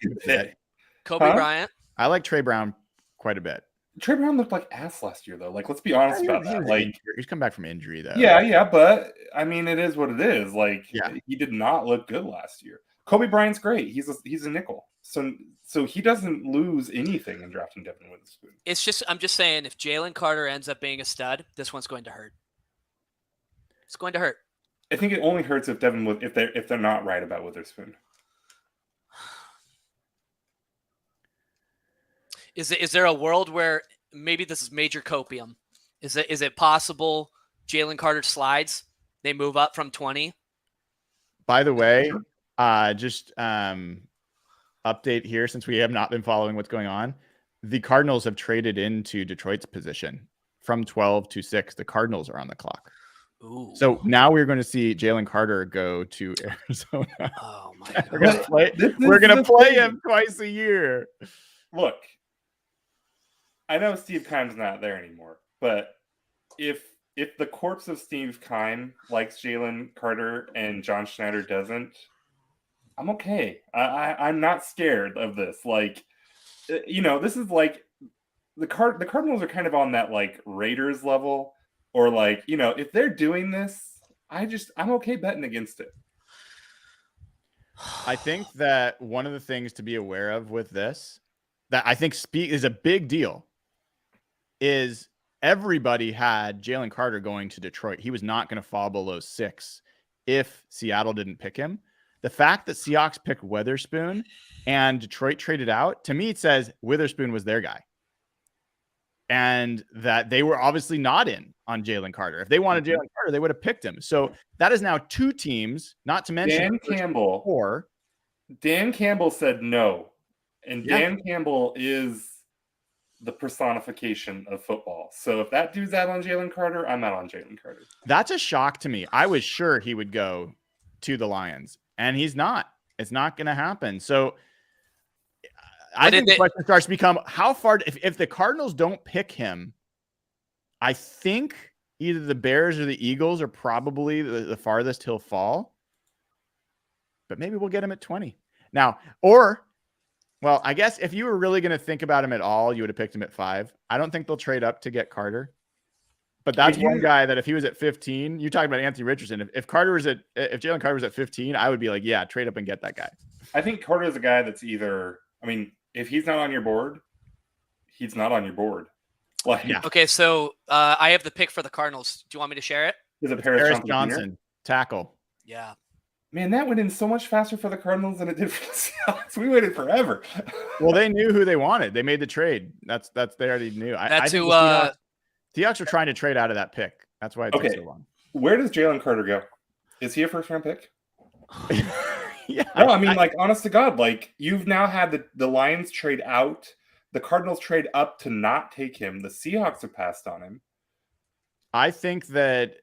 Kobe Bryant.
I like Trey Brown quite a bit.
Trey Brown looked like ass last year, though. Like, let's be honest about that. Like,
he's come back from injury, though.
Yeah, but I mean, it is what it is. Like, he did not look good last year. Kobe Bryant's great. He's a nickel. So he doesn't lose anything in drafting Devin Witherspoon.
I'm just saying, if Jalen Carter ends up being a stud, this one's going to hurt. It's going to hurt.
I think it only hurts if if they're not right about Witherspoon.
Is there a world where maybe this is major copium? Is it possible Jalen Carter slides? They move up from 20.
By the way, just update here, since we have not been following what's going on. The Cardinals have traded into Detroit's position from 12 to 6. The Cardinals are on the clock.
Ooh.
So now we're going to see Jalen Carter go to Arizona.
Oh my God.
We're going to play him twice a year.
Look, I know Steve Keim's not there anymore, but if the corpse of Steve Keim likes Jalen Carter and John Schneider doesn't, I'm okay. I'm not scared of this. Like, this is like the Cardinals are kind of on that like Raiders level, or like, if they're doing this, I'm okay betting against it.
I think that one of the things to be aware of with this, that I think is a big deal, is everybody had Jalen Carter going to Detroit. He was not going to fall below 6 if Seattle didn't pick him. The fact that Seahawks picked Witherspoon and Detroit traded out, to me, it says Witherspoon was their guy. And that they were obviously not in on Jalen Carter. If they wanted Jalen Carter, they would have picked him. So that is now 2 teams, not to mention
Dan Campbell said no. And Dan Campbell is the personification of football. So if that dude's out on Jalen Carter, I'm out on Jalen Carter.
That's a shock to me. I was sure he would go to the Lions, and he's not. It's not going to happen. So I think the question starts to become, how far, if the Cardinals don't pick him, I think either the Bears or the Eagles are probably the farthest he'll fall. But maybe we'll get him at 20. Now, well, I guess if you were really going to think about him at all, you would have picked him at 5. I don't think they'll trade up to get Carter. But that's one guy that if he was at 15, you talking about Anthony Richardson. If Jalen Carter was at 15, I would be like, yeah, trade up and get that guy.
I think Carter is a guy that's either, if he's not on your board, he's not on your board. Like,
yeah.
Okay, so I have the pick for the Cardinals. Do you want me to share it?
Is it
Paris Johnson, tackle.
Yeah.
Man, that went in so much faster for the Cardinals than it did for the Seahawks. We waited forever.
Well, they knew who they wanted. They made the trade. That's they already knew.
That's
I
who.
Seahawks are trying to trade out of that pick. That's why it took so long.
Where does Jalen Carter go? Is he a first-round pick?
Yeah.
No, honest to God, like, you've now had the Lions trade out. The Cardinals trade up to not take him. The Seahawks have passed on him.
I think that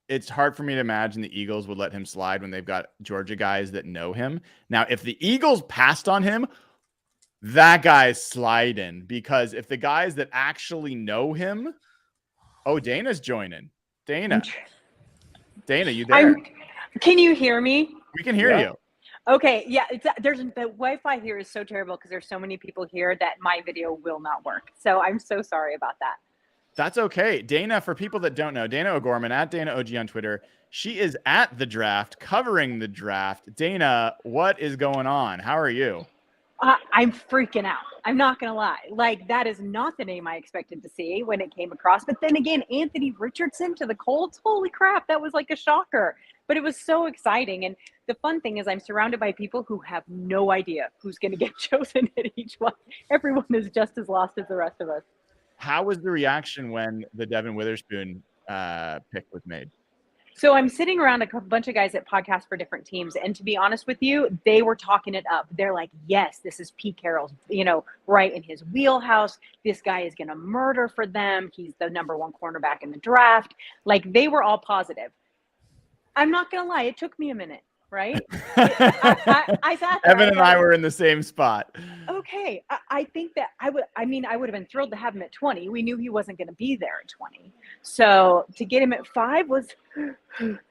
it's hard for me to imagine the Eagles would let him slide when they've got Georgia guys that know him. Now, if the Eagles passed on him, that guy's sliding, because if the guys that actually know him, Dayna's joining. Dayna, you there?
Can you hear me?
We can hear you.
Okay, yeah. The Wi-Fi here is so terrible because there's so many people here that my video will not work. So I'm so sorry about that.
That's okay. Dayna, for people that don't know, Dayna O'Gorman at Dayna OG on Twitter. She is at the draft, covering the draft. Dayna, what is going on? How are you?
I'm freaking out. I'm not going to lie. Like, that is not the name I expected to see when it came across. But then again, Anthony Richardson to the Colts. Holy crap. That was like a shocker. But it was so exciting. And the fun thing is I'm surrounded by people who have no idea who's going to get chosen at each one. Everyone is just as lost as the rest of us.
How was the reaction when the Devin Witherspoon pick was made?
So I'm sitting around a bunch of guys that podcast for different teams. And to be honest with you, they were talking it up. They're like, yes, this is Pete Carroll's, right in his wheelhouse. This guy is going to murder for them. He's the number 1 cornerback in the draft. Like, they were all positive. I'm not going to lie. It took me a minute, right? I thought
Evan and I were in the same spot.
Okay. I think that I would have been thrilled to have him at 20. We knew he wasn't going to be there at 20. So to get him at 5 was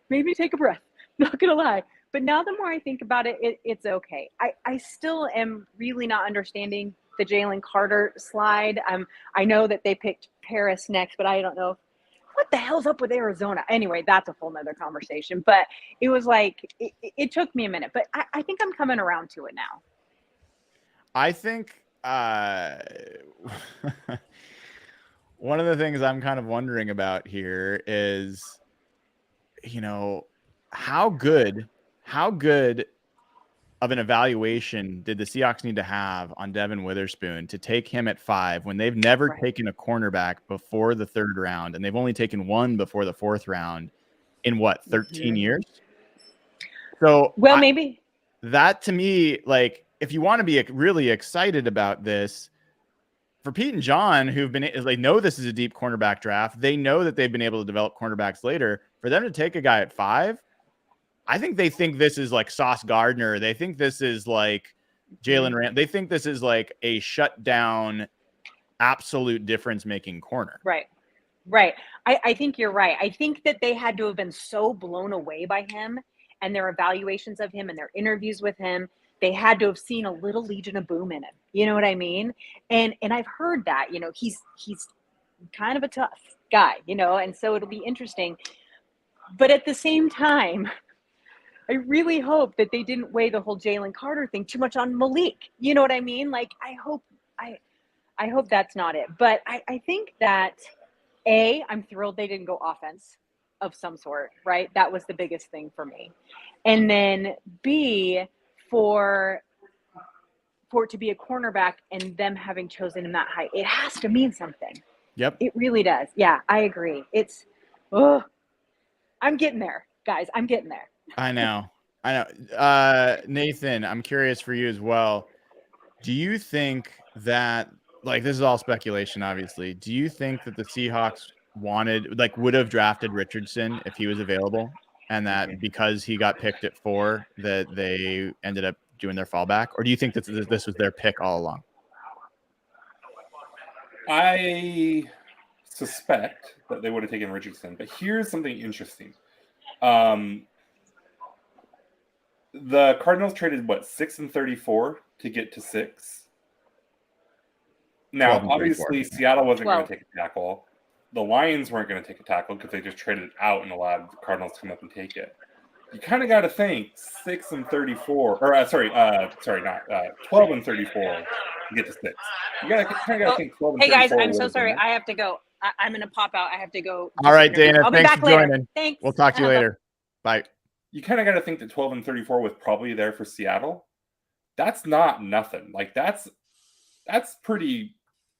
made me take a breath. Not going to lie. But now the more I think about it, it's okay. I still am really not understanding the Jalen Carter slide. I know that they picked Paris next, but I don't know. What the hell's up with Arizona? Anyway, that's a whole nother conversation. But it was like, it took me a minute. But I think I'm coming around to it now.
I think one of the things I'm kind of wondering about here is, how good of an evaluation did the Seahawks need to have on Devin Witherspoon to take him at 5 when they've never taken a cornerback before the 3rd round, and they've only taken one before the 4th round in 13 years? So
maybe
that, to me, like, if you want to be really excited about this, for Pete and John, they know this is a deep cornerback draft. They know that they've been able to develop cornerbacks later. For them to take a guy at 5, I think they think this is like Sauce Gardner. They think this is like Jalen Rand. They think this is like a shutdown, absolute difference-making corner.
Right. I think you're right. I think that they had to have been so blown away by him and their evaluations of him and their interviews with him. They had to have seen a little Legion of Boom in him. You know what I mean? And I've heard that, he's kind of a tough guy, and so it'll be interesting. But at the same time, I really hope that they didn't weigh the whole Jalen Carter thing too much on Malik. You know what I mean? Like, I hope that's not it. But I think that, A, I'm thrilled they didn't go offense of some sort, right? That was the biggest thing for me. And then B, for it to be a cornerback and them having chosen him that high, it has to mean something.
Yep.
It really does. Yeah, I agree. I'm getting there, guys. I'm getting there.
I know. Nathan, I'm curious for you as well. Do you think that, like, this is all speculation, obviously. Do you think that the Seahawks would have drafted Richardson if he was available, and that because he got picked at 4 that they ended up doing their fallback? Or do you think that this was their pick all along?
I suspect that they would have taken Richardson, but here's something interesting. The Cardinals traded 6 and 34 to get to 6. Now, obviously, Seattle wasn't going to take a tackle. The Lions weren't going to take a tackle because they just traded it out and allowed the Cardinals to come up and take it. You kind of got to think 6 and 34, or 12 and 34 to get to 6. You kind of got to think 12 and 34.
Hey guys, I'm so sorry. I have to go. I'm going to pop out. I have to go.
All right, Dayna.
I'll be
thanks
back
for
later.
joining.
Thanks.
We'll talk to you later. Bye.
You kind of got to think that 12 and 34 was probably there for Seattle. That's not nothing. Like, that's pretty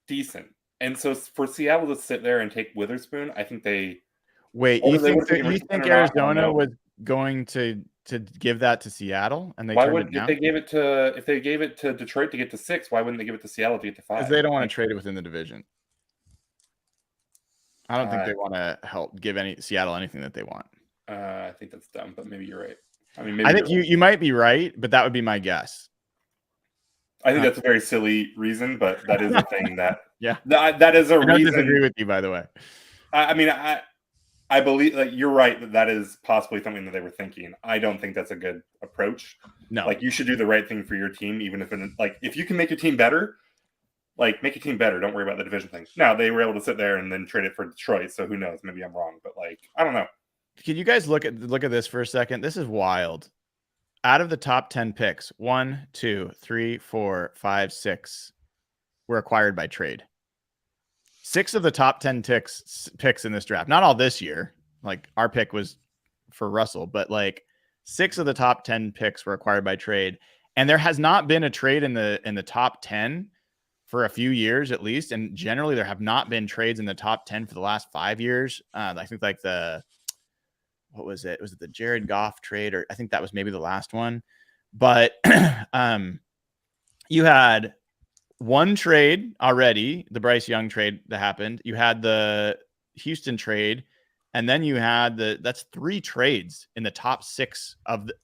decent. And so for Seattle to sit there and take Witherspoon, I think they
wait. You think Arizona was going to give that to Seattle, and they
why
turned
would
it down?
if they gave it to Detroit to get to 6? Why wouldn't they give it to Seattle to get to 5?
Because they don't want to trade it within the division. I don't think they want to help give Seattle anything that they want.
I think that's dumb, but maybe you're right.
I think you might be right, but that would be my guess.
I think that's a very silly reason, but that is a thing that
yeah,
that is a reason.
I don't disagree with you, by the way.
I believe you're right that is possibly something that they were thinking. I don't think that's a good approach.
No,
like, you should do the right thing for your team, even if you can make your team better, make your team better. Don't worry about the division thing. Now, they were able to sit there and then trade it for Detroit, so who knows? Maybe I'm wrong, but I don't know.
Can you guys look at this for a second? This is wild. Out of the top 10 picks, 1, 2, 3, 4, 5, 6 were acquired by trade. 6 of the top 10 picks in this draft, not all this year. Like, our pick was for Russell, but 6 of the top 10 picks were acquired by trade. And there has not been a trade in the top 10 for a few years, at least. And generally there have not been trades in the top 10 for the last 5 years. I think what was it? Was it the Jared Goff trade? Or I think that was maybe the last one. But you had one trade already, the Bryce Young trade that happened. You had the Houston trade, and then you had that's 3 trades in the top 6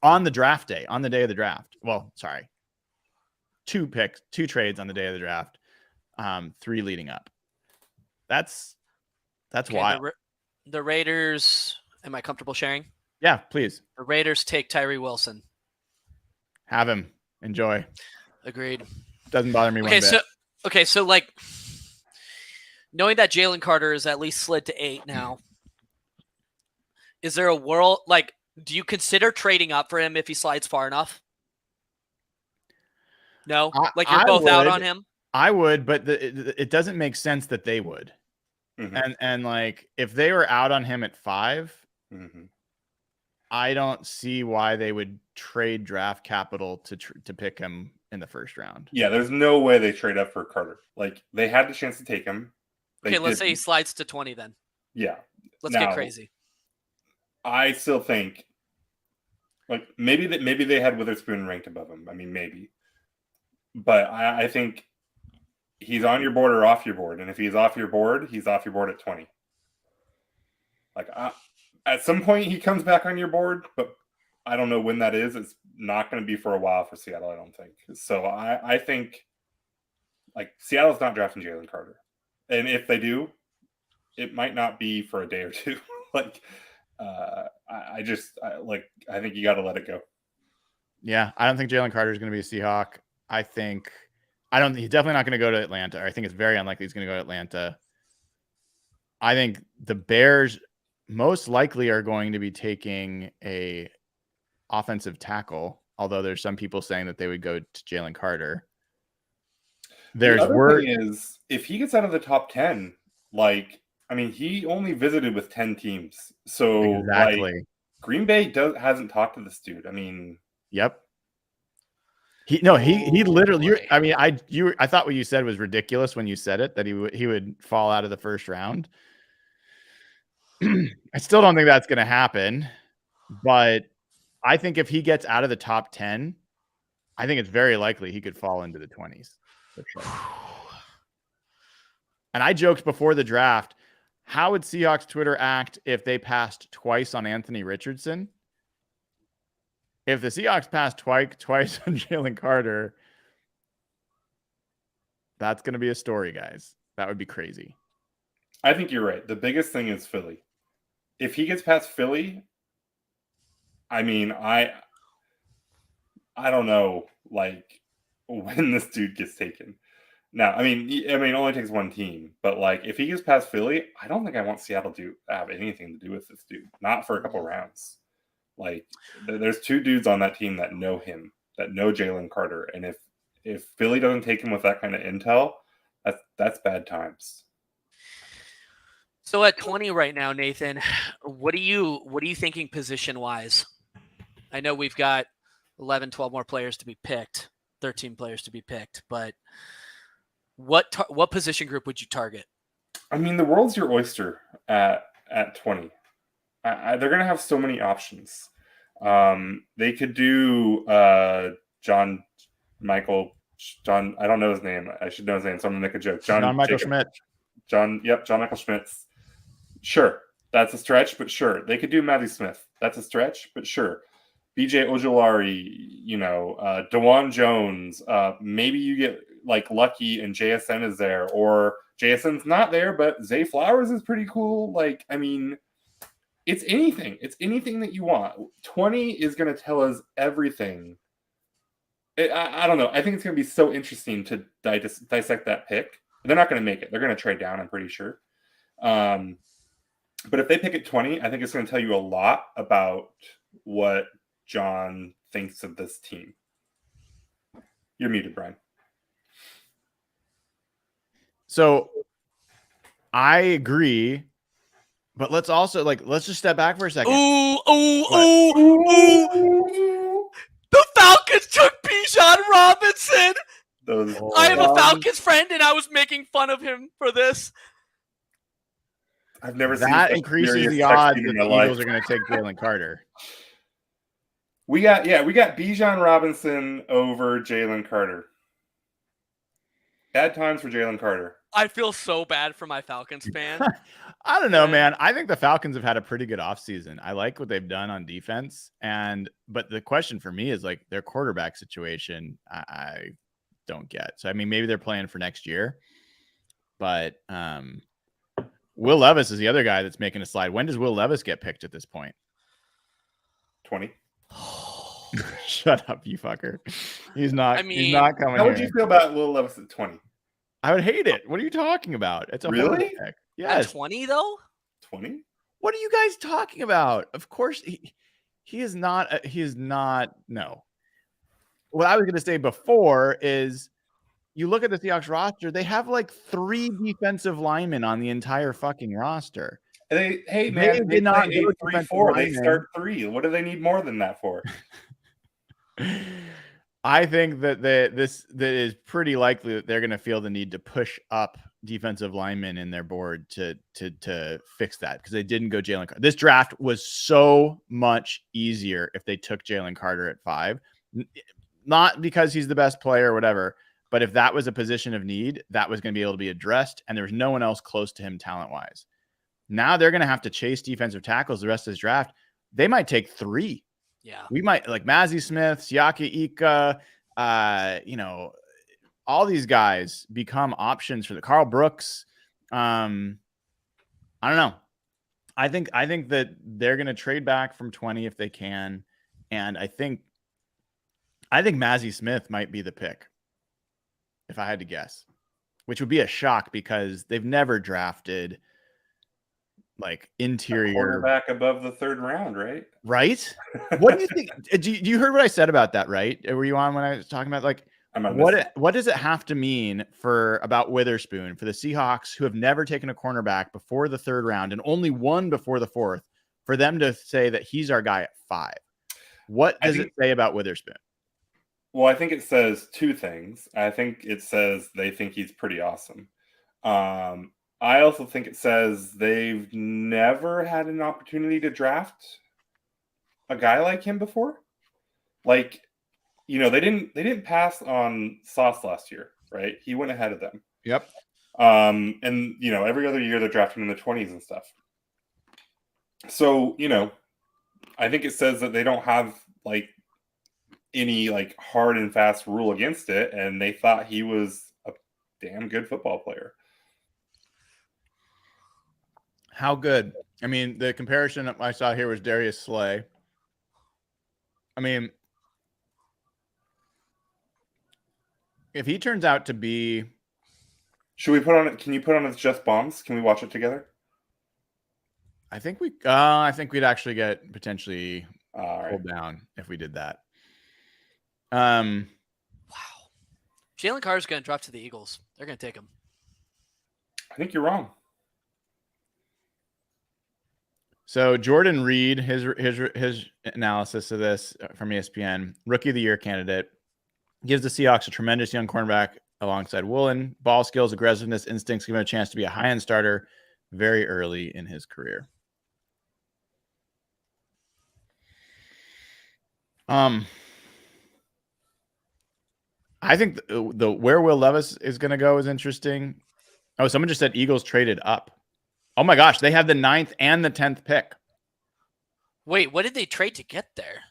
on the draft day, on the day of the draft. Well, sorry, 2 trades on the day of the draft, 3 leading up. That's wild.
The Raiders. Am I comfortable sharing?
Yeah, please.
The Raiders take Tyree Wilson.
Have him. Enjoy.
Agreed.
Doesn't bother me one bit.
So knowing that Jalen Carter is at least slid to 8 now, Is there a world like? Do you consider trading up for him if he slides far enough? No, like you're both out on him.
I would, but it doesn't make sense that they would. And like if they were out on him at 5, I don't see why they would trade draft capital to pick him in the first round.
Yeah, there's no way they trade up for Carter. Like they had the chance to take him.
Okay, let's say he slides to 20 then.
Yeah.
Let's get crazy.
I still think like maybe they had Witherspoon ranked above him. I mean, maybe. But I think he's on your board or off your board. And if he's off your board, he's off your board at 20. Like at some point he comes back on your board, but I don't know when that is. It's not going to be for a while for Seattle, I don't think. So I think like Seattle's not drafting Jalen Carter. And if they do, it might not be for a day or two. Like I think you got to let it go.
Yeah, I don't think Jalen Carter is going to be a Seahawk. He's definitely not going to go to Atlanta. I think it's very unlikely he's going to go to Atlanta. I think the Bears most likely are going to be taking a offensive tackle, although there's some people saying that they would go to Jalen Carter. There's word
is if he gets out of the top 10, like, I mean, he only visited with 10 teams. So
exactly.
Like, Green Bay hasn't talked to this dude. I mean,
yep. He literally. I thought what you said was ridiculous when you said it, that he would fall out of the first round. I still don't think that's going to happen, but I think if he gets out of the top 10, I think it's very likely he could fall into the 20s. For sure. And I joked before the draft, how would Seahawks Twitter act if they passed twice on Anthony Richardson? If the Seahawks pass twice on Jalen Carter, that's going to be a story, guys. That would be crazy.
I think you're right. The biggest thing is Philly. If he gets past Philly, I mean, I don't know, like, when this dude gets taken. Now, I mean, it only takes one team, but like, if he gets past Philly, I don't think I want Seattle to have anything to do with this dude. Not for a couple rounds. Like, there's 2 dudes on that team that know him, that know Jalen Carter, and if Philly doesn't take him with that kind of intel, that's bad times.
So at 20 right now, Nathan, what are you thinking position wise? I know we've got 11, 12 more players to be picked, 13 players to be picked, but what position group would you target? I
mean, the world's your oyster at 20. They're going to have so many options. They could do John. I don't know his name. I should know his name, so I'm going to make a joke.
John Michael Schmidt.
John Michael Schmitz. Sure, that's a stretch, but sure. They could do Matthew Smith. That's a stretch, but sure. BJ Ojulari, DeJuan Jones. Maybe you get like lucky and JSN is there, or JSN's not there, but Zay Flowers is pretty cool. Like, I mean, it's anything. It's anything that you want. 20 is going to tell us everything. I don't know. I think it's going to be so interesting to dissect that pick. They're not going to make it. They're going to trade down, I'm pretty sure. But if they pick at 20, I think it's going to tell you a lot about what John thinks of this team. You're muted, Brian.
So I agree, but let's just step back for a second.
Ooh. The Falcons took Bijan Robinson. I am a Falcons friend, and I was making fun of him for this.
I've never seen
that increases the odds that the Eagles are going to take Jalen Carter.
We got Bijan Robinson over Jalen Carter. Bad times for Jalen Carter.
I feel so bad for my Falcons fan.
I don't know, man. I think the Falcons have had a pretty good offseason. I like what they've done on defense. But the question for me is like their quarterback situation, I don't get. So, I mean, maybe they're playing for next year. But Will Levis is the other guy that's making a slide. When does Will Levis get picked at this point?
20.
Shut up, you fucker. He's not coming.
How would you feel about Will Levis at 20?
I would hate it. What are you talking about? It's a
really
pick. Yes.
At 20 though?
20?
What are you guys talking about? Of course, he is not. He is not. No. What I was going to say before is, you look at the Seahawks roster; they have like 3 defensive linemen on the entire fucking roster.
Hey
They
man, they
did not
play
go
8-3-4. They
defensive
start 3. What do they need more than that for?
linemen. I think that that is pretty likely that they're going to feel the need to push up defensive linemen in their board to fix that, because they didn't go Jalen Carter. This draft was so much easier if they took Jalen Carter at 5, not because he's the best player or whatever, but if that was a position of need, that was going to be able to be addressed, and there was no one else close to him talent wise. Now they're going to have to chase defensive tackles the rest of this draft. They might take 3.
Yeah.
We might, like Mazzie Smith, Siaki Ika, all these guys become options for the Carl Brooks. I don't know. I think that they're going to trade back from 20 if they can. And I think Mazzie Smith might be the pick, if I had to guess, which would be a shock because they've never drafted like interior
Quarterback above the 3rd round, right?
Right? What do you think? Do you heard what I said about that, right? Were you on when I was talking about like what does it have to mean about Witherspoon for the Seahawks, who have never taken a cornerback before the 3rd round and only one before the 4th, for them to say that he's our guy at 5? What does it say about Witherspoon?
Well, I think it says 2 things. I think it says they think he's pretty awesome. I also think it says they've never had an opportunity to draft a guy like him before. Like, they didn't pass on Sauce last year, right? He went ahead of them.
Yep.
And every other year they're drafting in the 20s and stuff. So, I think it says that they don't have like any like hard and fast rule against it, and they thought he was a damn good football player.
How good? I mean, the comparison I saw here was Darius Slay. I mean, if he turns out to be,
should we put on it? Can you put on It's Just Bombs? Can we watch it together?
I think we'd actually get potentially pulled
right
down if we did that.
Wow. Jalen Carter's going to drop to the Eagles. They're going to take him.
I think you're wrong.
So Jordan Reed, his analysis of this from ESPN, rookie of the year candidate, gives the Seahawks a tremendous young cornerback alongside Woolen. Ball skills, aggressiveness, instincts give him a chance to be a high-end starter very early in his career. I think the where Will Levis is going to go is interesting. Oh, someone just said Eagles traded up. Oh my gosh, they have the 9th and the 10th pick.
Wait, what did they trade to get there?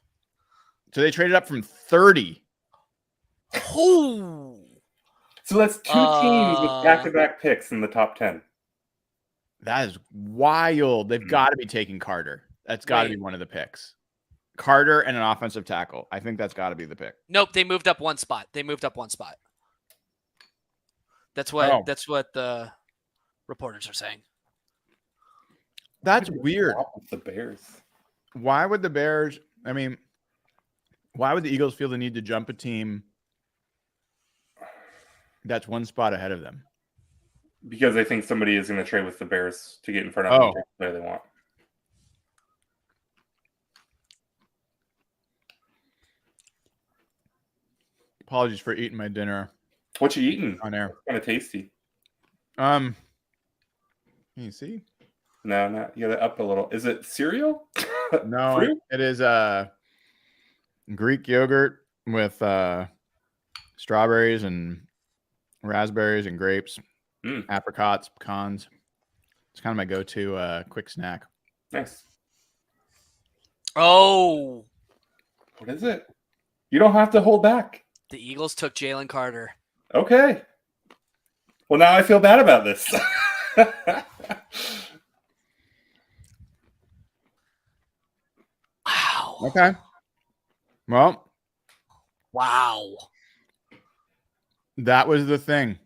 So they traded up from 30.
Oh.
So that's 2 teams with back-to-back picks in the top 10.
That is wild. They've got to be taking Carter. That's got to be one of the picks. Carter and an offensive tackle. I think that's got to be the pick.
Nope, they moved up one spot. That's what the reporters are saying.
That's weird.
The Bears.
Why would the Bears? I mean, why would the Eagles feel the need to jump a team that's one spot ahead of them?
Because they think somebody is going to trade with the Bears to get in front of them and take the player they want.
Apologies for eating my dinner.
What you eating?
On air.
Kind of tasty.
Can you see?
No, not you got it up a little. Is it cereal?
No,
Fruit?
It is Greek yogurt with strawberries and raspberries and grapes, apricots, pecans. It's kind of my go-to quick snack.
Nice.
Oh.
What is it? You don't have to hold back.
The Eagles took Jalen Carter.
Okay. Well, now I feel bad about this.
Wow.
Okay. Well.
Wow.
That was the thing,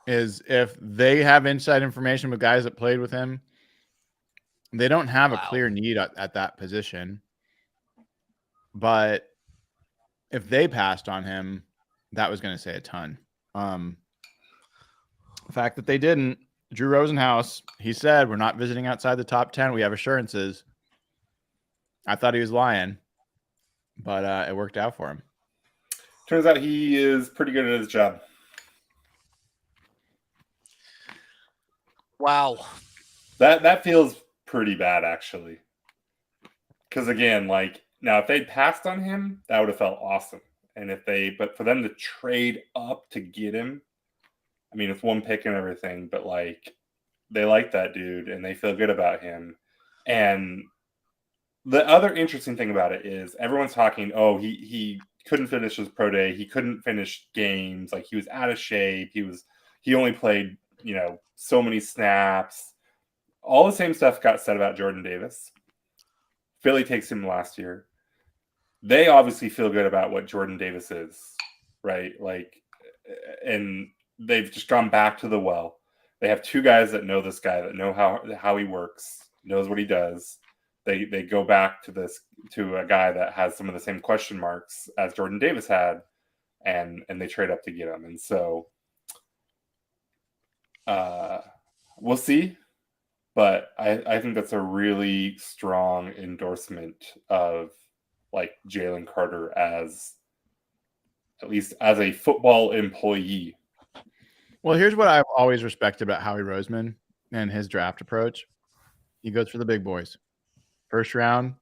is if they have inside information with guys that played with him, They don't have a
Wow.
clear need at that position. But if they passed on him, that was going to say a ton. The fact that they didn't, Drew Rosenhaus, he said, we're not visiting outside the top 10. We have assurances. I thought he was lying, but it worked out for him.
Turns out he is pretty good at his job.
Wow.
That feels pretty bad, actually. Because again, like, now if they'd passed on him, that would have felt awesome. But for them to trade up to get him, I mean, it's one pick and everything, but like, they like that dude and they feel good about him. And the other interesting thing about it is everyone's talking, oh, he couldn't finish his pro day. He couldn't finish games. Like, he was out of shape. He only played, so many snaps. All the same stuff got said about Jordan Davis. Philly takes him last year. They obviously feel good about what Jordan Davis is, right? Like, and they've just gone back to the well. They have two guys that know this guy, that know how he works, knows what he does. They go back to a guy that has some of the same question marks as Jordan Davis had, and they trade up to get him. And so we'll see. But I think that's a really strong endorsement of like Jalen Carter as, at least as a football employee.
Well, here's what I've always respected about Howie Roseman and his draft approach. He goes for the big boys. First round,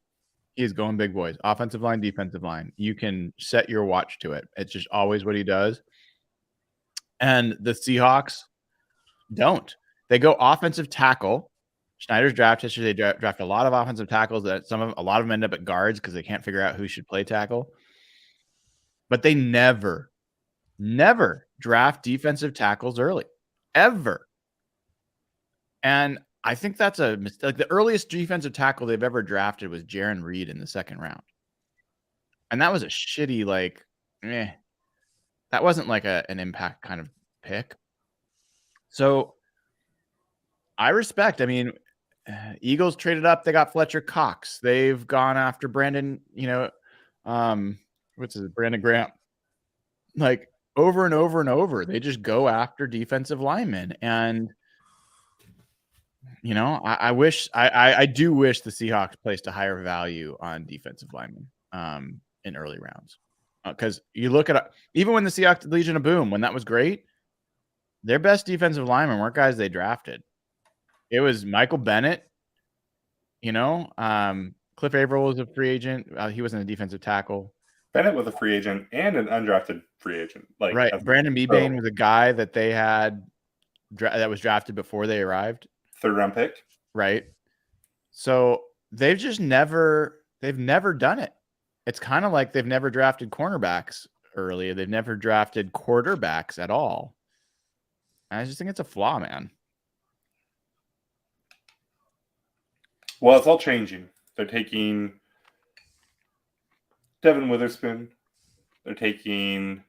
he's going big boys. Offensive line, defensive line. You can set your watch to it. It's just always what he does. And the Seahawks don't. They go offensive tackle. Schneider's draft history, they draft a lot of offensive tackles. A lot of them end up at guards because they can't figure out who should play tackle. But they never draft defensive tackles early, ever. And I think that's a mistake. Like, the earliest defensive tackle they've ever drafted was Jaron Reed in the second round. And that was a shitty, that wasn't like an impact kind of pick. So I respect, Eagles traded up. They got Fletcher Cox. They've gone after Brandon, Brandon Graham. Like, over and over and over, they just go after defensive linemen. And, I do wish the Seahawks placed a higher value on defensive linemen in early rounds. Because you look at, even when the Seahawks did Legion of Boom, when that was great, their best defensive linemen weren't guys they drafted. It was Michael Bennett, Cliff Averill was a free agent. He wasn't a defensive tackle.
Bennett was a free agent and an undrafted free agent.
Right. Brandon Mebane was a guy that they had that was drafted before they arrived.
Third round pick.
Right. So they've never done it. It's kind of like they've never drafted cornerbacks early. They've never drafted quarterbacks at all. I just think it's a flaw, man.
Well, it's all changing. They're taking Devin Witherspoon. They're taking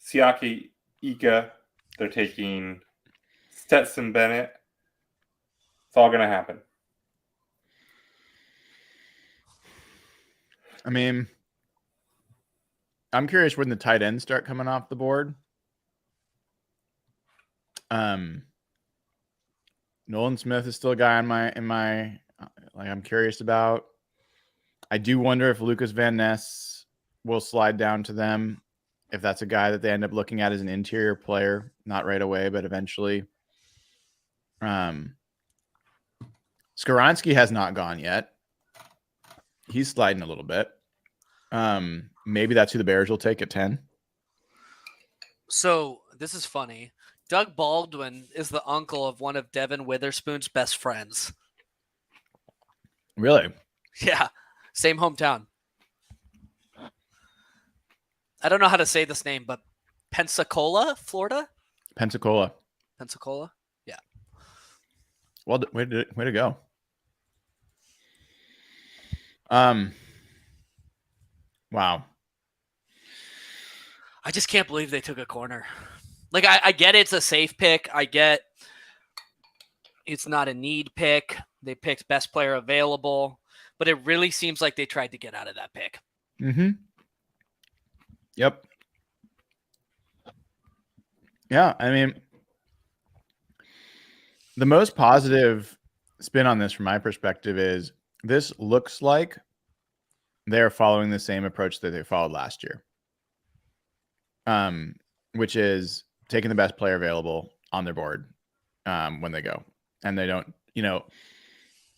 Siaki Ika. They're taking Stetson Bennett. It's all going to happen.
I'm curious when the tight ends start coming off the board. Nolan Smith is still a guy I'm curious about. I do wonder if Lucas Van Ness will slide down to them, if that's a guy that they end up looking at as an interior player, not right away, but eventually. Skoronski has not gone yet. He's sliding a little bit. Maybe that's who the Bears will take at 10.
So this is funny. Doug Baldwin is the uncle of one of Devin Witherspoon's best friends.
Really?
Yeah. Same hometown. I don't know how to say this name, but Pensacola, Florida?
Pensacola.
Yeah.
Well, way to go. Wow.
I just can't believe they took a corner. Like, I get it's a safe pick. I get It's not a need pick. They picked best player available, but it really seems like they tried to get out of that pick.
Mm-hmm. Yep. Yeah, I mean, the most positive spin on this from my perspective is this looks like they're following the same approach that they followed last year. Which is taking the best player available on their board when they go. And they don't, oh,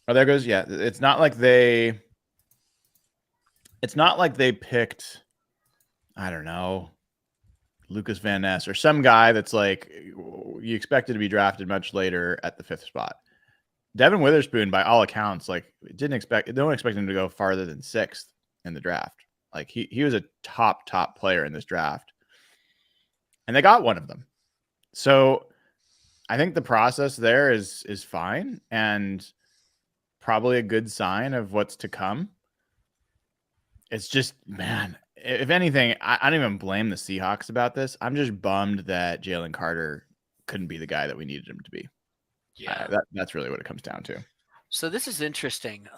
there goes. Yeah. It's not like they picked, I don't know, Lucas Van Ness or some guy that's like you expected to be drafted much later at the 5th spot. Devin Witherspoon, by all accounts, like no one expected him to go farther than 6th in the draft. Like he was a top player in this draft. And they got one of them. So I think the process there is fine and probably a good sign of what's to come. It's just, man, if anything, I don't even blame the Seahawks about this. I'm just bummed that Jalen Carter couldn't be the guy that we needed him to be.
Yeah.
That's really what it comes down to.
So this is interesting.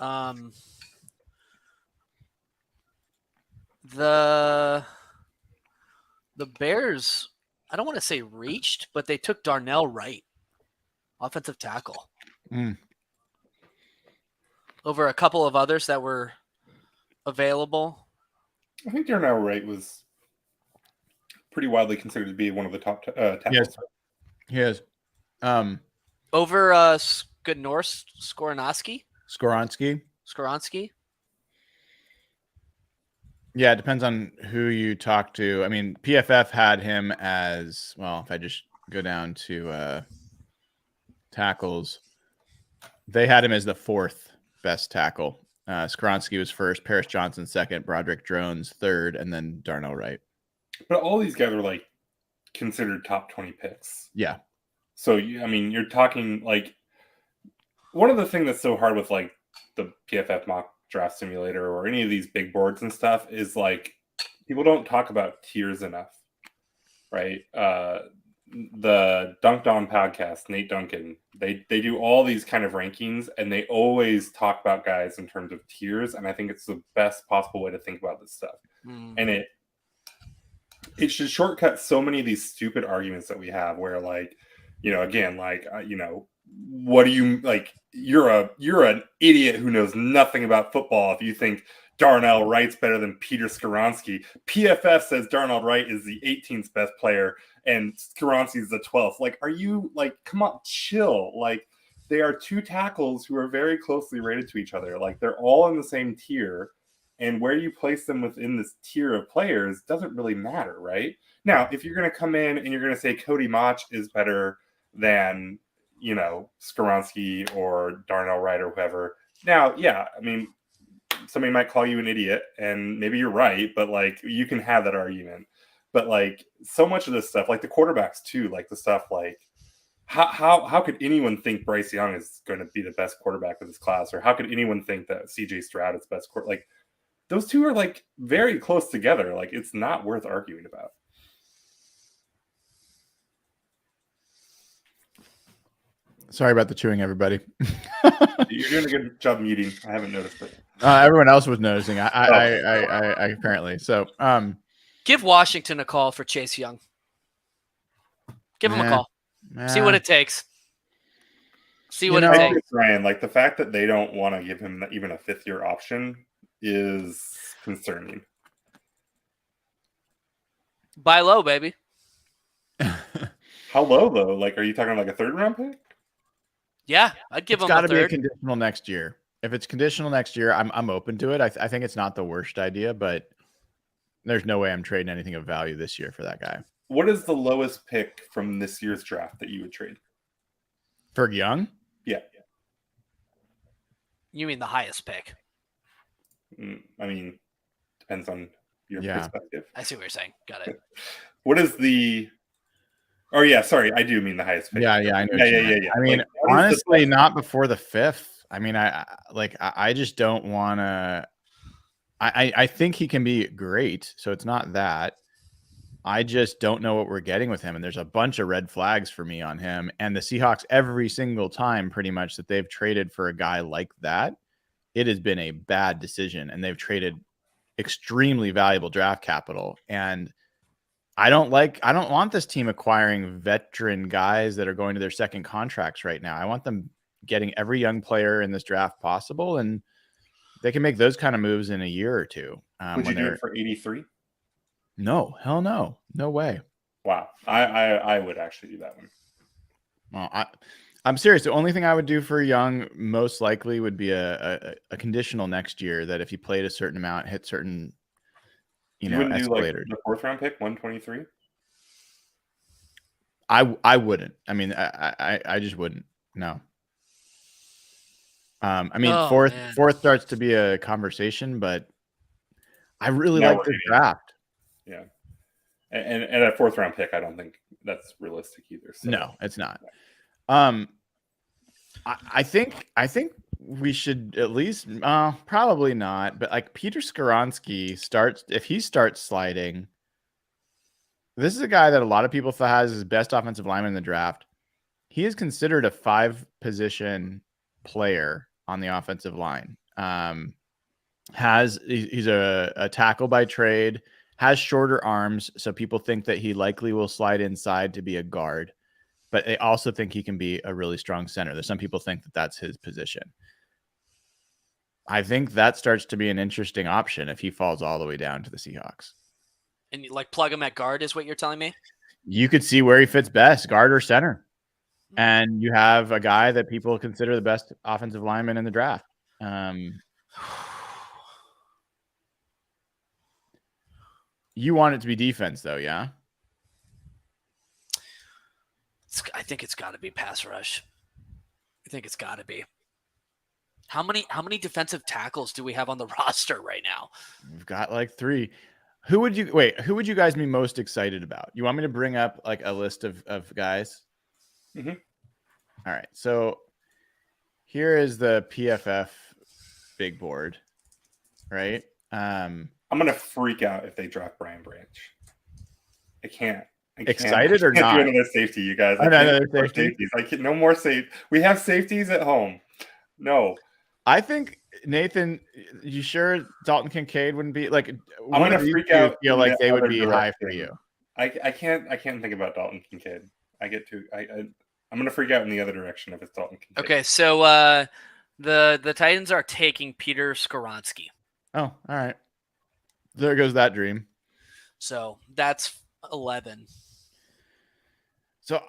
The Bears, I don't want to say reached, but they took Darnell Wright, offensive tackle, over a couple of others that were available.
I think Darnell Wright was pretty widely considered to be one of the top tackles.
He is.
Over Skoronski.
Yeah, it depends on who you talk to. I mean, PFF had him as, well, if I just go down to tackles, they had him as the 4th best tackle. Skoronski was 1st, Paris Johnson 2nd, Broderick Jones 3rd, and then Darnell Wright.
But all these guys are like considered top 20 picks.
Yeah.
So, you're talking like one of the things that's so hard with like the PFF mock draft simulator or any of these big boards and stuff is like people don't talk about tiers enough, right? The Dunked On podcast, Nate Duncan, they do all these kind of rankings and they always talk about guys in terms of tiers, and I think it's the best possible way to think about this stuff. And it should shortcut so many of these stupid arguments that we have where like, again, like what do you like? You're an idiot who knows nothing about football if you think Darnell Wright's better than Peter Skoronski. PFF says Darnell Wright is the 18th best player and Skoronski is the 12th. Like, are you like, come on, chill. Like, they are 2 tackles who are very closely rated to each other. Like, they're all in the same tier, and where you place them within this tier of players doesn't really matter, right? Now, if you're going to come in and you're going to say Cody Mach is better than, Skoronski or Darnell Wright or whoever. Now, yeah, I mean, somebody might call you an idiot, and maybe you're right, but like you can have that argument. But like so much of this stuff, like the quarterbacks too, like the stuff like how could anyone think Bryce Young is going to be the best quarterback of this class, or how could anyone think that CJ Stroud is the best quarterback? Like those two are like very close together. Like it's not worth arguing about.
Sorry about the chewing, everybody.
You're doing a good job muting. I haven't noticed it.
Everyone else was noticing. I apparently. So,
give Washington a call for Chase Young. Give him a call. See what it takes. See what it takes.
Ryan, like the fact that they don't want to give him even a 5th-year option is concerning.
Buy low, baby.
How low though? Like, are you talking like a 3rd-round pick?
Yeah, I'd give him
a 3rd. It's got to be a
3rd.
conditional next year. If it's conditional next year, I'm open to it. I think it's not the worst idea, but there's no way I'm trading anything of value this year for that guy.
What is the lowest pick from this year's draft that you would trade?
For Young?
Yeah.
You mean the highest pick?
I mean, depends on your perspective.
I see what you're saying. Got it.
What is the... Oh, yeah, sorry. I do mean the highest pick.
Yeah, I know.
Yeah.
I mean,
like,
honestly, not before the 5th. I mean, I just don't want to... I think he can be great, so it's not that. I just don't know what we're getting with him. And there's a bunch of red flags for me on him. And the Seahawks, every single time pretty much that they've traded for a guy like that, it has been a bad decision. And they've traded extremely valuable draft capital. And I don't want this team acquiring veteran guys that are going to their second contracts right now. I want them getting every young player in this draft possible. And they can make those kind of moves in a year or two.
Would you do it for 83?
No, hell no. No way.
Wow. I would actually do that one.
Well, I'm serious. The only thing I would do for Young most likely would be a conditional next year that if he played a certain amount, hit certain,
You wouldn't do like
escalators.
the 4th round pick, 123?
I wouldn't. I mean, I just wouldn't. No. I mean,
Oh,
fourth
man.
starts to be a conversation, but I really
Now
like
we're
the
hitting it.
draft.
Yeah. And a 4th round pick, I don't think that's realistic either. So.
No, it's not. I think we should at least probably not, but like Peter Skoronski if he starts sliding, this is a guy that a lot of people thought has his best offensive lineman in the draft. He is considered a 5-position player on the offensive line. He's a tackle by trade, has shorter arms, so people think that he likely will slide inside to be a guard. But they also think he can be a really strong center. There's some people think that that's his position. I think that starts to be an interesting option if he falls all the way down to the Seahawks.
And you, like, plug him at guard is what you're telling me?
You could see where he fits best, guard or center. And you have a guy that people consider the best offensive lineman in the draft. You want it to be defense, though, yeah?
I think it's got to be pass rush. I think it's got to be. How many defensive tackles do we have on the roster right now?
We've got like 3. Who would you guys be most excited about? You want me to bring up like a list of guys?
Mm-hmm.
All right. So here is the PFF big board, right?
I'm going to freak out if they draft Brian Branch. I can't.
Excited or
I can't
not?
do another safety, you guys.
I
can't
know,
do more safeties. I can't, no more safe. We have safeties at home. No.
I think, Nathan, you sure Dalton Kincaid wouldn't be like
I'm going to freak out.
Feel like they would
other
be high for
direction.
you.
I can't think about Dalton Kincaid. I'm going to freak out in the other direction if it's Dalton Kincaid.
Okay, so the Titans are taking Peter Skoronski.
Oh, all right. There goes that dream.
So that's 11.
So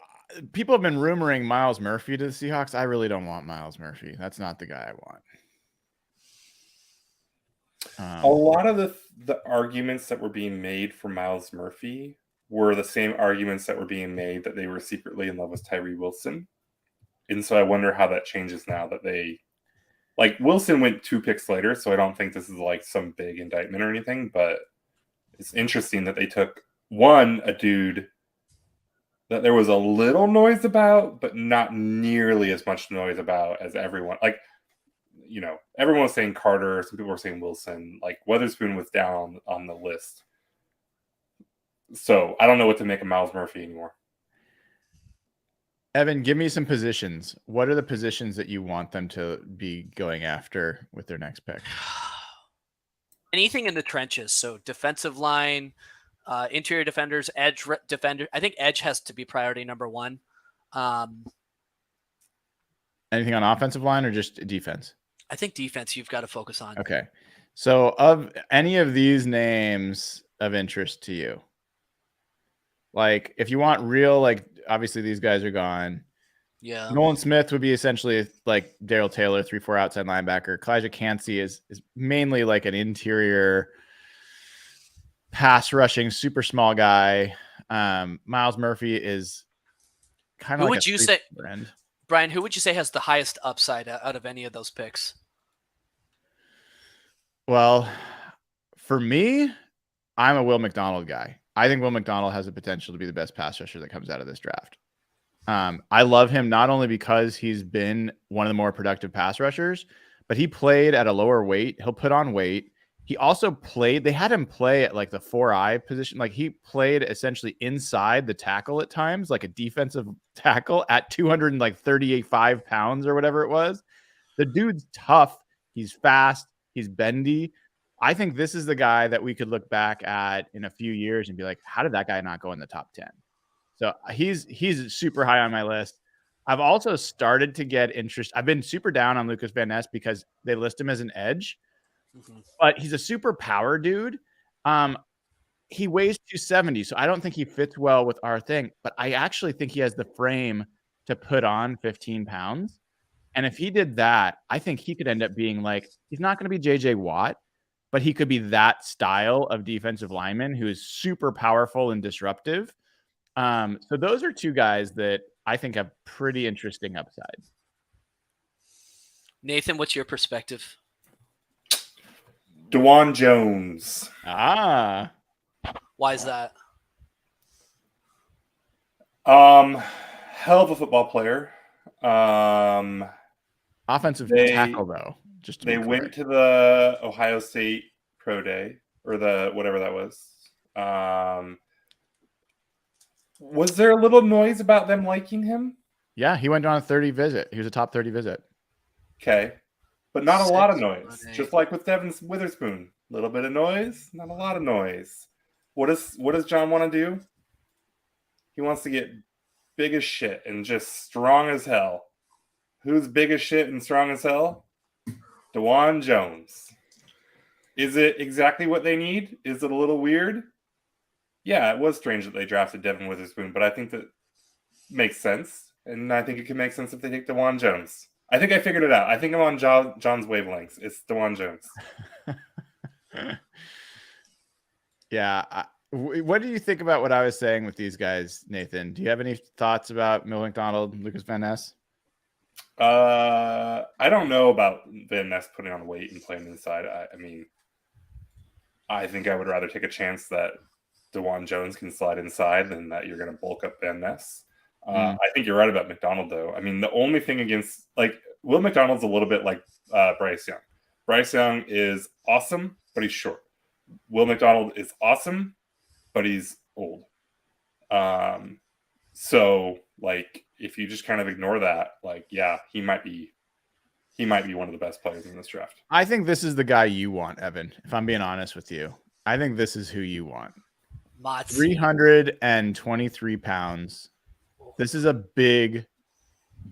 people have been rumoring Miles Murphy to the Seahawks. I really don't want Miles Murphy. That's not the guy I want.
A lot of the arguments that were being made for Miles Murphy were the same arguments that were being made that they were secretly in love with Tyree Wilson. And so I wonder how that changes now that they like Wilson went 2 picks later. So I don't think this is like some big indictment or anything, but it's interesting that they took a dude that there was a little noise about, but not nearly as much noise about as everyone. Like, everyone was saying Carter. Some people were saying Wilson. Like, Weatherspoon was down on the list. So I don't know what to make of Miles Murphy anymore.
Evan, give me some positions. What are the positions that you want them to be going after with their next pick?
Anything in the trenches. So defensive line, interior defenders, edge defender. I think edge has to be priority number 1.
Anything on offensive line or just defense?
I think defense you've got to focus on.
Okay. So of any of these names of interest to you, like if you want real, like obviously these guys are gone.
Yeah.
Nolan Smith would be essentially like Darrell Taylor, 3-4 outside linebacker. Kalijah Cansey is mainly like an interior pass rushing, super small guy. Miles Murphy is kind of.
Who
like
would you say, Brian? Who would you say has the highest upside out of any of those picks?
Well, for me, I'm a Will McDonald guy. I think Will McDonald has the potential to be the best pass rusher that comes out of this draft. I love him not only because he's been one of the more productive pass rushers, but he played at a lower weight. He'll put on weight. He also played, they had him play at like the 4-eye position. Like he played essentially inside the tackle at times, like a defensive tackle at 235 pounds or whatever it was. The dude's tough. He's fast. He's bendy. I think this is the guy that we could look back at in a few years and be like, how did that guy not go in the top 10? So he's super high on my list. I've also started to get interest. I've been super down on Lucas Van Ness because they list him as an edge, but he's a super power dude. He weighs 270, so I don't think he fits well with our thing, but I actually think he has the frame to put on 15 pounds. And if he did that, I think he could end up being like, he's not going to be JJ Watt, but he could be that style of defensive lineman who is super powerful and disruptive. So those are two guys that I think have pretty interesting upside.
Nathan, what's your perspective?
DeJuan Jones.
Why is that?
Hell of a football player.
Offensive tackle, though. Just
they went to the Ohio State Pro Day, or the whatever that was. Was there a little noise about them liking him?
Yeah, he went on a 30 visit. He was a top 30 visit.
Okay. But not a lot of noise. Just like with Devin Witherspoon. A little bit of noise, not a lot of noise. What does John want to do? He wants to get big as shit and just strong as hell. Who's big as shit and strong as hell? DeJuan Jones. Is it exactly what they need? Is it a little weird? Yeah, it was strange that they drafted Devin Witherspoon, but I think that makes sense. And I think it can make sense if they take DeJuan Jones. I think I figured it out. I think I'm on John's wavelengths. It's DeJuan Jones.
Yeah. What do you think about what I was saying with these guys, Nathan? Do you have any thoughts about Will McDonald, Lucas Van Ness?
I don't know about Van Ness putting on weight and playing inside. I mean, I think I would rather take a chance that DeJuan Jones can slide inside than that you're going to bulk up Van Ness. I think you're right about McDonald, though. I mean, the only thing against, like, Will McDonald's a little bit like Bryce Young. Bryce Young is awesome, but he's short. Will McDonald is awesome, but he's old. So, like, if you just kind of ignore that, like, yeah, he might be one of the best players in this draft.
I think this is the guy you want, Evan, if I'm being honest with you. I think this is who you want. 323 pounds. This is a big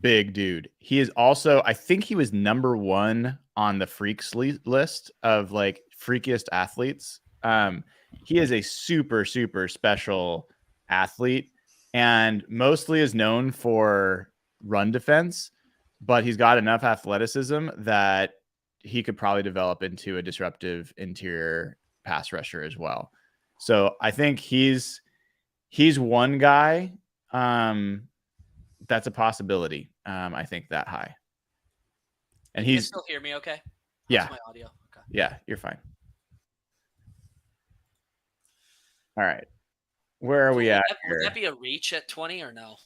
dude. He is also, I think he was number 1 on the freaks list of like freakiest athletes. He is a super special athlete and mostly is known for run defense, but he's got enough athleticism that he could probably develop into a disruptive interior pass rusher as well. So I think he's one guy that's a possibility. I think that high. And
you can still hear me okay?
Yeah.
How's my audio? Okay.
Yeah, you're fine. All right. Where are we at here?
Would that be a reach at 20 or no?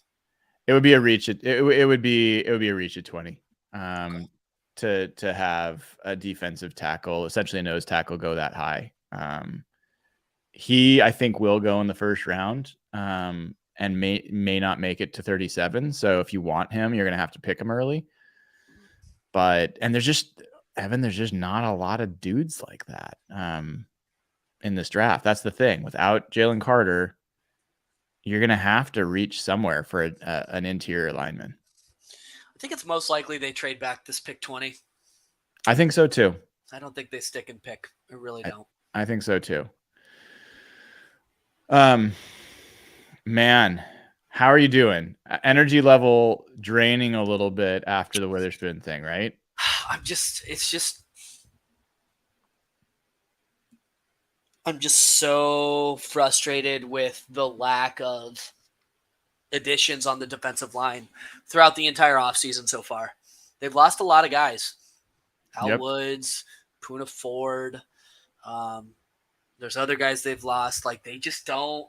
It would be a reach at it would be a reach at 20. To have a defensive tackle, essentially a nose tackle, go that high. He, I think, will go in the first round and may not make it to 37. So if you want him, you're going to have to pick him early. And there's just not a lot of dudes like that in this draft. That's the thing. Without Jalen Carter, you're going to have to reach somewhere for an interior lineman.
I think it's most likely they trade back this pick 20.
I think so too.
I don't think they stick and pick. I really don't.
I think so too. Man, how are you doing? Energy level draining a little bit after the Witherspoon thing, right?
I'm just so frustrated with the lack of additions on the defensive line throughout the entire offseason so far. They've lost a lot of guys. Al Woods, Poona Ford. There's other guys they've lost. Like, they just don't.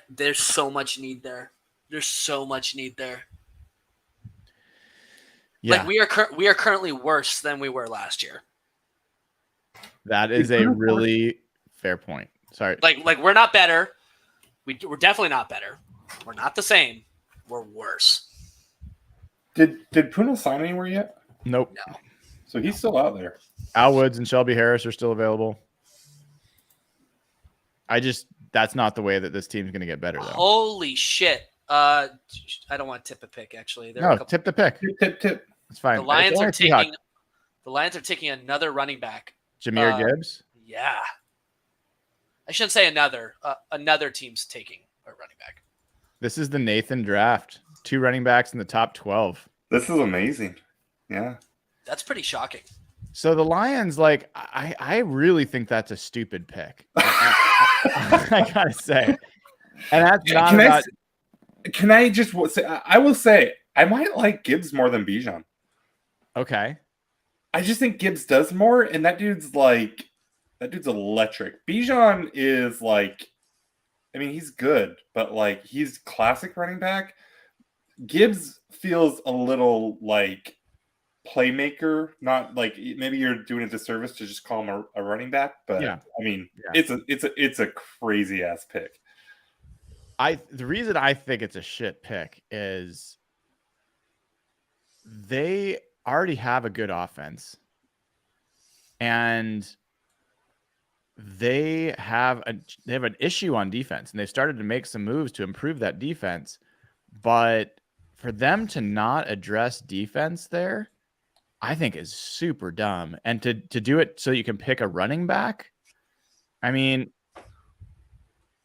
There's so much need there. There's so much need there.
Yeah,
Like we are currently worse than we were last year.
that is a really fair point. Sorry.
Like we're not better. We're definitely not better. We're not the same. We're worse.
Did Puna sign anywhere yet?
Nope.
No.
So he's still out there.
Al Woods and Shelby Harris are still available. That's not the way that this team's going to get better, though.
Holy shit. I don't want to tip a pick, actually.
No, tip the pick.
Tip.
It's fine.
The Lions
It's
are
only
taking
Seahawks.
another running back.
Jameer Gibbs.
Yeah. I shouldn't say another. Another team's taking a running back.
This is the Nathan draft. 2 running backs in the top 12.
This is amazing. Yeah.
That's pretty shocking.
So the Lions, like, I really think that's a stupid pick. I gotta say, and that's not about.
Can I just say? I will say I might like Gibbs more than Bijan.
Okay.
I just think Gibbs does more, and that dude's electric. Bijan is like, I mean, he's good, but like he's classic running back. Gibbs feels a little like playmaker, not like maybe you're doing a disservice to just call him a running back, but
yeah.
I mean, it's a crazy ass pick.
The reason I think it's a shit pick is they already have a good offense, and they have an issue on defense, and they've started to make some moves to improve that defense, but for them to not address defense there, I think is super dumb. And to do it so you can pick a running back, I mean,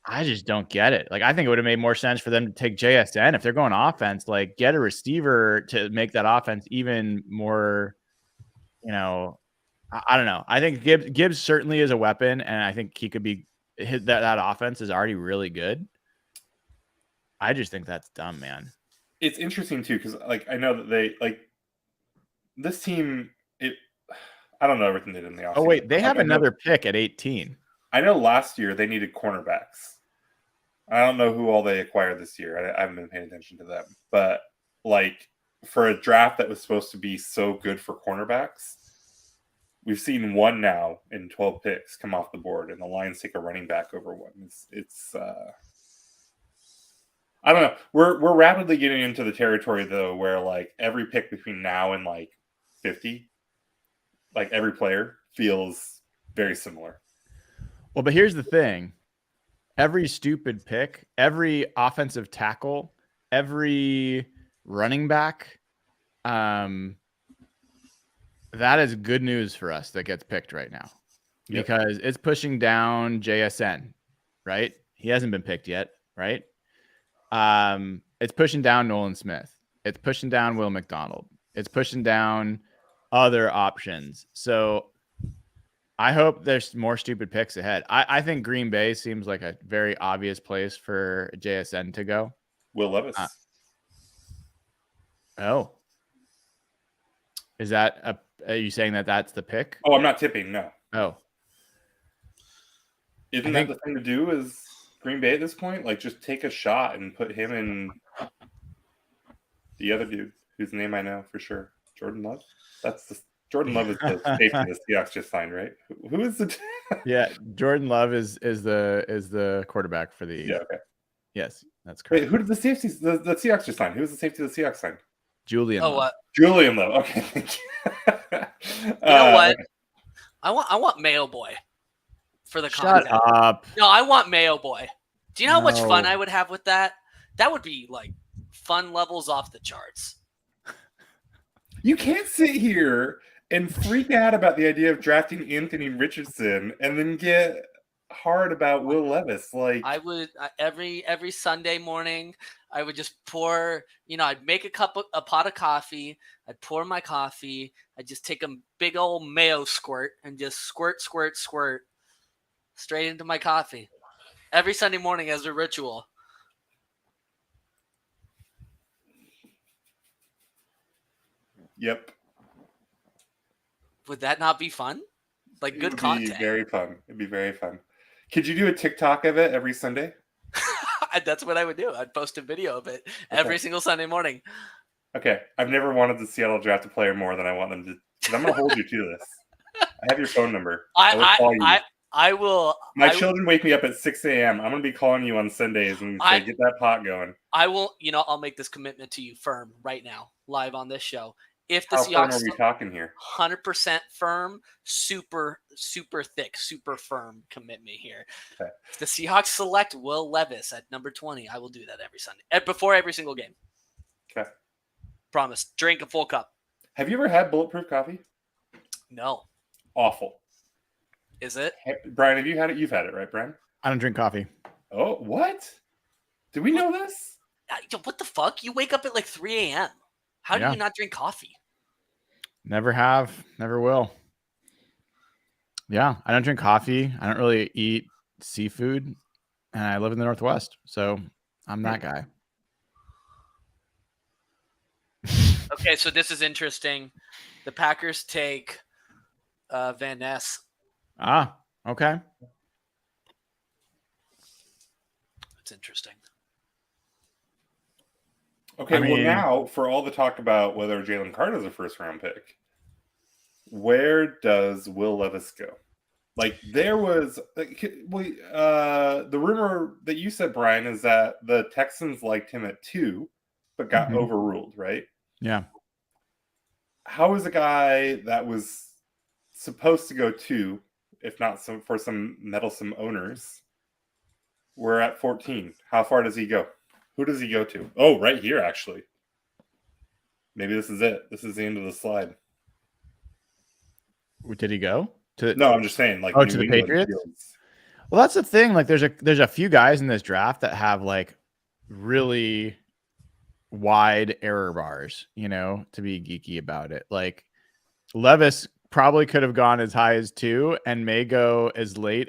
I just don't get it. Like, I think it would have made more sense for them to take JSN if they're going offense, like get a receiver to make that offense even more, I don't know. I think Gibbs certainly is a weapon, and I think he could be that offense is already really good. I just think that's dumb, man.
It's interesting too, because like I know that they like this team. I don't know everything they did in the offseason.
Oh wait, they have another pick at 18.
I know last year they needed cornerbacks. I don't know who all they acquired this year. I haven't been paying attention to them, but like for a draft that was supposed to be so good for cornerbacks, we've seen one now in 12 picks come off the board, and the Lions take a running back over one. It's I don't know. We're rapidly getting into the territory though, where like every pick between now and like 50, like every player feels very similar.
Well, but here's the thing. Every stupid pick, every offensive tackle, every running back, that is good news for us that gets picked right now, because it's pushing down JSN, right? He hasn't been picked yet, right? It's pushing down Nolan Smith. It's pushing down Will McDonald. It's pushing down other options. So I hope there's more stupid picks ahead. I think Green Bay seems like a very obvious place for JSN to go.
Will Levis.
Is that are you saying that that's the pick?
Oh, I'm not tipping. No.
Oh,
Isn't that the thing to do? Is Green Bay at this point, like, just take a shot and put him in the other dude whose name I know for sure, Jordan Love. Jordan Love is the safety the Seahawks just signed, right? Who is the?
Yeah, Jordan Love is the quarterback for the.
Yeah. Okay.
Yes, that's correct.
Wait, who did the safeties? The Seahawks just signed. Who was the safety the Seahawks signed?
Julian.
Oh, what?
Julian Love. Okay, thank you.
You know what?
Okay.
I want Mayo Boy for the
Shut
content.
up.
No, I want Mayo Boy. Do you know how much fun
No.
I would have with that? That would be like fun levels off the charts.
You can't sit here and freak out about the idea of drafting Anthony Richardson and then get hard about Will Levis. Like,
I would every Sunday morning, I would just pour. I'd make a pot of coffee. I'd pour my coffee. I'd just take a big old mayo squirt and just squirt straight into my coffee every Sunday morning as a ritual.
yep.
Would that not be fun? Like
It
good
would
content.
be very fun. It'd be very fun. Could you do a TikTok of it every Sunday?
That's what I would do. I'd post a video of it every single Sunday morning.
Okay, I've never wanted the Seattle draft a player more than I want them to. Because I'm going to hold you to this. I have your phone number. I will call you.
I will.
My children wake me up at 6 a.m. I'm going to be calling you on Sundays and say, get that pot going.
I will. I'll make this commitment to you firm right now, live on this show. If the
How
Seahawks,
firm are we talking here?
100% firm, super thick, super firm commitment here.
Okay.
If the Seahawks select Will Levis at number 20, I will do that every Sunday, before every single game.
Okay.
Promise. Drink a full cup.
Have you ever had bulletproof coffee?
No.
Awful.
Is it?
Hey, Brian, have you had it? You've had it, right, Brian?
I don't drink coffee.
Oh, what? Do we know this?
What the fuck? You wake up at like 3 a.m. How do you not drink coffee?
Never have, never will. Yeah, I don't drink coffee. I don't really eat seafood, and I live in the Northwest, so I'm that guy.
Okay, so this is interesting. The Packers take Van Ness.
Ah, okay.
That's interesting.
Okay, well now, for all the talk about whether Jalen Carter's a first-round pick, where does Will Levis go? Like, there was the rumor that you said, Brian, is that the Texans liked him at 2, but got overruled, right?
Yeah.
How is a guy that was supposed to go 2, if not for some meddlesome owners, we're at 14? How far does he go? Who does he go to? Oh, right here, actually. Maybe this is it. This is the end of the slide.
Did he go?
No, I'm just saying, like,
to the Patriots? Fields. Well, that's the thing. Like, there's a few guys in this draft that have like really wide error bars, to be geeky about it. Like, Levis probably could have gone as high as 2 and may go as late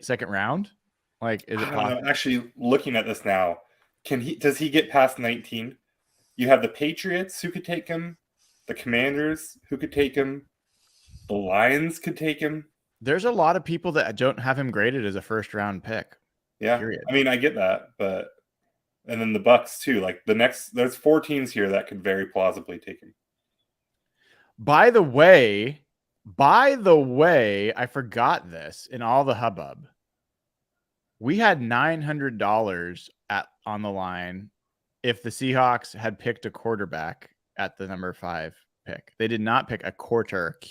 second round. Like, is it possible?
Actually, looking at this now, does he get past 19? You have the Patriots who could take him, the Commanders who could take him, the Lions could take him.
There's a lot of people that don't have him graded as a first round pick.
Yeah. Period. I mean, I get that, and then the Bucks too. Like, there's 4 teams here that could very plausibly take him.
By the way, I forgot this in all the hubbub. We had $900 on the line if the Seahawks had picked a quarterback at the number 5 pick. They did not pick a quarterback.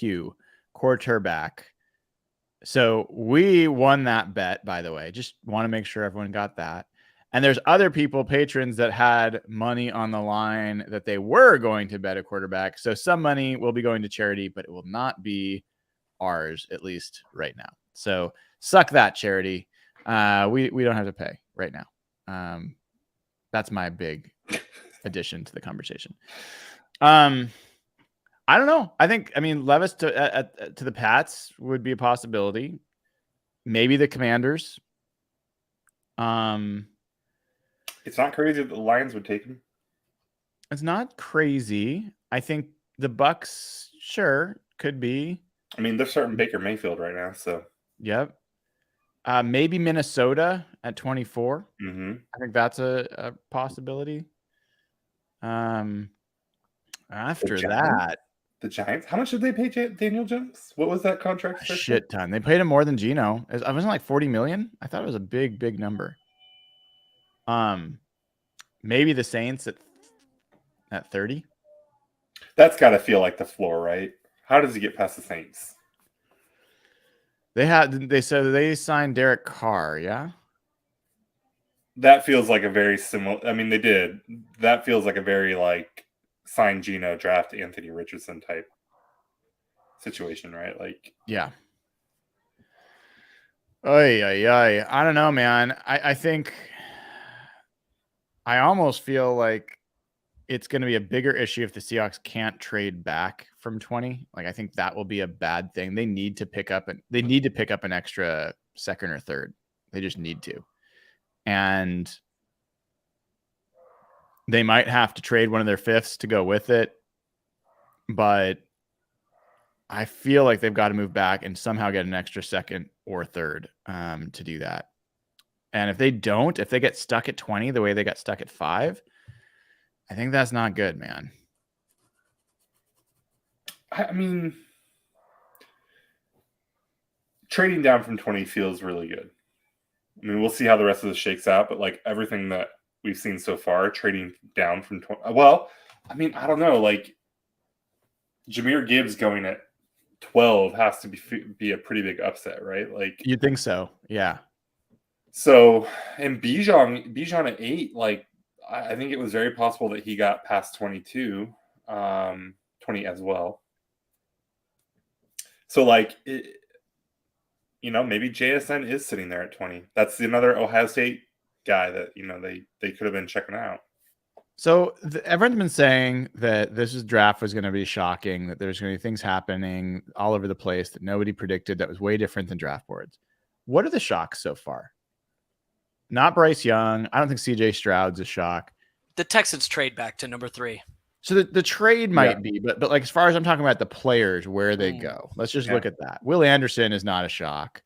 So we won that bet, by the way. Just want to make sure everyone got that. And there's other patrons that had money on the line that they were going to bet a quarterback. So some money will be going to charity, but it will not be ours, at least right now. So suck that, charity. We don't have to pay right now. That's my big addition to the conversation. I don't know. Levis to the Pats would be a possibility. Maybe the Commanders.
It's not crazy that the Lions would take him.
It's not crazy. I think the Bucks, sure, could be.
I mean, they're starting Baker Mayfield right now, so.
Yep. Maybe Minnesota at 24.
Mm-hmm.
I think that's a possibility. After that,
the Giants. How much did they pay Daniel Jones? What was that contract?
A shit ton. They paid him more than Geno. It wasn't like $40 million. I thought it was a big number. Maybe the Saints at 30.
That's got to feel like the floor, right? How does he get past the Saints?
They said they signed Derek Carr, yeah?
That feels like a very similar. I mean, they did. That feels like a very like sign Geno, draft Anthony Richardson type situation, right? Like,
yeah. I don't know, man. I think I almost feel like it's going to be a bigger issue if the Seahawks can't trade back from 20. Like, I think that will be a bad thing. They need to pick up an extra second or third. They just need to. And they might have to trade one of their fifths to go with it. But I feel like they've got to move back and somehow get an extra second or third to do that. And if they get stuck at 20 the way they got stuck at 5, I think that's not good, man.
I mean, trading down from 20 feels really good. I mean, we'll see how the rest of this shakes out, but like everything that we've seen so far, trading down from 20. Well, I mean, I don't know. Like Jahmyr Gibbs going at 12 has to be a pretty big upset, right? Like
You'd think so, yeah.
So, and Bijan at 8, like I think it was very possible that he got past 22, 20 as well. So, like, maybe JSN is sitting there at 20. That's another Ohio State guy that they could have been checking out.
So everyone's been saying that this draft was going to be shocking, that there's going to be things happening all over the place that nobody predicted that was way different than draft boards. What are the shocks so far? Not Bryce Young. I don't think CJ Stroud's a shock.
The Texans trade back to number 3.
So the trade might be, but like as far as I'm talking about the players, where they go, let's just look at that. Will Anderson is not a shock.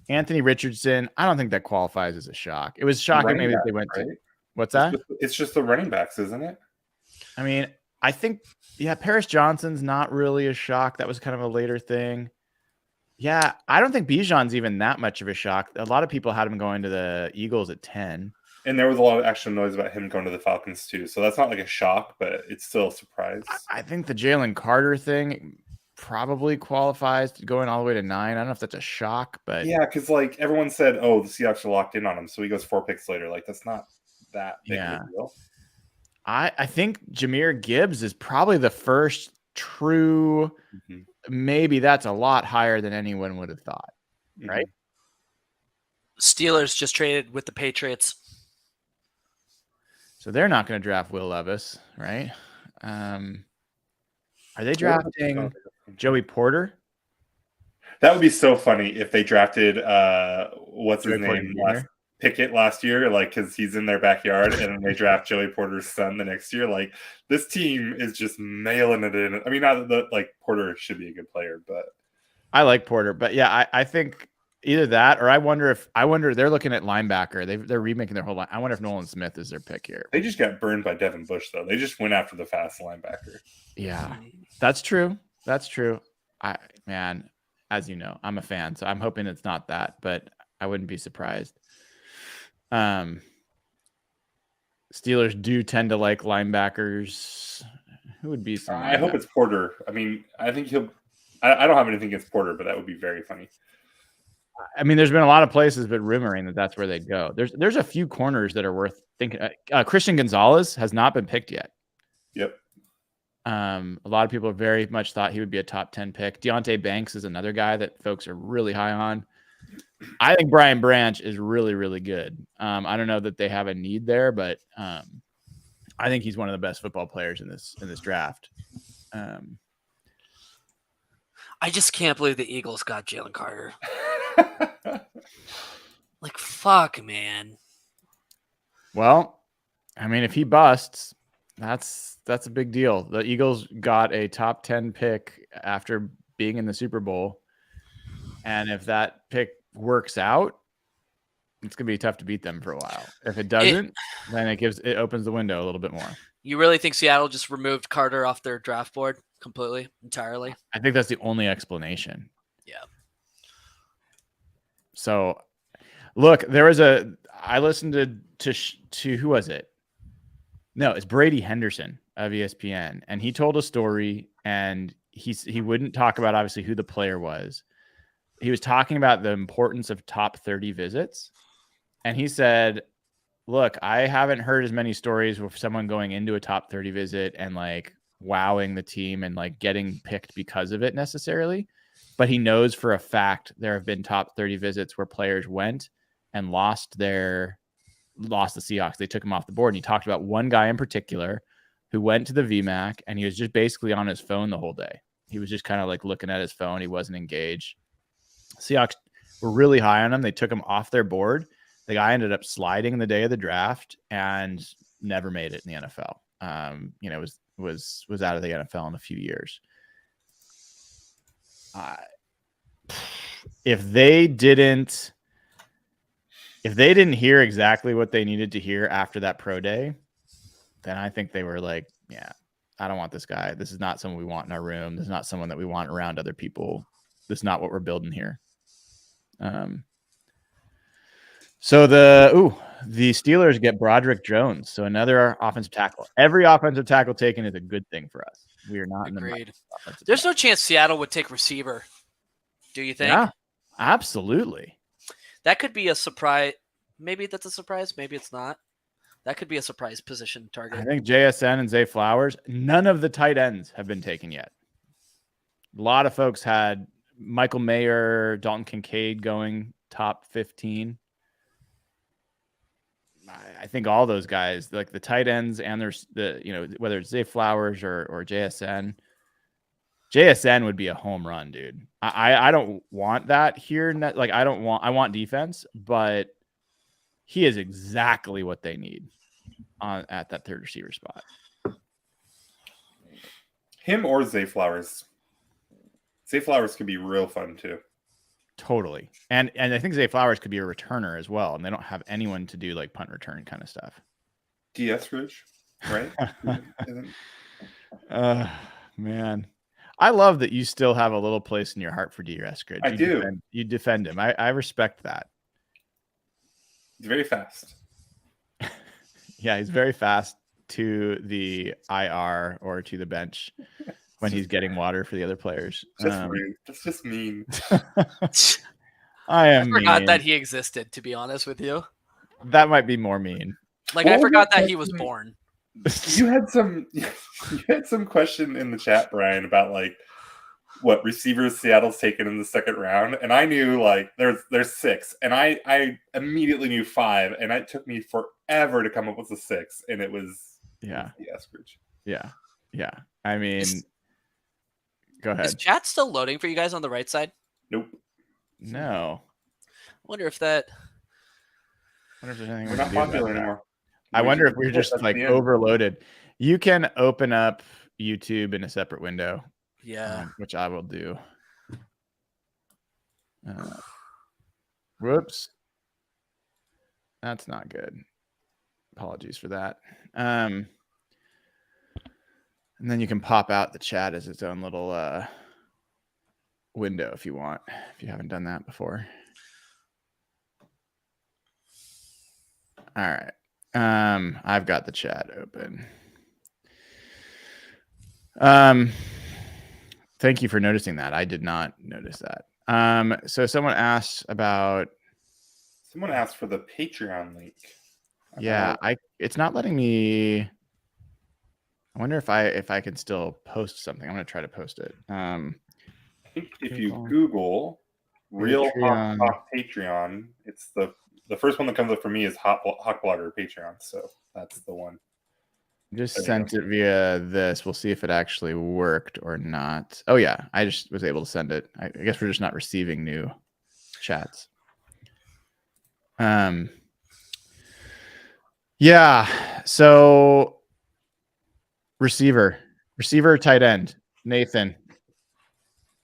Anthony Richardson, I don't think that qualifies as a shock. It was shocking maybe that they went to. What's that?
It's just the running backs, isn't it?
I mean, I think, Paris Johnson's not really a shock. That was kind of a later thing. Yeah, I don't think Bijan's even that much of a shock. A lot of people had him going to the Eagles at 10.
And there was a lot of actual noise about him going to the Falcons too. So that's not like a shock, but it's still a surprise.
I think the Jalen Carter thing probably qualifies to going all the way to 9. I don't know if that's a shock, but
yeah, because like everyone said, oh, the Seahawks are locked in on him, so he goes 4 picks later. Like that's not that big of a deal.
I think Jahmyr Gibbs is probably the first true. Maybe that's a lot higher than anyone would have thought, right?
Steelers just traded with the Patriots,
so they're not going to draft Will Levis, right? Are they drafting Joey Porter?
That would be so funny if they drafted what's his name, Pickett last year, like because he's in their backyard, and then they draft Joey Porter's son the next year. Like this team is just mailing it in. I mean, not that like Porter should be a good player, but
I like Porter. But yeah, I think either that or I wonder they're looking at linebacker. They're remaking their whole line. I wonder if Nolan Smith is their pick here.
They just got burned by Devin Bush though. They just went after the fast linebacker.
Yeah, that's true. That's true. As you know, I'm a fan, so I'm hoping it's not that, but I wouldn't be surprised. Steelers do tend to like linebackers. Who would be some?
I hope it's Porter. I mean, I think I don't have anything against Porter, but that would be very funny.
I mean, there's been a lot of places, but rumoring that that's where they go. There's a few corners that are worth thinking. Christian Gonzalez has not been picked yet.
Yep.
A lot of people very much thought he would be a top 10 pick. Deonte Banks is another guy that folks are really high on. I think Brian Branch is really, really good. I don't know that they have a need there, but I think he's one of the best football players in this draft.
I just can't believe the Eagles got Jalen Carter. Like, fuck, man.
Well, I mean, if he busts, that's a big deal. The Eagles got a top 10 pick after being in the Super Bowl. And if that pick works out, it's going to be tough to beat them for a while. If it doesn't, then it opens the window a little bit more.
You really think Seattle just removed Carter off their draft board completely, entirely?
I think that's the only explanation.
Yeah.
So, look, I listened to who was it? No, it's Brady Henderson of ESPN, and he told a story, and he wouldn't talk about obviously who the player was. He was talking about the importance of top 30 visits. And he said, look, I haven't heard as many stories with someone going into a top 30 visit and like wowing the team and like getting picked because of it necessarily. But he knows for a fact there have been top 30 visits where players went and lost the Seahawks. They took him off the board. And he talked about one guy in particular who went to the VMAC and he was just basically on his phone the whole day. He was just kind of like looking at his phone. He wasn't engaged. Seahawks were really high on him. They took him off their board. The guy ended up sliding the day of the draft and never made it in the NFL. Was out of the NFL in a few years. If they didn't hear exactly what they needed to hear after that pro day, then I think they were like, yeah, I don't want this guy. This is not someone we want in our room. This is not someone that we want around other people. This is not what we're building here. So the Steelers get Broderick Jones. So another offensive tackle. Every offensive tackle taken is a good thing for us. We are not
Agreed.
in the
There's no chance Seattle would take receiver. Do you think?
Yeah, absolutely.
That could be a surprise. Maybe that's a surprise. Maybe it's not. That could be a surprise position target.
I think JSN and Zay Flowers, none of the tight ends have been taken yet. A lot of folks had Michael Mayer, Dalton Kincaid going top 15. I think all those guys, like the tight ends, and there's whether it's Zay Flowers or JSN would be a home run, dude. I don't want that here. Like I want defense, but he is exactly what they need at that third receiver spot.
Him or Zay Flowers. Zay Flowers could be real fun too.
Totally. And I think Zay Flowers could be a returner as well. And they don't have anyone to do like punt return kind of stuff.
DS Ridge, right?
Man. I love that you still have a little place in your heart for D. Eskridge.
I do.
You defend him. I respect that.
He's very fast.
Yeah, he's very fast to the IR or to the bench when he's getting water for the other players.
Just rude. That's just mean.
I
forgot
mean.
that he existed, to be honest with you.
That might be more mean.
Like I forgot that he was born.
You had some question in the chat, Brian, about like what receivers Seattle's taken in the second round, and I knew like there's 6, and I immediately knew 5, and it took me forever to come up with the 6, and it was the Eskridge.
Yeah. I mean, go ahead.
Is chat still loading for you guys on the right side?
Nope.
No.
I wonder if there's
anything
We're not popular anymore.
I wonder if we're just like overloaded. You can open up YouTube in a separate window.
Yeah.
Which I will do. Whoops. That's not good. Apologies for that. And then you can pop out the chat as its own little window if you want, if you haven't done that before. All right. I've got the chat open. Thank you for noticing that. I did not notice that. So someone asked for
the Patreon link.
Yeah, it's not letting me. I wonder if I can still post something. I'm going to try to post it.
I think if you Google Real Hawk Patreon, it's the first one that comes up for me is Hawk Blogger Patreon. So that's the one.
Just sent it via this. We'll see if it actually worked or not. Oh yeah, I just was able to send it. I guess we're just not receiving new chats. Yeah. So receiver, tight end, Nathan.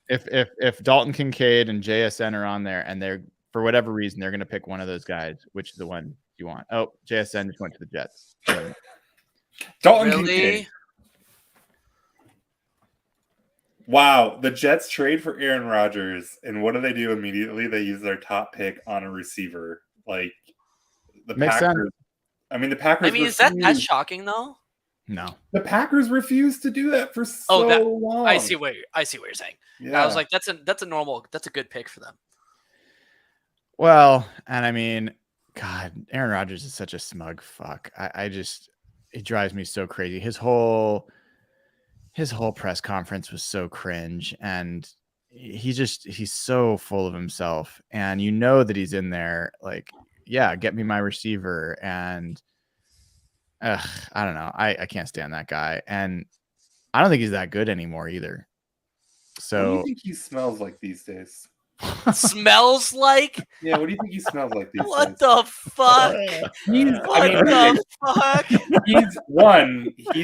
If Dalton Kincaid and JSN are on there, and they're for whatever reason they're going to pick one of those guys, which is the one you want? Oh, JSN just went to the Jets. So,
Dalton
really?
Kincaid. Wow, the Jets trade for Aaron Rodgers, and what do they do immediately? They use their top pick on a receiver. Like the
Makes
Packers.
sense.
I mean, the Packers.
Is that shocking though?
No,
the Packers refused to do that for so long.
I see what you're saying. Yeah. I was like, that's a good pick for them.
Well, and I mean, God, Aaron Rodgers is such a smug fuck. It drives me so crazy. His whole press conference was so cringe, and he's so full of himself, and you know that he's in there like, yeah, get me my receiver, and I don't know. I can't stand that guy, and I don't think he's that good anymore either. So
what do you think he smells like these days?
Smells like?
Yeah, what do you think he smells like these days?
What the fuck?
He's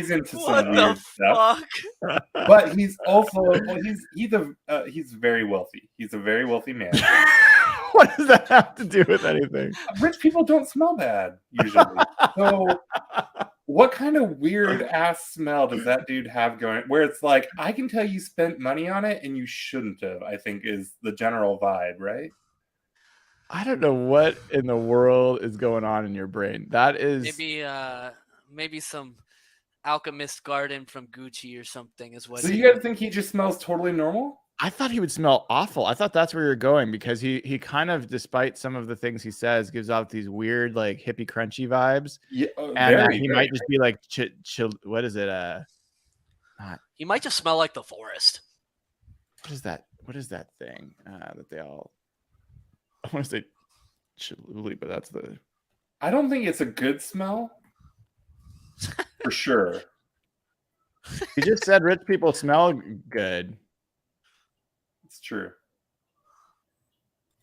into some weird stuff. But he's also he's very wealthy. He's a very wealthy man.
What does that have to do with anything?
Rich people don't smell bad usually. So What kind of weird ass smell does that dude have going? Where it's like, I can tell you spent money on it and you shouldn't have, I think is the general vibe, right?
I don't know what in the world is going on in your brain. That is
Maybe some Alchemist Garden from Gucci or something is what.
So you guys think he just smells totally normal?
I thought he would smell awful. I thought that's where you're going because he kind of, despite some of the things he says, gives off these weird like hippie crunchy vibes.
Yeah,
And he might just be like chill. What is it?
He might just smell like the forest.
What is that? What is that thing that they all? I want to say chilluli, but that's the.
I don't think it's a good smell. For sure.
You just said rich people smell good.
It's true.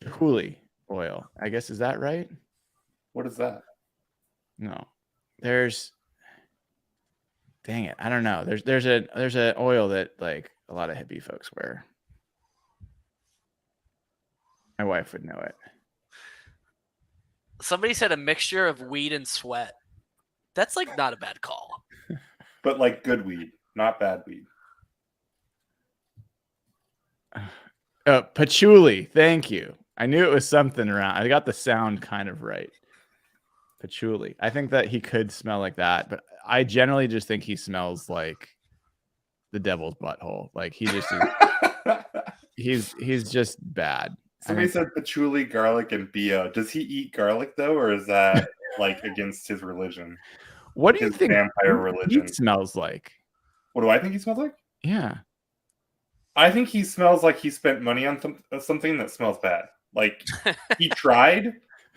Hooli oil. I guess, is that right?
What is that?
No. There's. Dang it. I don't know. There's an oil that like a lot of hippie folks wear. My wife would know it.
Somebody said a mixture of weed and sweat. That's like not a bad call.
But like good weed, not bad weed.
Patchouli. Thank you. I knew it was something around. I got the sound kind of right. Patchouli. I think that he could smell like that, but I generally just think he smells like the devil's butthole. Like he just is, he's just bad.
Somebody said patchouli, garlic, and BO. Does he eat garlic though, or is that like against his religion?
What do you think
vampire religion
he smells like?
What do I think he smells like?
Yeah.
I think he smells like he spent money on something that smells bad. Like he tried.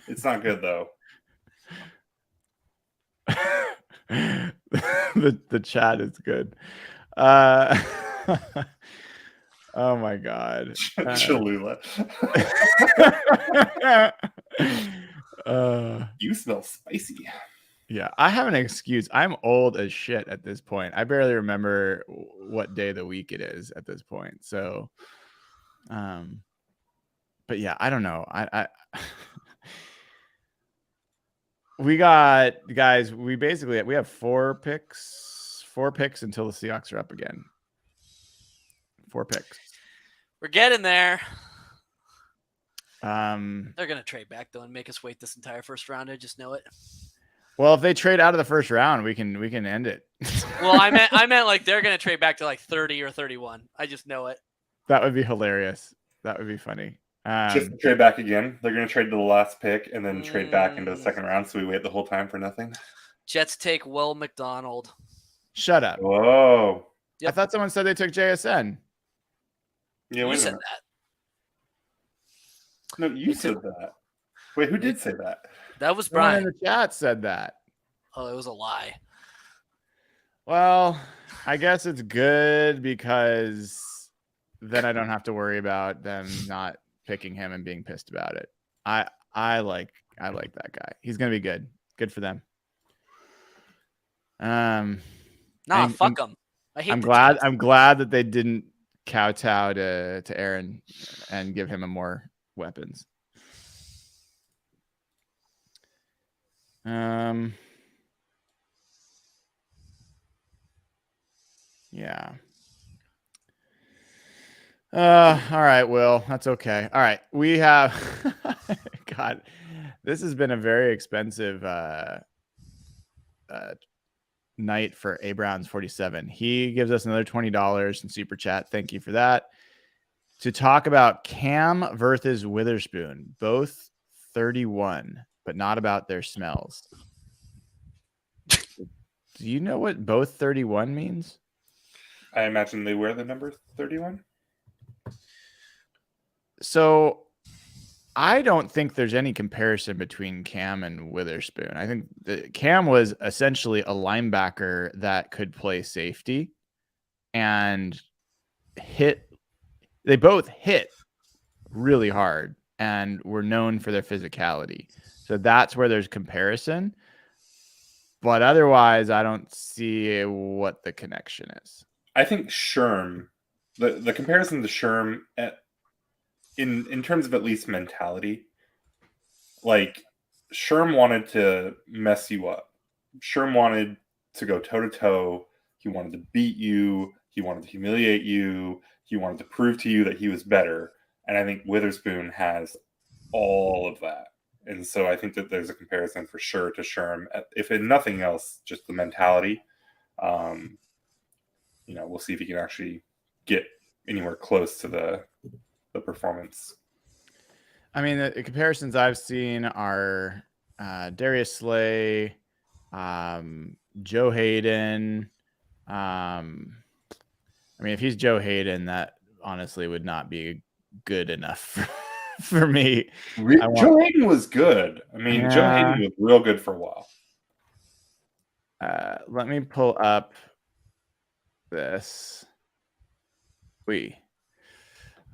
It's not good though.
the chat is good. Oh my god.
Cholula. You smell spicy.
Yeah, I have an excuse. I'm old as shit at this point. I barely remember what day of the week it is at this point. So, but yeah, I don't know. I we got guys. We have 4 picks until the Seahawks are up again. 4 picks.
We're getting there.
They're
gonna trade back though and make us wait this entire first round. I just know it.
Well, if they trade out of the first round, we can end it.
Well, I meant like they're gonna trade back to like 30 or 31. I just know it.
That would be hilarious. That would be funny.
Just to trade back again. They're going to trade to the last pick and then trade back into the second round. So we wait the whole time for nothing.
Jets take Will McDonald.
Shut up.
Whoa.
Yep.
I thought someone said they took JSN.
Yeah,
You said that.
No, you said that. Wait, who did say that?
That was
Someone
Brian.
in the chat said that.
Oh, it was a lie.
Well, I guess it's good because then I don't have to worry about them not picking him and being pissed about it. I like that guy. He's gonna be good. Good for them.
Fuck him.
I'm glad that they didn't kowtow to Aaron and give him more weapons. Yeah. All right, Will. That's okay. All right. We have God, this has been a very expensive night for A Browns 47. He gives us another $20 in super chat. Thank you for that. To talk about Cam versus Witherspoon, both 31, but not about their smells. Do you know what both 31 means?
I imagine they wear the number 31.
So I don't think there's any comparison between Cam and Witherspoon. I think Cam was essentially a linebacker that could play safety and they both hit really hard and were known for their physicality. So that's where there's comparison. But otherwise, I don't see what the connection is.
I think Sherm, the comparison to Sherm in terms of at least mentality, like Sherm wanted to mess you up. Sherm wanted to go toe to toe. He wanted to beat you. He wanted to humiliate you. He wanted to prove to you that he was better. And I think Witherspoon has all of that. And so I think that there's a comparison for sure to Sherm. If in nothing else, just the mentality. We'll see if he can actually get anywhere close to the performance.
I mean, the comparisons I've seen are Darius Slay, Joe Hayden. I mean, if he's Joe Hayden, that honestly would not be good enough for me.
Joe Hayden was good. I mean, Joe Hayden was real good for a while.
Let me pull up this.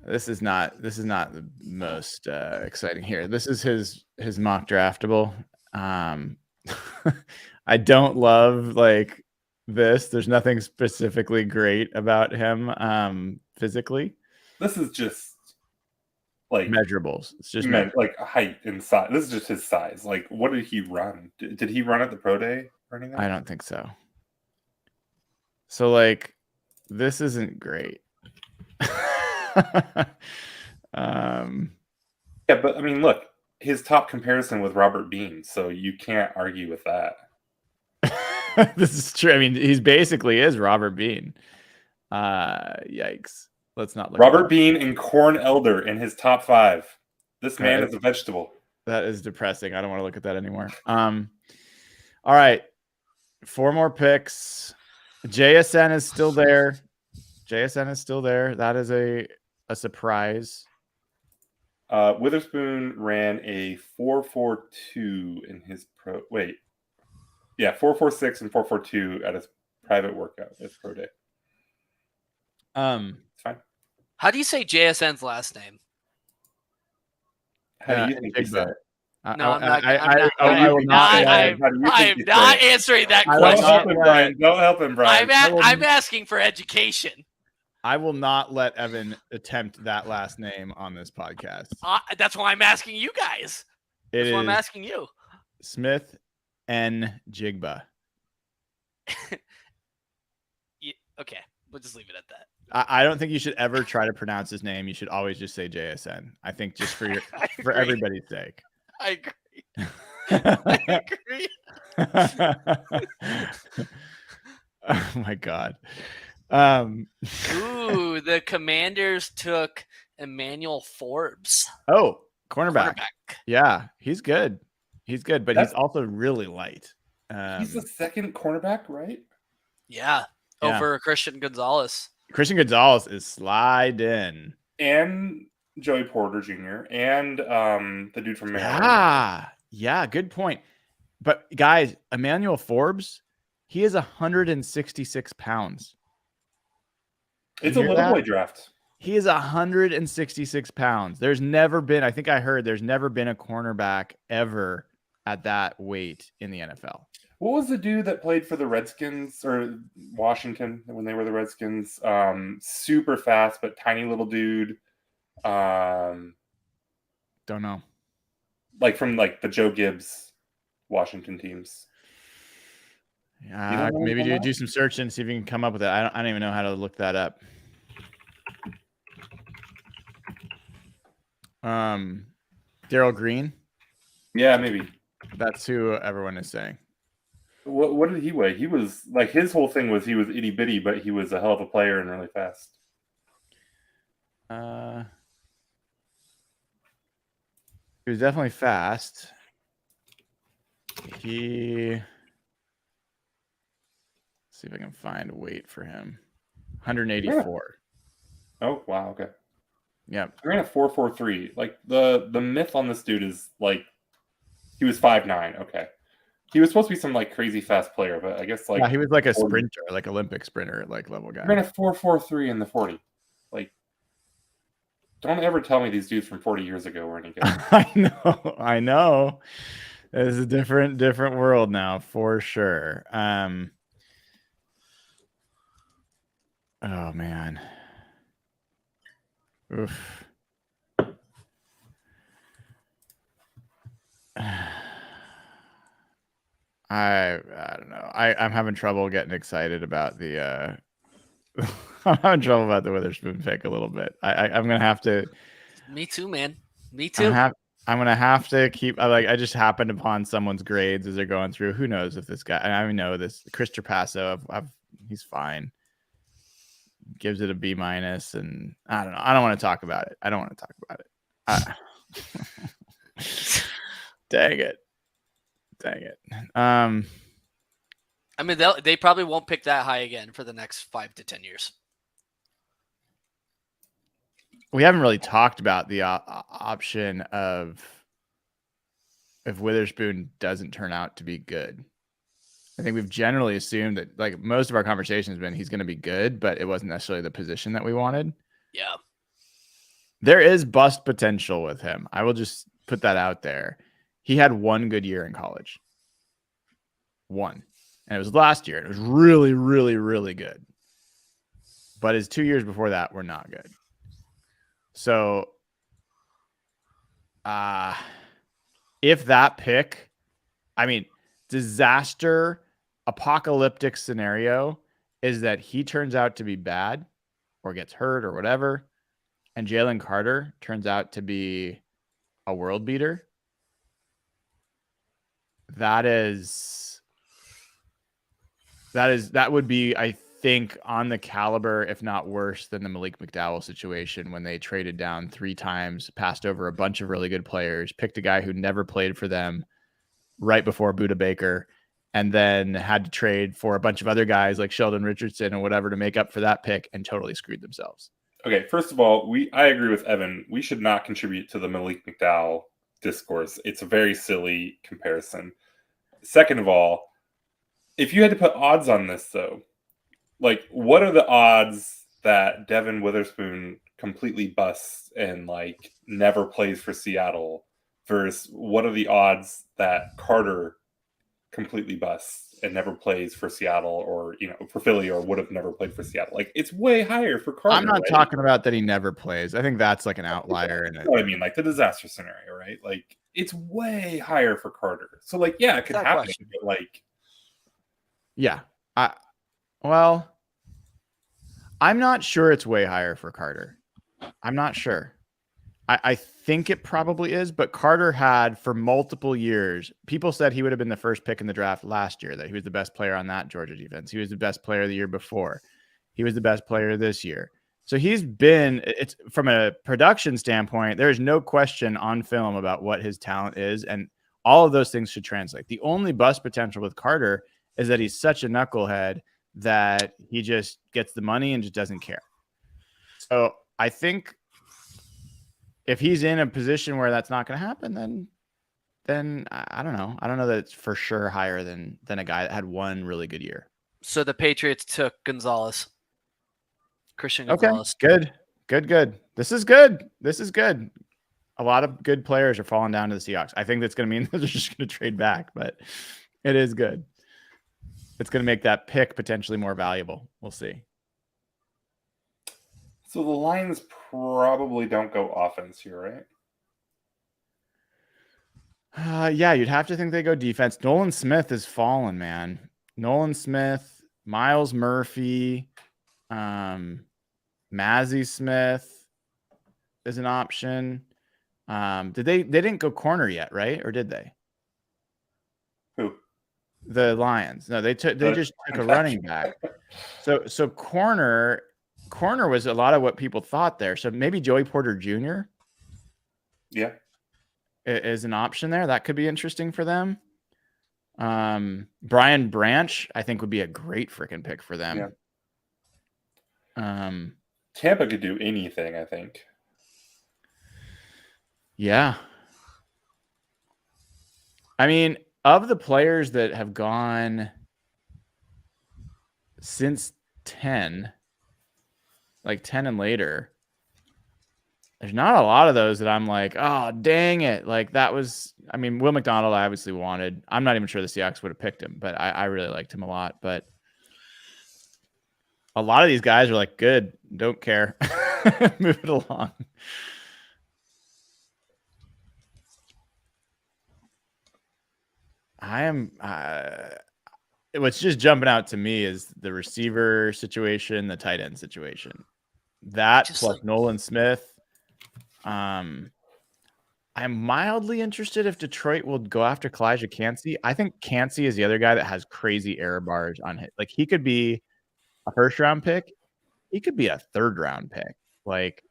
This is not the most exciting here. This is his mock draftable. I don't love like this. There's nothing specifically great about him physically.
This is just like
measurables. It's just
like height and size. This is just his size. Like, what did he run? Did he run at the pro day or anything?
I don't think so. So like, this isn't great.
Yeah, but I mean, look, his top comparison with Robert Bean, so you can't argue with that.
This is true. I mean, he's basically is Robert Bean. Yikes. Let's not look.
Robert Bean and Corn Elder in his top 5. This man is a vegetable.
That is depressing. I don't want to look at that anymore. All right. 4 more picks. JSN is still there. That is a surprise.
Witherspoon ran a 4.42 in his pro. Wait, yeah, 4.46 and 4.42 at his private workout, his pro day.
It's
fine.
How do you say JSN's last name?
How do you think he said it?
No, I'm not.
I
am not answering that
Don't help
question.
him, Brian. Don't help him, Brian.
I'm asking for education.
I will not let Evan attempt that last name on this podcast.
That's why I'm asking you guys. That's why I'm asking you.
Smith N. Jigba.
Okay, we'll just leave it at that.
I don't think you should ever try to pronounce his name. You should always just say JSN. I think just for your for everybody's sake.
I agree. I agree.
Oh my God.
Ooh, the Commanders took Emmanuel Forbes.
Oh, cornerback. Yeah, he's good. But he's also really light.
He's the second cornerback, right?
Yeah, over Christian Gonzalez.
Christian Gonzalez is sliding.
And Joey Porter Jr. and the dude from Maryland.
Yeah, good point. But guys, Emmanuel Forbes, he is 166 pounds.
It's a little boy draft.
He is 166 pounds. There's never been a cornerback ever at that weight in the NFL.
What was the dude that played for the Redskins or Washington when they were the Redskins? Super fast, but tiny little dude.
Don't know.
Like from like the Joe Gibbs Washington teams.
Maybe do some searching and see if you can come up with it. I don't even know how to look that up. Daryl Green.
Yeah, maybe.
That's who everyone is saying.
What did he weigh? He was like, his whole thing was he was itty bitty, but he was a hell of a player and really fast.
He was definitely fast. See if I can find weight for him. 184.
Oh, wow. Okay.
Yeah.
He ran a 4.43. Like the myth on this dude is like he was 5'9". Okay. He was supposed to be some like crazy fast player, but I guess like
he was like a sprinter, like Olympic sprinter, like level guy.
He ran a 4.43 in the 40. Like, don't ever tell me these dudes from 40 years ago were any good.
I know. It's a different world now for sure. Oh man. Oof. I don't know. I'm having trouble getting excited about the I'm having trouble about the Witherspoon pick a little bit. I'm gonna have to.
Me too, man. Me
I'm
too.
gonna have to keep. I just happened upon someone's grades as they're going through. Who knows if this guy? I know this Chris Trapasso. He's fine. Gives it a B-, and I don't know. I don't want to talk about it. Dang it.
I mean, they probably won't pick that high again for the next 5 to 10 years.
We haven't really talked about the option of if Witherspoon doesn't turn out to be good. I think we've generally assumed that, like, most of our conversation has been he's going to be good, but it wasn't necessarily the position that we wanted.
Yeah.
There is bust potential with him. I will just put that out there. He had one good year in college. One. And it was last year. It was really, really, really good. But his 2 years before that were not good. So, if that pick, I mean, disaster, apocalyptic scenario is that he turns out to be bad or gets hurt or whatever, and Jalen Carter turns out to be a world beater. That would be, I think, on the caliber, if not worse, than the Malik McDowell situation when they traded down 3 times, passed over a bunch of really good players, picked a guy who never played for them right before Budda Baker, and then had to trade for a bunch of other guys like Sheldon Richardson and whatever to make up for that pick, and totally screwed themselves.
Okay, first of all, I agree with Evan. We should not contribute to the Malik McDowell discourse. It's a very silly comparison. Second of all, if you had to put odds on this, though, like, what are the odds that Devin Witherspoon completely busts and, like, never plays for Seattle versus what are the odds that Carter completely busts and never plays for Seattle or, for Philly, or would have never played for Seattle? Like, it's way higher for Carter.
I'm not
right?
talking about that he never plays. I think that's like an outlier.
You know what I mean? Like the disaster scenario, right? Like, it's way higher for Carter. So, like, yeah, it could happen. But, like,
yeah. Well, I'm not sure it's way higher for Carter. I'm not sure. I think it probably is, but Carter had for multiple years, people said he would have been the first pick in the draft last year, that he was the best player on that Georgia defense. He was the best player the year before. He was the best player this year. So it's from a production standpoint, there is no question on film about what his talent is, and all of those things should translate. The only bust potential with Carter is that he's such a knucklehead that he just gets the money and just doesn't care. So I think if he's in a position where that's not going to happen, then I don't know. I don't know that it's for sure higher than a guy that had one really good year.
So the Patriots took Christian
Gonzalez.
Okay,
good. This is good. A lot of good players are falling down to the Seahawks. I think that's going to mean that they're just going to trade back, but it is good. It's going to make that pick potentially more valuable. We'll see.
So the Lions probably don't go offense here,
right? Yeah, you'd have to think they go defense. Nolan Smith is fallen, man. Nolan Smith, Miles Murphy, Mazzie Smith is an option. They didn't go corner yet, right? Or did they?
Who?
The Lions. No, they just took a running back. So corner was a lot of what people thought there. So maybe Joey Porter Jr.
Yeah,
is an option there. That could be interesting for them. Brian Branch, I think, would be a great freaking pick for them.
Yeah. Tampa could do anything, I think.
Yeah. I mean, of the players that have gone since 10 and later, there's not a lot of those that I'm like, oh, dang it. Like, that was, I mean, Will McDonald I obviously wanted. I'm not even sure the Seahawks would have picked him, but I really liked him a lot. But a lot of these guys are like, good, don't care. Move it along. I am. What's just jumping out to me is the receiver situation, the tight end situation. That
Just
plus
like-
Nolan Smith. I'm mildly interested if Detroit will go after Kalijah Cansey. I think Cansey is the other guy that has crazy error bars on hit. Like he could be a first round pick. He could be a third round pick. Like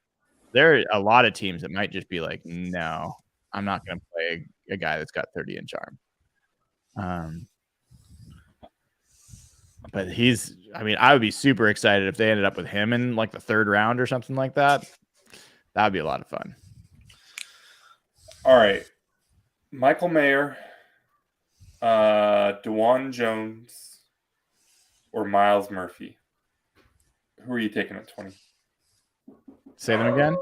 there are a lot of teams that might just be like, no, I'm not going to play a guy that's got 30-inch arm. But I would be super excited if they ended up with him in like the third round or something like that. That would be a lot of fun.
All right. Michael Mayer, DeJuan Jones, or Miles Murphy. Who are you taking at 20?
Say them again.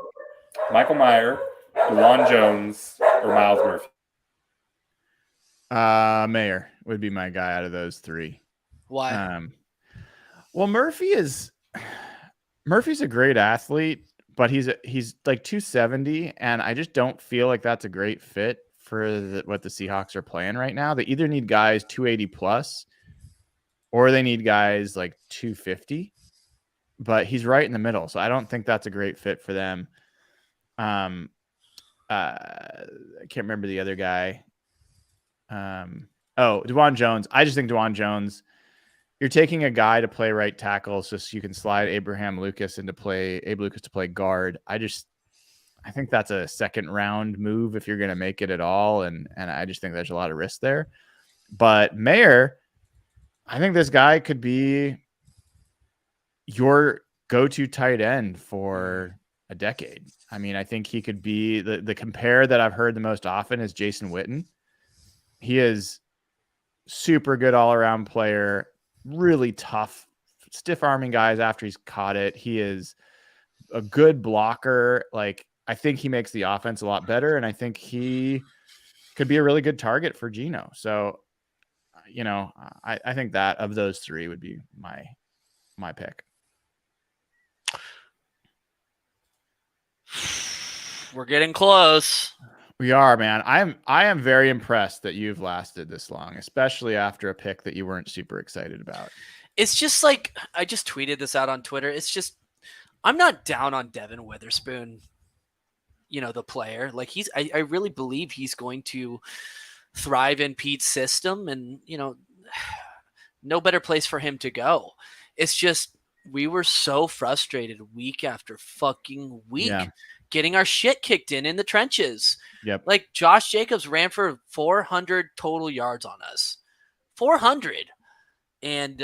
Michael Mayer, DeJuan Jones, or Miles Murphy?
Mayer would be my guy out of those three.
Why?
Well, Murphy's a great athlete, but he's like 270, and I just don't feel like that's a great fit for what the Seahawks are playing right now. They either need guys 280 plus, or they need guys like 250. But he's right in the middle, so I don't think that's a great fit for them. I can't remember the other guy. DeJuan Jones. I just think DeJuan Jones. You're taking a guy to play right tackle so you can slide Abe Lucas to play guard. I think that's a second round move if you're going to make it at all. And I just think there's a lot of risk there. But Mayer, I think this guy could be your go-to tight end for a decade. I mean, I think he could be the compare that I've heard the most often is Jason Witten. He is super good all-around player, really tough, stiff arming guys after he's caught it. He is a good blocker. Like, I think he makes the offense a lot better, and I think he could be a really good target for Geno. So, I think that of those three would be my pick.
We're getting close.
We are, man. I am very impressed that you've lasted this long, especially after a pick that you weren't super excited about.
It's just like, I just tweeted this out on Twitter. It's just, I'm not down on Devin Witherspoon, the player. Like I really believe he's going to thrive in Pete's system, and, no better place for him to go. It's just, we were so frustrated week after fucking week.
Yeah.
Getting our shit kicked in the trenches.
Yep.
Like Josh Jacobs ran for 400 total yards on us. 400. And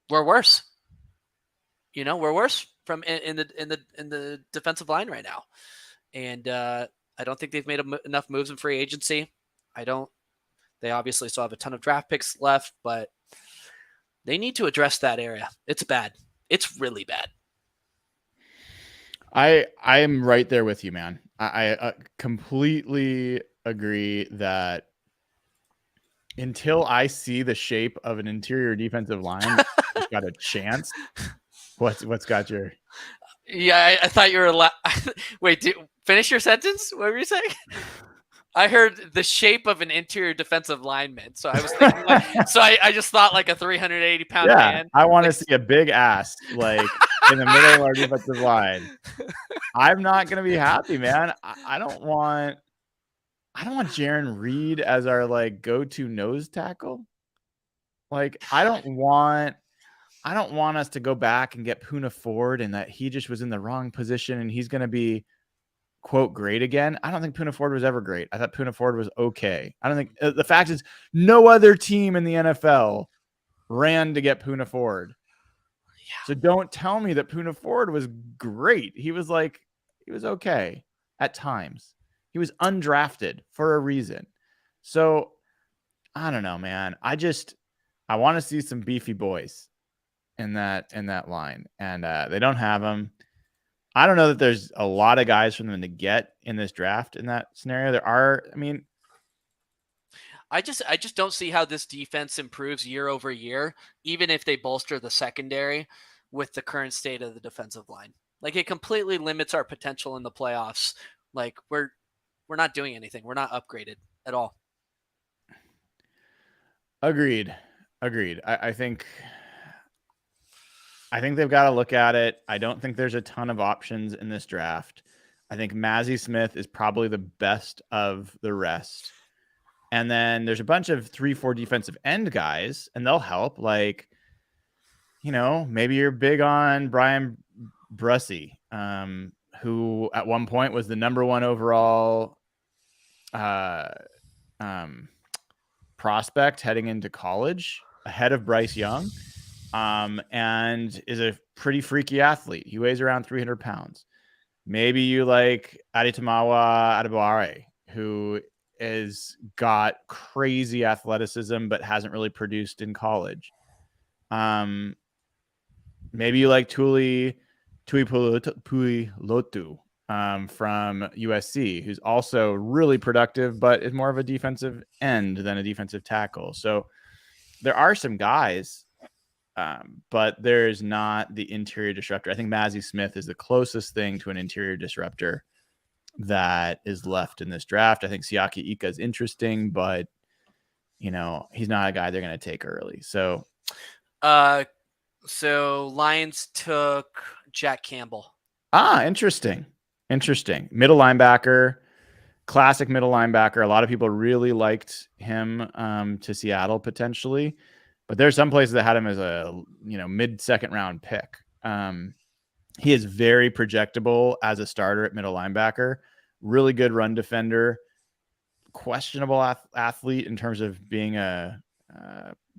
we're worse. We're worse from in the defensive line right now. And I don't think they've made enough moves in free agency. They obviously still have a ton of draft picks left, but they need to address that area. It's bad. It's really bad.
I am right there with you, man. I completely agree that until I see the shape of an interior defensive line that's got a chance. What's got your?
Yeah, I thought you were wait, finish your sentence. What were you saying? I heard the shape of an interior defensive lineman. So I was thinking I just thought like a 380-pound man.
I want to see a big ass like in the middle of our defensive line. I'm not going to be happy, man. I don't want Jaron Reed as our like go-to nose tackle. Like I don't want us to go back and get Poona Ford and that he just was in the wrong position and he's going to be quote great again. I don't think Poona Ford was ever great. I thought Poona Ford was okay. I don't think the fact is no other team in the NFL ran to get Poona Ford. Yeah. So don't tell me that Poona Ford was great. He was okay at times. He was undrafted for a reason. So I don't know, man. I want to see some beefy boys in that line, and they don't have them. I don't know that there's a lot of guys for them to get in this draft in that scenario. There are,
I just don't see how this defense improves year over year, even if they bolster the secondary with the current state of the defensive line. Like it completely limits our potential in the playoffs. Like we're not doing anything. We're not upgraded at all.
Agreed. I think they've got to look at it. I don't think there's a ton of options in this draft. I think Mazi Smith is probably the best of the rest. And then there's a bunch of 3-4 defensive end guys, and they'll help. Like, maybe you're big on Brian Brussy, who at one point was the number 1 overall prospect heading into college, ahead of Bryce Young, and is a pretty freaky athlete. He weighs around 300 pounds. Maybe you like Adetamawa Adebaware, who has got crazy athleticism but hasn't really produced in college. Maybe you like Tuli Puilotu from USC, who's also really productive but is more of a defensive end than a defensive tackle. So there are some guys, but there's not the interior disruptor. I think Mazi Smith is the closest thing to an interior disruptor that is left in this draft. I think Siaki Ika is interesting, but he's not a guy they're going to take early. So
Lions took Jack Campbell.
Interesting. Middle linebacker, classic middle linebacker. A lot of people really liked him to Seattle potentially, but there's some places that had him as a mid-second round pick. He is very projectable as a starter at middle linebacker. Really good run defender. Questionable athlete in terms of being a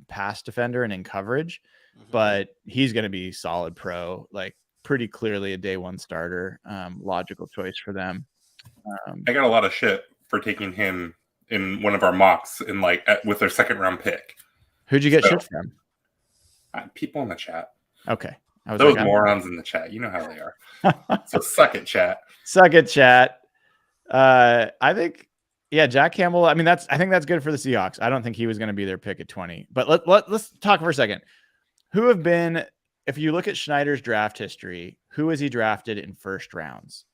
pass defender and in coverage, but he's going to be solid pro, like pretty clearly a day 1 starter. Logical choice for them.
I got a lot of shit for taking him in one of our mocks with their 2nd round pick.
Who'd you get shit from?
People in the chat.
Okay.
Those morons in the chat. You know how they are. So suck it, chat.
Suck it, chat. I think, Jack Campbell. I think that's good for the Seahawks. I don't think he was going to be their pick at 20. But let's talk for a second. Who have been, if you look at Schneider's draft history, who has he drafted in first rounds?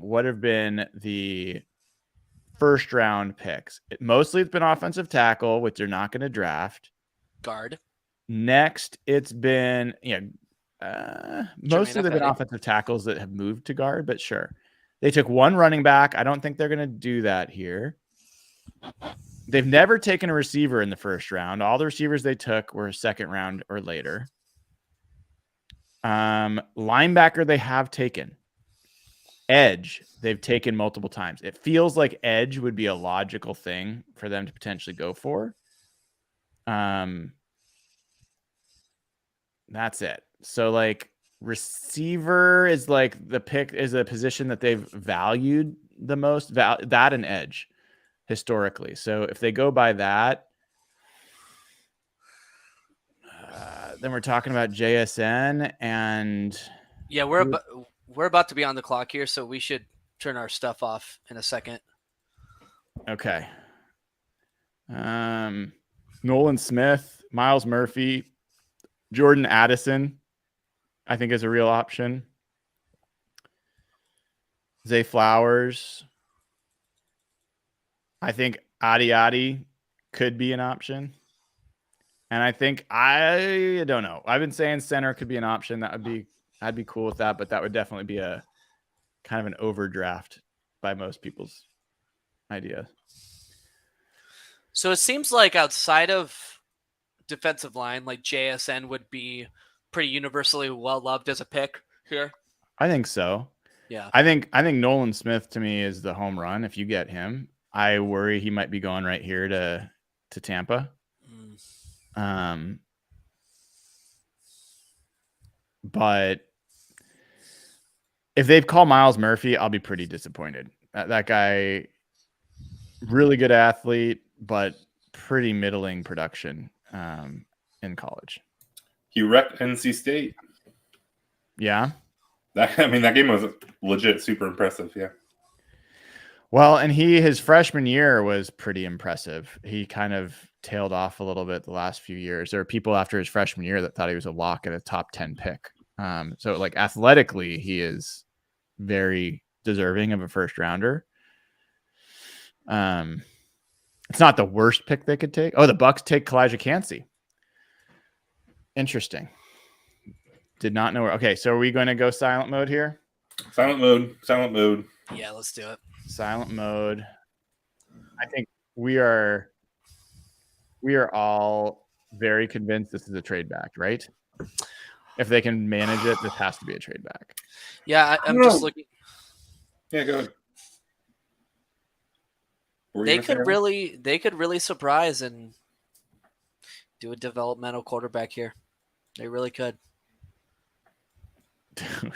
What have been the first round picks? Mostly it's been offensive tackle, which they're not going to draft.
Guard.
Next, it's been mostly they've been
Petty.
offensive tackles that have moved to guard, but sure. They took 1 running back. I don't think they're going to do that here. They've never taken a receiver in the first round. All the receivers they took were 2nd round or later. Linebacker they have taken. Edge they've taken multiple times. It feels like edge would be a logical thing for them to potentially go for. That's it. So like receiver is like the pick is a position that they've valued the most, that and edge historically. So if they go by that, then we're talking about JSN and
we're about to be on the clock here, so we should turn our stuff off in a second.
Okay. Nolan Smith, Miles Murphy, Jordan Addison, I think is a real option. Zay Flowers. I think Adi could be an option. And I think I don't know. I've been saying center could be an option. I'd be cool with that, but that would definitely be a kind of an overdraft by most people's idea.
So it seems like outside of defensive line, like JSN would be pretty universally well loved as a pick here.
I think so.
Yeah.
I think Nolan Smith to me is the home run. If you get him, I worry he might be going right here to Tampa. But if they've called Miles Murphy, I'll be pretty disappointed. That guy, really good athlete, but pretty middling production in college.
He wrecked NC State.
Yeah.
That game was legit super impressive. Yeah.
Well, and his freshman year was pretty impressive. He kind of tailed off a little bit the last few years. There are people after his freshman year that thought he was a lock at a top 10 pick. So like athletically, he is very deserving of a first rounder. It's not the worst pick they could take. Oh, the Bucks take Kalijah Cansey. Interesting. Did not know where. Okay, so are we going to go silent mode here?
Silent mode.
Yeah, let's do it.
Silent mode. I think we are all very convinced this is a trade back, right? If they can manage it, this has to be a trade back.
Yeah, I'm just looking.
Yeah, go ahead.
They could really surprise and do a developmental quarterback here. They really could.
Dude,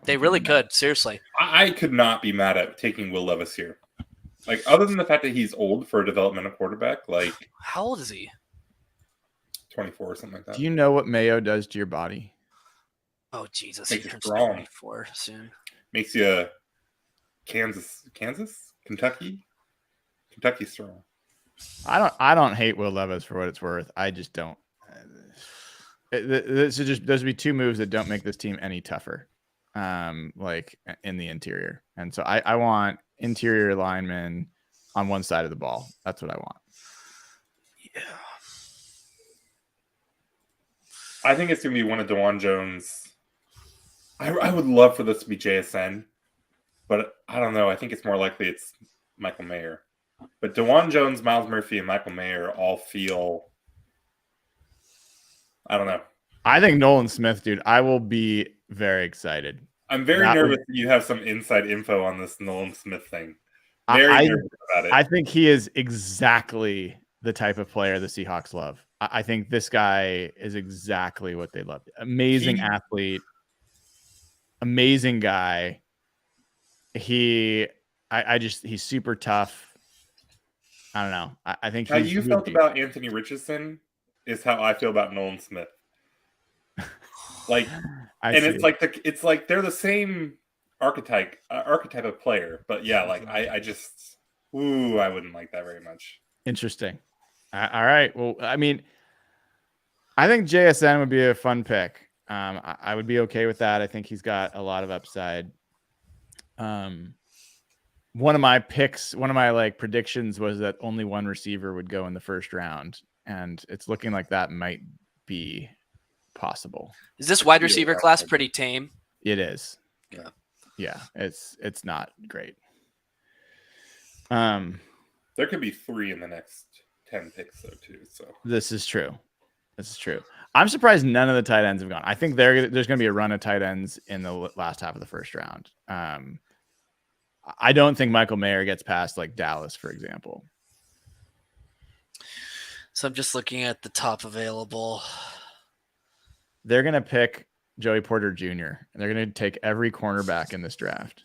they really could. Seriously,
I could not be mad at taking Will Levis here. Like, other than the fact that he's old for a developmental quarterback, like,
how old is he?
24 or something like that.
Do you know what mayo does to your body?
Oh Jesus,
Makes
he
you
turns
strong.
24 soon.
Makes you Kentucky strong.
I don't hate Will Levis for what it's worth. I just don't. Those would be two moves that don't make this team any tougher, like in the interior. And so I want interior linemen on one side of the ball. That's what I want.
Yeah.
I think it's going to be one of DeJuan Jones. I would love for this to be JSN, but I don't know. I think it's more likely it's Michael Mayer. But DeJuan Jones, Miles Murphy, and Michael Mayer all feel, I don't know.
I think Nolan Smith, dude, I will be very excited.
I'm very nervous that you have some inside info on this Nolan Smith thing. Very nervous about it.
I think he is exactly the type of player the Seahawks love. I think this guy is exactly what they love. Amazing athlete, amazing guy. He's super tough. I don't know. I think
how you felt about Anthony Richardson is how I feel about Nolan Smith. Like, it's like they're the same archetype of player, but yeah, like I wouldn't like that very much.
Interesting. All right. Well, I mean, I think JSN would be a fun pick. I would be okay with that. I think he's got a lot of upside. One of my predictions was that only one receiver would go in the first round, and it's looking like that might be possible.
Is this wide receiver class pretty tame?
It is. Yeah. It's not great.
There could be 3 in the next 10 picks though too. So
this is true. I'm surprised none of the tight ends have gone. I think there's going to be a run of tight ends in the last half of the first round. I don't think Michael Mayer gets past like Dallas, for example.
So I'm just looking at the top available.
They're going to pick Joey Porter Jr. and they're going to take every cornerback in this draft.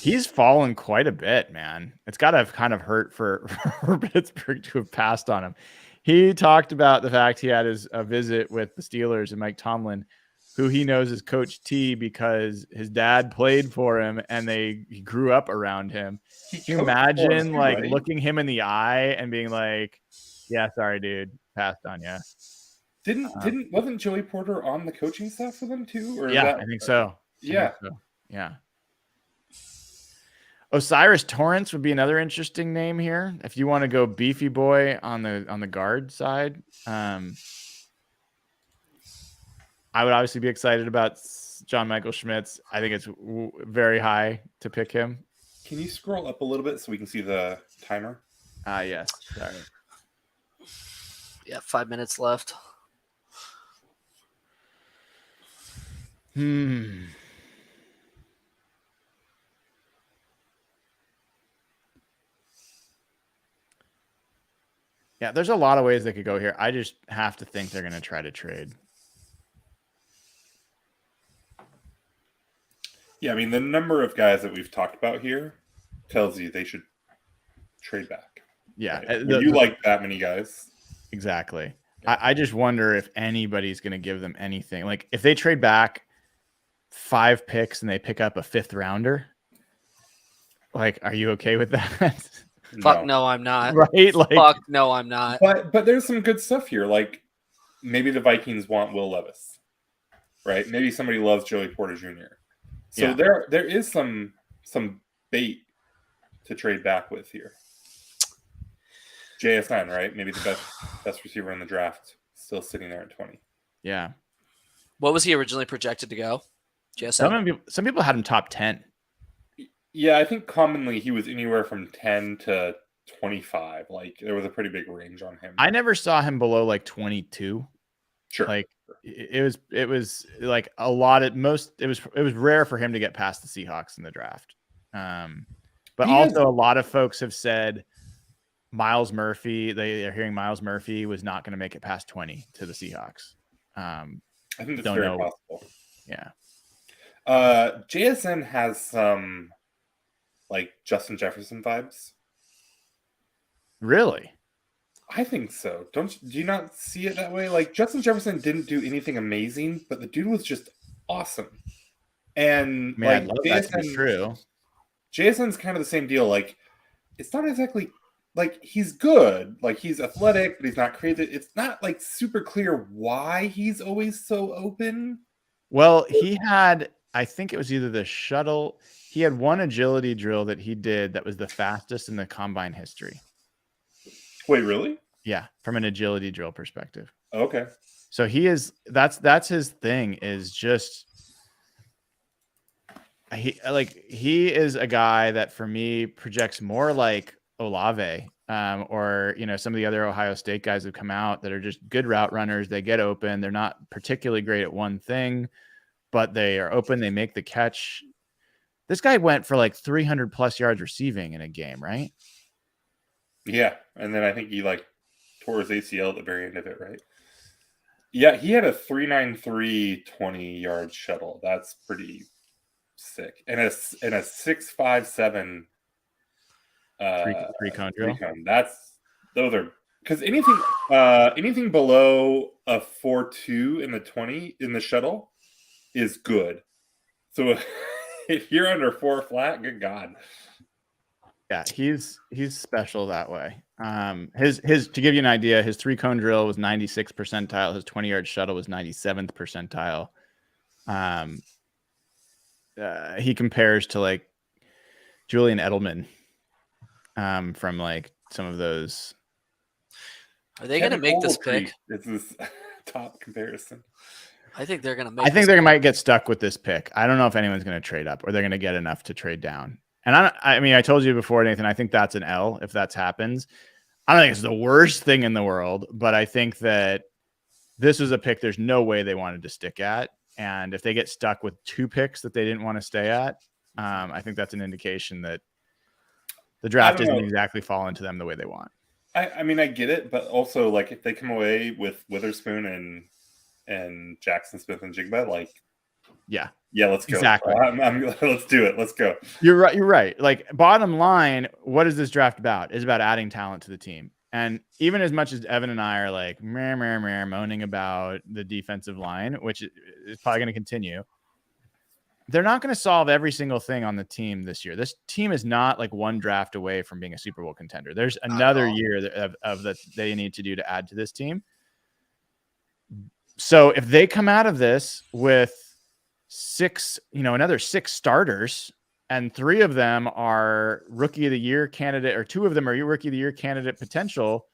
He's fallen quite a bit, man. It's got to have kind of hurt for Pittsburgh to have passed on him. He talked about the fact he had a visit with the Steelers and Mike Tomlin, who he knows is Coach T because his dad played for him and he grew up around him. Can you imagine looking him in the eye and being like, yeah, sorry, dude, passed on you.
Wasn't Joey Porter on the coaching staff for them too? Or
I think so.
Yeah.
Yeah. Osiris Torrance would be another interesting name here. If you want to go beefy boy on the guard side, I would obviously be excited about John Michael Schmitz. I think it's very high to pick him.
Can you scroll up a little bit so we can see the timer?
Yes. Sorry.
Yeah, 5 minutes left.
Yeah, there's a lot of ways they could go here. I just have to think they're going to try to trade.
Yeah, I mean, the number of guys that we've talked about here tells you they should trade back.
Yeah.
Right? You like that many guys.
Exactly. I just wonder if anybody's going to give them anything. Like, if they trade back 5 picks and they pick up a 5th rounder, like, are you okay with that?
Fuck no, I'm not.
Right? Like,
fuck no, I'm not.
But there's some good stuff here. Like, maybe the Vikings want Will Levis, right? Maybe somebody loves Joey Porter Jr. So there is some bait to trade back with here? JSN, right? Maybe the best receiver in the draft, still sitting there at 20.
Yeah.
What was he originally projected to go? JSN?
Some people had him top 10.
Yeah, I think commonly he was anywhere from 10 to 25. Like there was a pretty big range on him.
I never saw him below like 22.
Sure.
Like it was like a lot at most. It was rare for him to get past the Seahawks in the draft. But also a lot of folks have said Miles Murphy. They are hearing Miles Murphy was not going to make it past 20 to the Seahawks.
I think that's very possible.
Yeah.
JSN has some like Justin Jefferson vibes.
Really?
I think so. Do you not see it that way? Like Justin Jefferson didn't do anything amazing, but the dude was just awesome. And
I mean, I'd love that to be true.
JSN's kind of the same deal. Like it's not exactly like he's good. Like he's athletic, but he's not crazy. It's not like super clear why he's always so open.
Well, he had, I think it was either the shuttle. He had one agility drill that he did that was the fastest in the combine history.
Wait, really?
Yeah, from an agility drill perspective.
Okay.
So that's his thing is just he is a guy that for me projects more like Olave or some of the other Ohio State guys who come out that are just good route runners. They get open. They're not particularly great at one thing, but they are open. They make the catch. This guy went for like 300 plus yards receiving in a game, right?
Yeah, and then I think he like tore his ACL at the very end of it, right? Yeah, he had a 3.93 20-yard shuttle. That's pretty sick. And a 6.57
three cone drill.
Those are because anything below a 4.2 in the 20 in the shuttle is good. So if you're under 4 flat, good God.
Yeah, he's special that way. His to give you an idea, his 3-cone drill was 96th percentile. His 20-yard shuttle was 97th percentile. He compares to like Julian Edelman from like some of those.
Are they going to make this pick?
It's this top comparison.
I think they're going to make.
I think they might get stuck with this pick. I don't know if anyone's going to trade up or they're going to get enough to trade down. And I mean, I told you before, Nathan, I think that's an L if that happens. I don't think it's the worst thing in the world, but I think that this was a pick there's no way they wanted to stick at. And if they get stuck with 2 picks that they didn't want to stay at, I think that's an indication that the draft isn't exactly falling to them the way they want.
I mean, I get it, but also like if they come away with Witherspoon and Jackson Smith and Jigba, like yeah, let's go.
Exactly.
Let's do it. Let's go.
You're right. Like bottom line, what is this draft about? It's about adding talent to the team. And even as much as Evan and I are like moaning about the defensive line, which is probably going to continue, they're not going to solve every single thing on the team this year. This team is not like one draft away from being a Super Bowl contender. There's another year of that they need to do to add to this team. So if they come out of this with another 6 starters, and 3 of them are rookie of the year candidate, or 2 of them are rookie of the year candidate potential.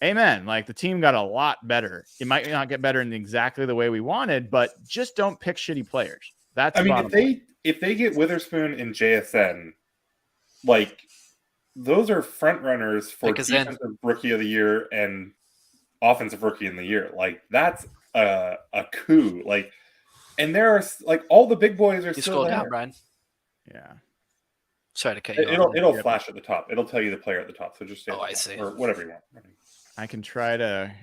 Amen. Like the team got a lot better. It might not get better in exactly the way we wanted, but just don't pick shitty players. That's
if they get Witherspoon and JSN, like those are front runners for defensive rookie of the year and offensive rookie in the year. Like that's a coup. Like, and there are like all the big boys are still there.
Down, Brian.
Yeah.
Sorry to cut you
off. It'll flash at the top. It'll tell you the player at the top. So just
I see.
Or whatever you want.
I can try to.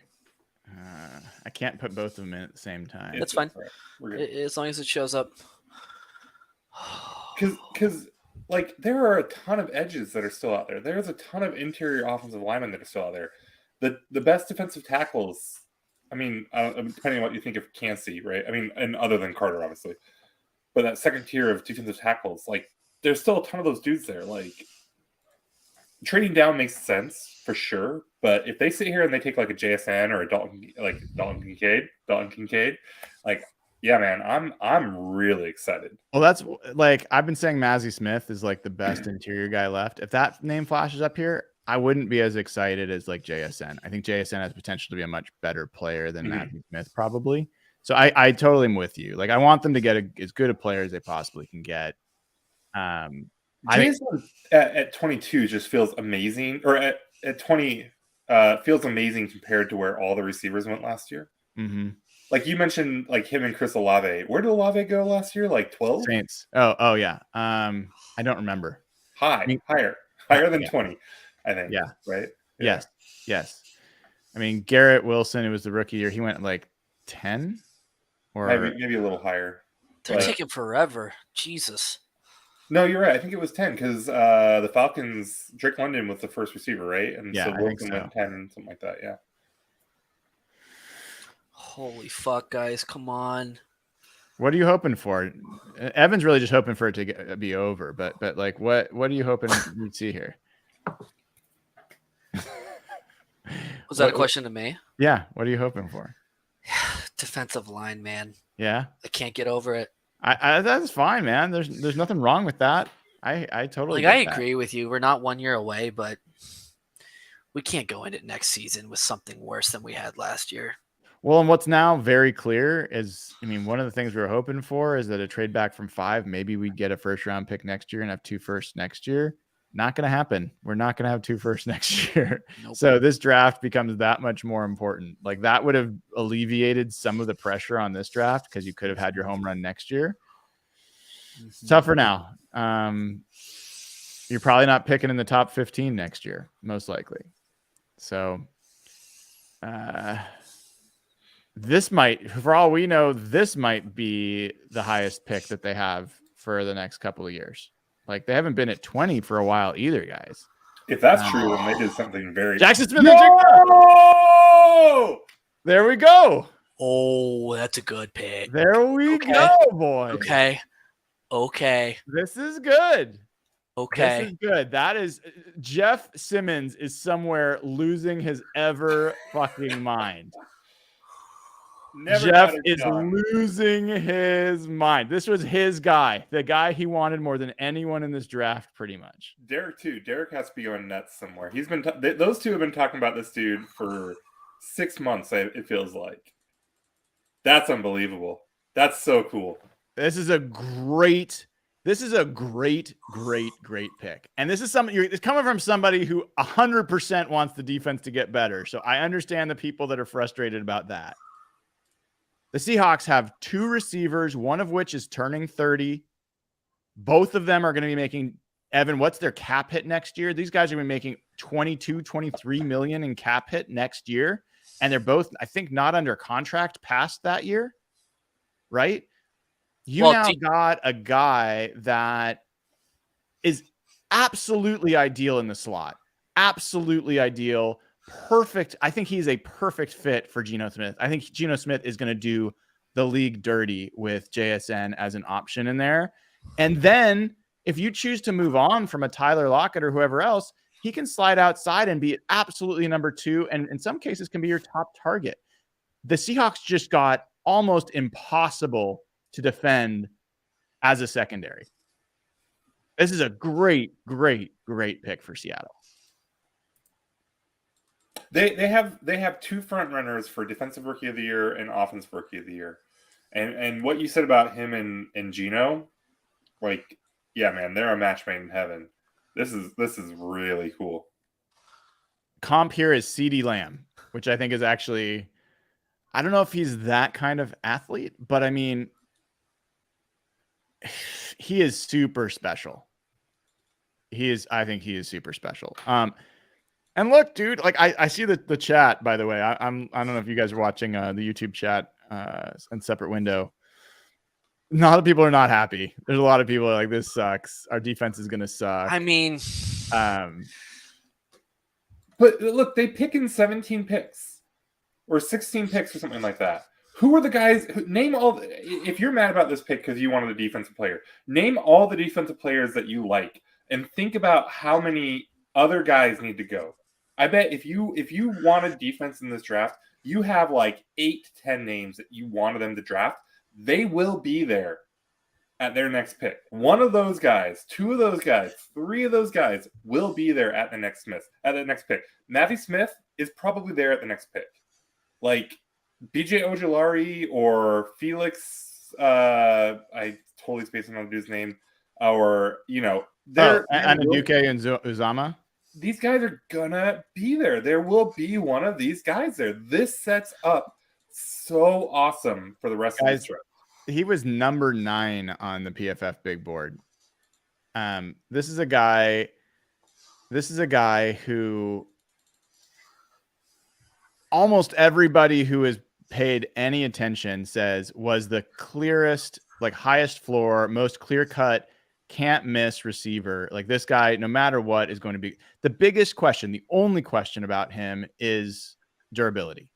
I can't put both of them in at the same time.
That's fine. As long as it shows up.
Because like there are a ton of edges that are still out there. There's a ton of interior offensive linemen that are still out there. The best defensive tackles. I mean, depending on what you think of Cansey, right? I mean, and other than Carter, obviously. But that second tier of defensive tackles, like, there's still a ton of those dudes there. Like, trading down makes sense for sure. But if they sit here and they take like a JSN or a Dalton Kincaid, like, Yeah, man, I'm really excited.
Well, that's like I've been saying Mazzy Smith is like the best interior guy left. If that name flashes up here, I wouldn't be as excited as like JSN. I think JSN has potential to be a much better player than Mazzy Smith probably. So I totally am with you. Like I want them to get as good a player as they possibly can get.
Jason at 22 just feels amazing, or at 20 feels amazing compared to where all the receivers went last year.
Mm-hmm.
Like you mentioned, like him and Chris Olave. Where did Olave go last year? Like 12?
Saints. Oh yeah. I don't remember.
Higher than 20, I think.
Yeah.
Right. Yeah.
Yes. I mean, Garrett Wilson, it was the rookie year. He went like 10 or
maybe a little higher.
They're taking forever. Jesus.
No, you're right. I think it was 10 because the Falcons, Drake London was the first receiver, right? And
yeah,
so Wilson went 10, something like that. Yeah.
Holy fuck, guys. Come on.
What are you hoping for? Evan's really just hoping for it to be over, but like what are you hoping you'd see here?
Was that a question to me?
Yeah. What are you hoping for?
Defensive line, man.
Yeah.
I can't get over it.
I that's fine, man. There's nothing wrong with that. I totally
I agree with you. We're not 1 year away, but we can't go into next season with something worse than we had last year.
Well, and what's now very clear is, I mean, one of the things we were hoping for is that a trade back from 5, maybe we'd get a first round pick next year and have 2 firsts next year. Not going to happen. We're not going to have 2 firsts next year. Nope. So this draft becomes that much more important. Like that would have alleviated some of the pressure on this draft because you could have had your home run next year. It's tougher now. You're probably not picking in the top 15 next year, most likely. So this might, for all we know, this might be the highest pick that they have for the next couple of years. Like they haven't been at 20 for a while either, guys.
If that's true, then they did something very.
Jackson Smith.
No!
There we go.
Oh, that's a good pick.
There we go, boy.
Okay.
This is good.
Okay.
This is good. That is Jeff Simmons is somewhere losing his ever fucking mind. Jeff is losing his mind. This was his guy, the guy he wanted more than anyone in this draft, pretty much.
Derek too. Derek has to be going nuts somewhere. He's been those two have been talking about this dude for 6 months. It feels like. That's unbelievable. That's so cool.
This is a great pick, and this is something it's coming from somebody who 100% wants the defense to get better. So I understand the people that are frustrated about that. The Seahawks have 2 receivers, one of which is turning 30. Both of them are going to be making, Evan, what's their cap hit next year? These guys are going to be making 22, 23 million in cap hit next year. And they're both, I think, not under contract past that year. Right? You got a guy that is absolutely ideal in the slot. Absolutely ideal. Perfect. I think he's a perfect fit for Geno Smith. I think Geno Smith is going to do the league dirty with JSN as an option in there. And then if you choose to move on from a Tyler Lockett or whoever else, he can slide outside and be absolutely number 2. And in some cases can be your top target. The Seahawks just got almost impossible to defend as a secondary. This is a great pick for Seattle.
They have 2 front runners for defensive rookie of the year and offensive rookie of the year. And what you said about him and Geno, like, yeah, man, they're a match made in heaven. This is really cool.
Comp here is CeeDee Lamb, which I think is actually, I don't know if he's that kind of athlete, but I mean, he is super special. I think he is super special. And look, dude, like I see the chat, by the way. I don't know if you guys are watching the YouTube chat and separate window. A lot of people are not happy. There's a lot of people like, this sucks. Our defense is going to suck.
I mean,
but look, they pick in 17 picks or 16 picks or something like that. Who are the guys? Name all. If you're mad about this pick because you wanted a defensive player, name all the defensive players that you like and think about how many other guys need to go. I bet if you wanted defense in this draft, you have like 8 to 10 names that you wanted them to draft they will be there at their next pick. One of those guys, two of those guys, three of those guys will be there at the next pick. Mavi Smith is probably there at the next pick. Like BJ Ojulari or Felix, I totally spaced on the dude's name, or they're
Anaduke and Uzama.
These guys are gonna be there. There will be one of these guys there. This sets up so awesome for the rest of this trip.
He was number 9 on the PFF big board. This is a guy who almost everybody who has paid any attention says was the clearest, like highest floor, most clear cut, can't miss receiver. Like this guy, no matter what, is going to be the biggest question. The only question about him is durability.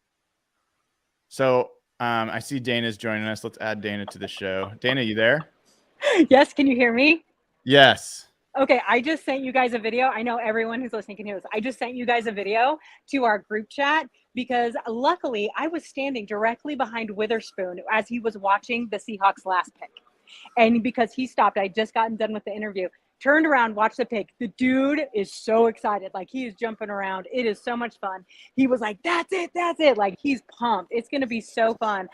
So I see Dayna's joining us. Let's add Dayna to the show. Dayna, you there?
Yes. Can you hear me?
Yes.
Okay. I just sent you guys a video. I know everyone who's listening can hear this. I just sent you guys a video to our group chat because luckily I was standing directly behind Witherspoon as he was watching the Seahawks last pick. And because he stopped, I just gotten done with the interview, turned around, watched the pick. The dude is so excited. Like he is jumping around. It is so much fun. He was like, that's it. Like he's pumped. It's going to be so fun.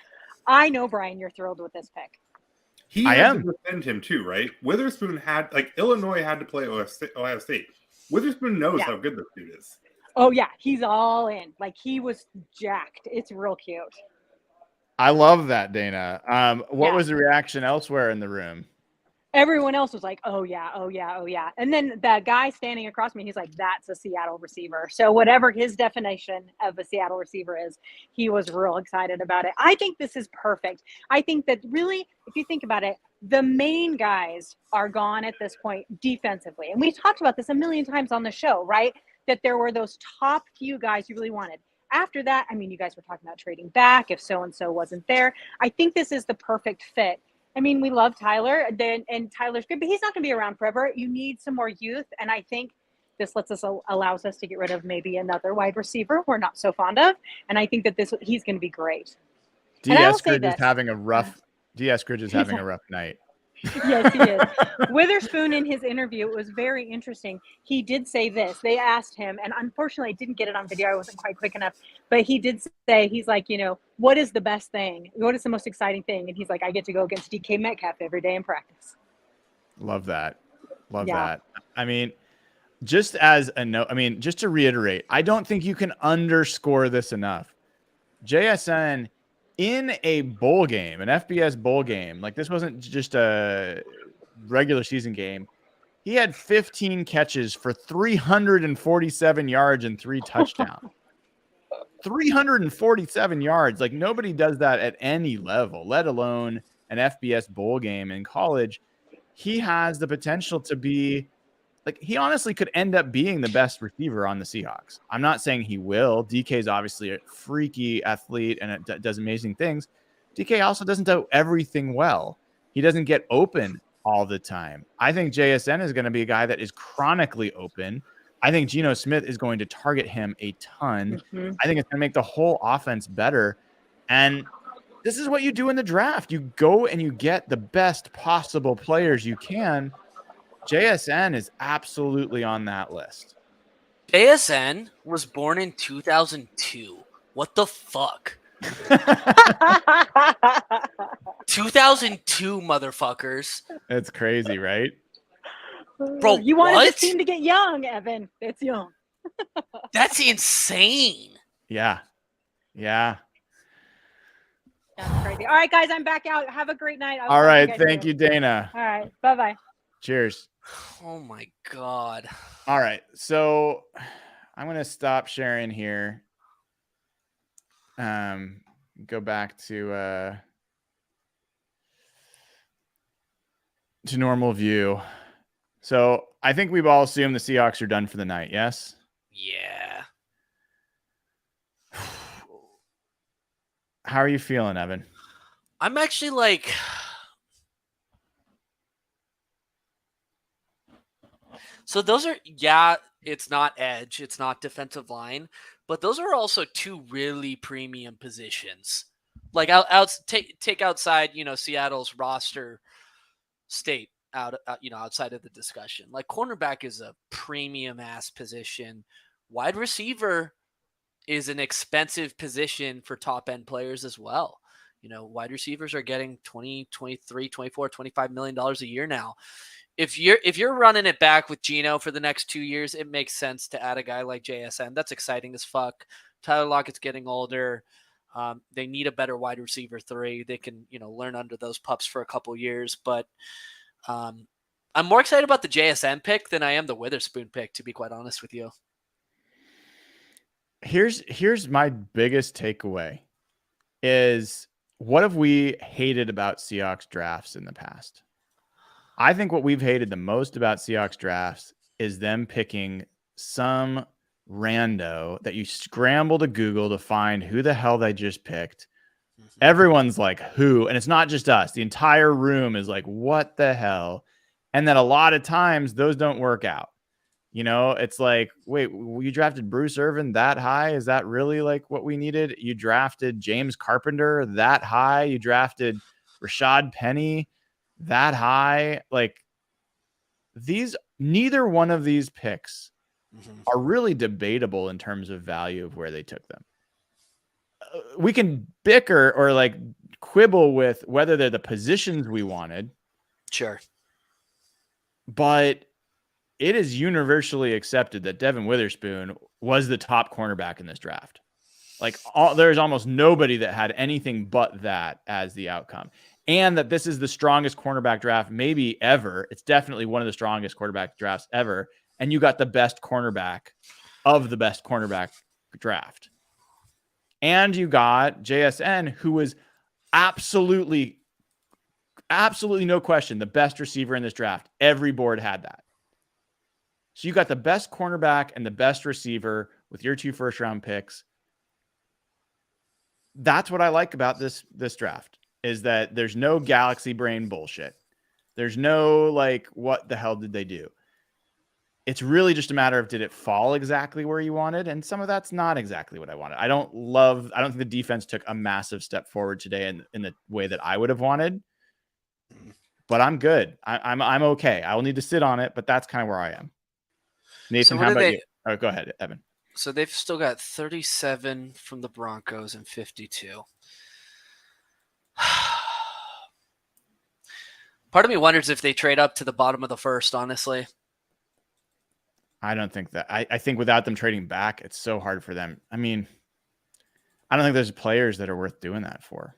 I know, Brian, you're thrilled with this pick.
I am. To defend him too, right? Witherspoon Illinois had to play Ohio State. Witherspoon knows how good this dude is.
Oh yeah. He's all in. Like he was jacked. It's real cute.
I love that, Dayna. What was the reaction elsewhere in the room?
Everyone else was like, oh yeah. And then that guy standing across me, he's like, that's a Seattle receiver. So whatever his definition of a Seattle receiver is, he was real excited about it. I think this is perfect. I think that really, if you think about it, the main guys are gone at this point defensively. And we talked about this a million times on the show, right? That there were those top few guys you really wanted. After that, I mean, you guys were talking about trading back if so-and-so wasn't there. I think this is the perfect fit. I mean, we love Tyler, and Tyler's good, but he's not going to be around forever. You need some more youth, and I think this allows us to get rid of maybe another wide receiver we're not so fond of, and I think that he's going to be great.
D. Eskridge is having a rough night.
Yes, he is. Witherspoon in his interview, it was very interesting. He did say this. They asked him, and unfortunately I didn't get it on video. I wasn't quite quick enough. But he did say, he's like, what is the best thing? What is the most exciting thing? And he's like, I get to go against DK Metcalf every day in practice.
Love that. Love that. I mean, just as a note, just to reiterate, I don't think you can underscore this enough. JSN in a bowl game, an FBS bowl game, like this wasn't just a regular season game. He had 15 catches for 347 yards and 3 touchdowns. 347 yards. Like nobody does that at any level, let alone an FBS bowl game in college. He has the potential to be like, he honestly could end up being the best receiver on the Seahawks. I'm not saying he will. DK is obviously a freaky athlete and it does amazing things. DK also doesn't do everything well. He doesn't get open all the time. I think JSN is going to be a guy that is chronically open. I think Geno Smith is going to target him a ton.
Mm-hmm.
I think it's going to make the whole offense better. And this is what you do in the draft. You go and you get the best possible players you can. JSN is absolutely on that list.
JSN was born in 2002. What the fuck? 2002, motherfuckers.
It's crazy, right?
Bro,
you wanted
what?
this team to get young, Evan. It's young.
That's insane.
Yeah.
That's crazy. All right, guys, I'm back out. Have a great night.
All right. Thank you, Dayna.
All right. Bye-bye.
Cheers.
Oh, my God.
All right. So I'm going to stop sharing here. Go back to normal view. So I think we've all assumed the Seahawks are done for the night. Yes.
Yeah.
How are you feeling, Evan?
I'm actually like, so those are, it's not edge, it's not defensive line, but those are also two really premium positions. Like take outside, Seattle's roster state out, outside of the discussion. Like cornerback is a premium ass position. Wide receiver is an expensive position for top end players as well. Wide receivers are getting 20, 23, 24, $25 million a year now. If you're running it back with Geno for the next 2 years, it makes sense to add a guy like JSN. That's exciting as fuck. Tyler Lockett's getting older. They need a better wide receiver 3. They can, learn under those pups for a couple years. But I'm more excited about the JSN pick than I am the Witherspoon pick, to be quite honest with you.
Here's my biggest takeaway is, what have we hated about Seahawks drafts in the past? I think what we've hated the most about Seahawks drafts is them picking some rando that you scramble to Google to find who the hell they just picked. Mm-hmm. Everyone's like, who? And it's not just us. The entire room is like, what the hell? And then a lot of times those don't work out. It's like, wait, you drafted Bruce Irvin that high? Is that really like what we needed? You drafted James Carpenter that high? You drafted Rashad Penny that high? Like, neither one of these picks are really debatable in terms of value of where they took them. We can bicker or like quibble with whether they're the positions we wanted.
Sure.
But it is universally accepted that Devin Witherspoon was the top cornerback in this draft. Like, there's almost nobody that had anything but that as the outcome. And that this is the strongest cornerback draft maybe ever. It's definitely one of the strongest quarterback drafts ever. And you got the best cornerback of the best cornerback draft. And you got JSN, who was absolutely no question the best receiver in this draft. Every board had that. So you got the best cornerback and the best receiver with your 2 first-round picks. That's what I like about this draft, is that there's no galaxy brain bullshit. There's no like, what the hell did they do? It's really just a matter of, did it fall exactly where you wanted? And some of that's not exactly what I wanted. I don't think the defense took a massive step forward today in the way that I would have wanted. But I'm good. I'm okay. I will need to sit on it, but that's kind of where I am. Nathan, how about you? Oh, go ahead, Evan.
So they've still got 37 from the Broncos and 52. Part of me wonders if they trade up to the bottom of the first, honestly.
I don't think that. I think without them trading back, it's so hard for them. I mean, I don't think there's players that are worth doing that for.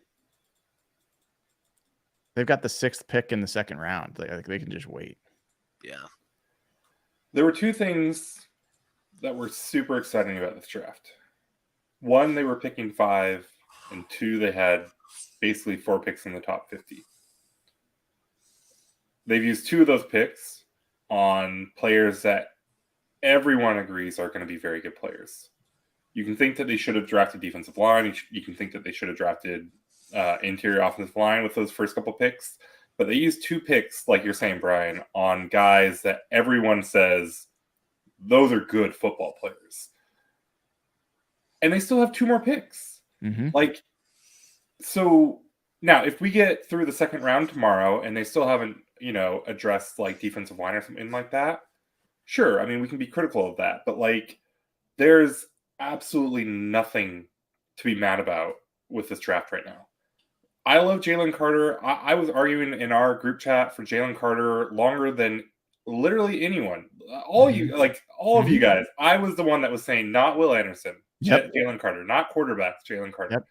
They've got the 6th pick in the 2nd round. Like they can just wait.
Yeah.
There were 2 things that were super exciting about this draft. 1, they were picking 5, and 2, they had basically 4 picks in the top 50. They've used 2 of those picks on players that everyone agrees are going to be very good players. You can think that they should have drafted defensive line. You can think that they should have drafted interior offensive line with those first couple picks. But they used 2 picks, like you're saying, Brian, on guys that everyone says those are good football players. And they still have 2 more picks.
Mm-hmm.
Like, so now if we get through the 2nd round tomorrow and they still haven't, addressed like defensive line or something like that, sure. I mean, we can be critical of that. But like, there's absolutely nothing to be mad about with this draft right now. I love Jalen Carter. I was arguing in our group chat for Jalen Carter longer than literally anyone. All of you guys. I was the one that was saying not Will Anderson, Jalen Carter, not quarterbacks, Jalen Carter. Yep.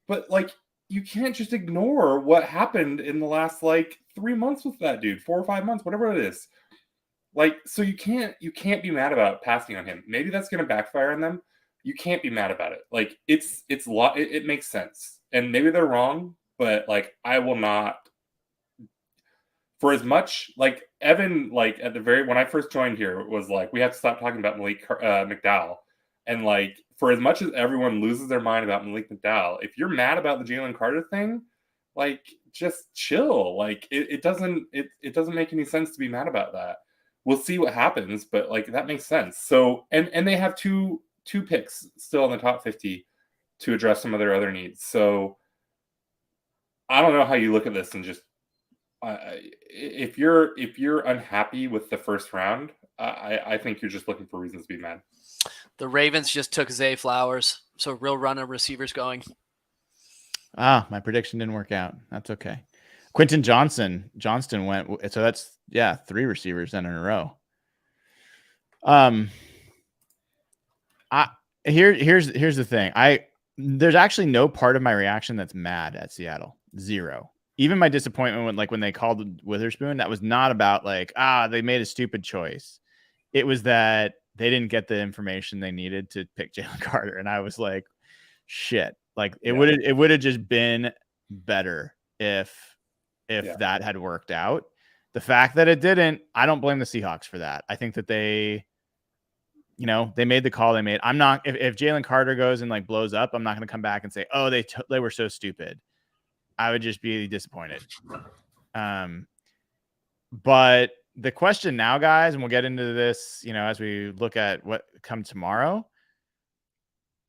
But like, you can't just ignore what happened in the last like 3 months with that dude, 4 or 5 months, whatever it is. Like, so you can't be mad about passing on him. Maybe that's going to backfire on them. You can't be mad about it. Like, it makes sense. And maybe they're wrong, but like, I will not, for as much like Evan, like when I first joined here, was like, we have to stop talking about Malik McDowell. And like, for as much as everyone loses their mind about Malik McDowell, if you're mad about the Jalen Carter thing, like, just chill. Like, it doesn't make any sense to be mad about that. We'll see what happens, but like, that makes sense. So, and they have two picks still in the top 50. to address some of their other needs. So I don't know how you look at this and just if you're unhappy with the first round, I think you're just looking for reasons to be mad.
The Ravens just took Zay Flowers, so real run of receivers going.
My prediction didn't work out. That's okay. Quentin Johnston went. So that's 3 receivers then in a row. Here's the thing. There's actually no part of my reaction that's mad at Seattle. Zero. Even my disappointment when they called Witherspoon, that was not about they made a stupid choice. It was that they didn't get the information they needed to pick Jalen Carter, and I was like, shit. It would have just been better if that had worked out. The fact that it didn't, I don't blame the Seahawks for that. I think that they made the call they made. I'm not, if Jalen Carter goes and blows up, I'm not going to come back and say, oh, they were so stupid. I would just be disappointed. But the question now, guys, and we'll get into this, as we look at what comes tomorrow,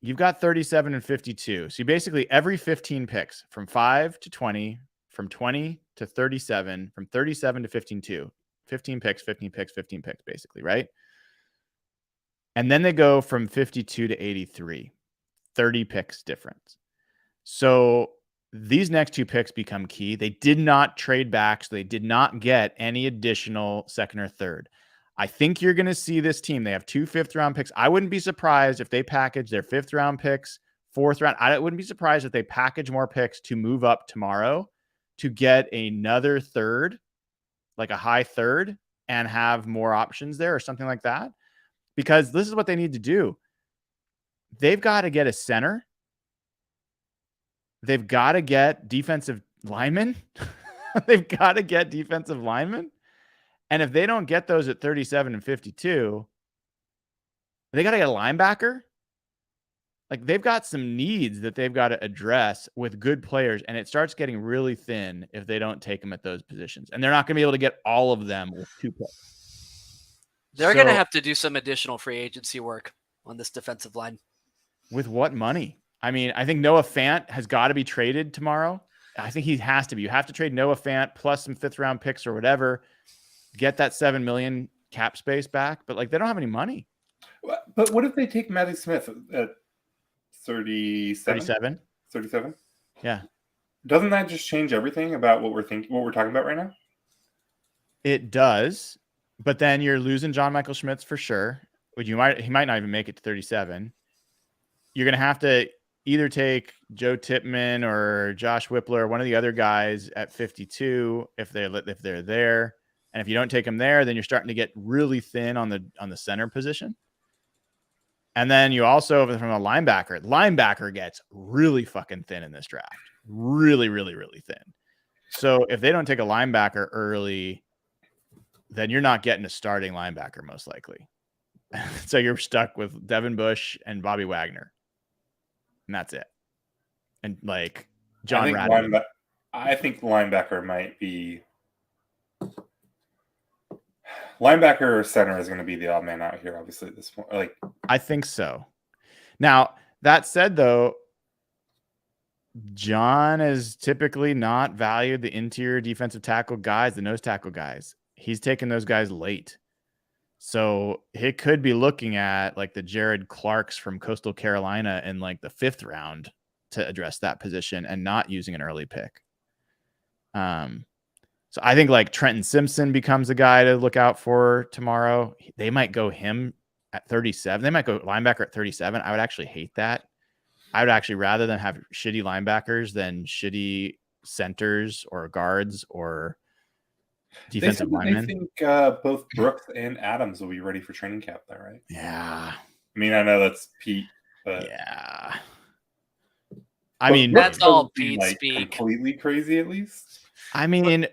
you've got 37 and 52. So you basically every 15 picks from 5 to 20, from 20 to 37, from 37 to 15 picks, 15 picks, 15 picks, basically, right? And then they go from 52 to 83, 30 picks difference. So these next 2 picks become key. They did not trade back, so they did not get any additional second or third. I think you're going to see this team. They have 2 5th-round picks. I wouldn't be surprised if they package their 5th-round picks, 4th round. I wouldn't be surprised if they package more picks to move up tomorrow to get another third, like a high third, and have more options there or something like that. Because this is what they need to do. They've got to get a center. They've got to get defensive linemen. They've got to get defensive linemen. And if they don't get those at 37 and 52, they got to get a linebacker. They've got some needs that they've got to address with good players. And it starts getting really thin if they don't take them at those positions. And they're not going to be able to get all of them with 2 picks.
They're going to have to do some additional free agency work on this defensive line.
With what money? I mean, I think Noah Fant has got to be traded tomorrow. I think he has to be. You have to trade Noah Fant plus some 5th-round picks or whatever. Get that $7 million cap space back. But they don't have any money.
But what if they take Matthew Smith at 37? 37?
Yeah.
Doesn't that just change everything about what we're talking about right now?
It does. But then you're losing John Michael Schmitz for sure. He might not even make it to 37. You're going to have to either take Joe Tippmann or Josh Whippler, one of the other guys at 52 if they're there. And if you don't take them there, then you're starting to get really thin on the center position. And then you also, from a linebacker gets really fucking thin in this draft. Really, really, really thin. So if they don't take a linebacker early, then you're not getting a starting linebacker most likely. So you're stuck with Devin Bush and Bobby Wagner. And that's it. And John Radman.
I think linebacker might be... Linebacker or center is going to be the odd man out here, obviously, at this point.
I think so. Now, that said, though, John has typically not valued the interior defensive tackle guys, the nose tackle guys. He's taken those guys late. So he could be looking at the Jared Clarks from Coastal Carolina in the 5th round to address that position and not using an early pick. So I think Trenton Simpson becomes a guy to look out for tomorrow. They might go him at 37. They might go linebacker at 37. I would actually hate that. I would actually rather than have shitty linebackers than shitty centers or guards or defensive linemen.
I think both Brooks and Adams will be ready for training camp there, right?
Yeah.
I mean, I know that's Pete, but
yeah. I mean,
that's all Pete speak.
Completely crazy, at least.
I mean,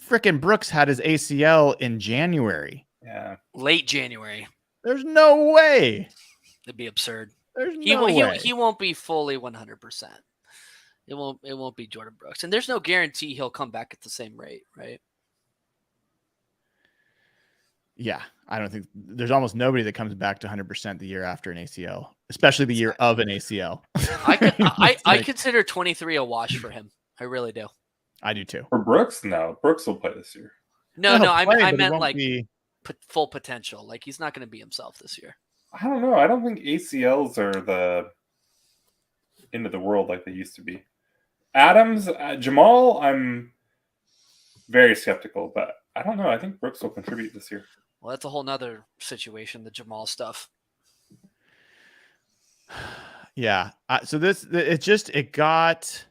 frickin' Brooks had his ACL in January.
Yeah.
Late January.
There's no way.
It'd be absurd.
There's no way.
He won't be fully 100%. It won't be Jordan Brooks. And there's no guarantee he'll come back at the same rate, right?
Yeah, I don't think there's almost nobody that comes back to 100% the year after an ACL, especially the year of an ACL.
I consider 23 a wash for him. I really do.
I do too.
For Brooks, no. Brooks will play this year.
No, I
but he
meant
won't
like
be...
full potential. Like he's not going to be himself this year.
I don't know. I don't think ACLs are the end of the world like they used to be. Adams, Jamal, I'm very skeptical, but I don't know. I think Brooks will contribute this year.
Well, that's a whole nother situation, the Jamal stuff.
Yeah. So it got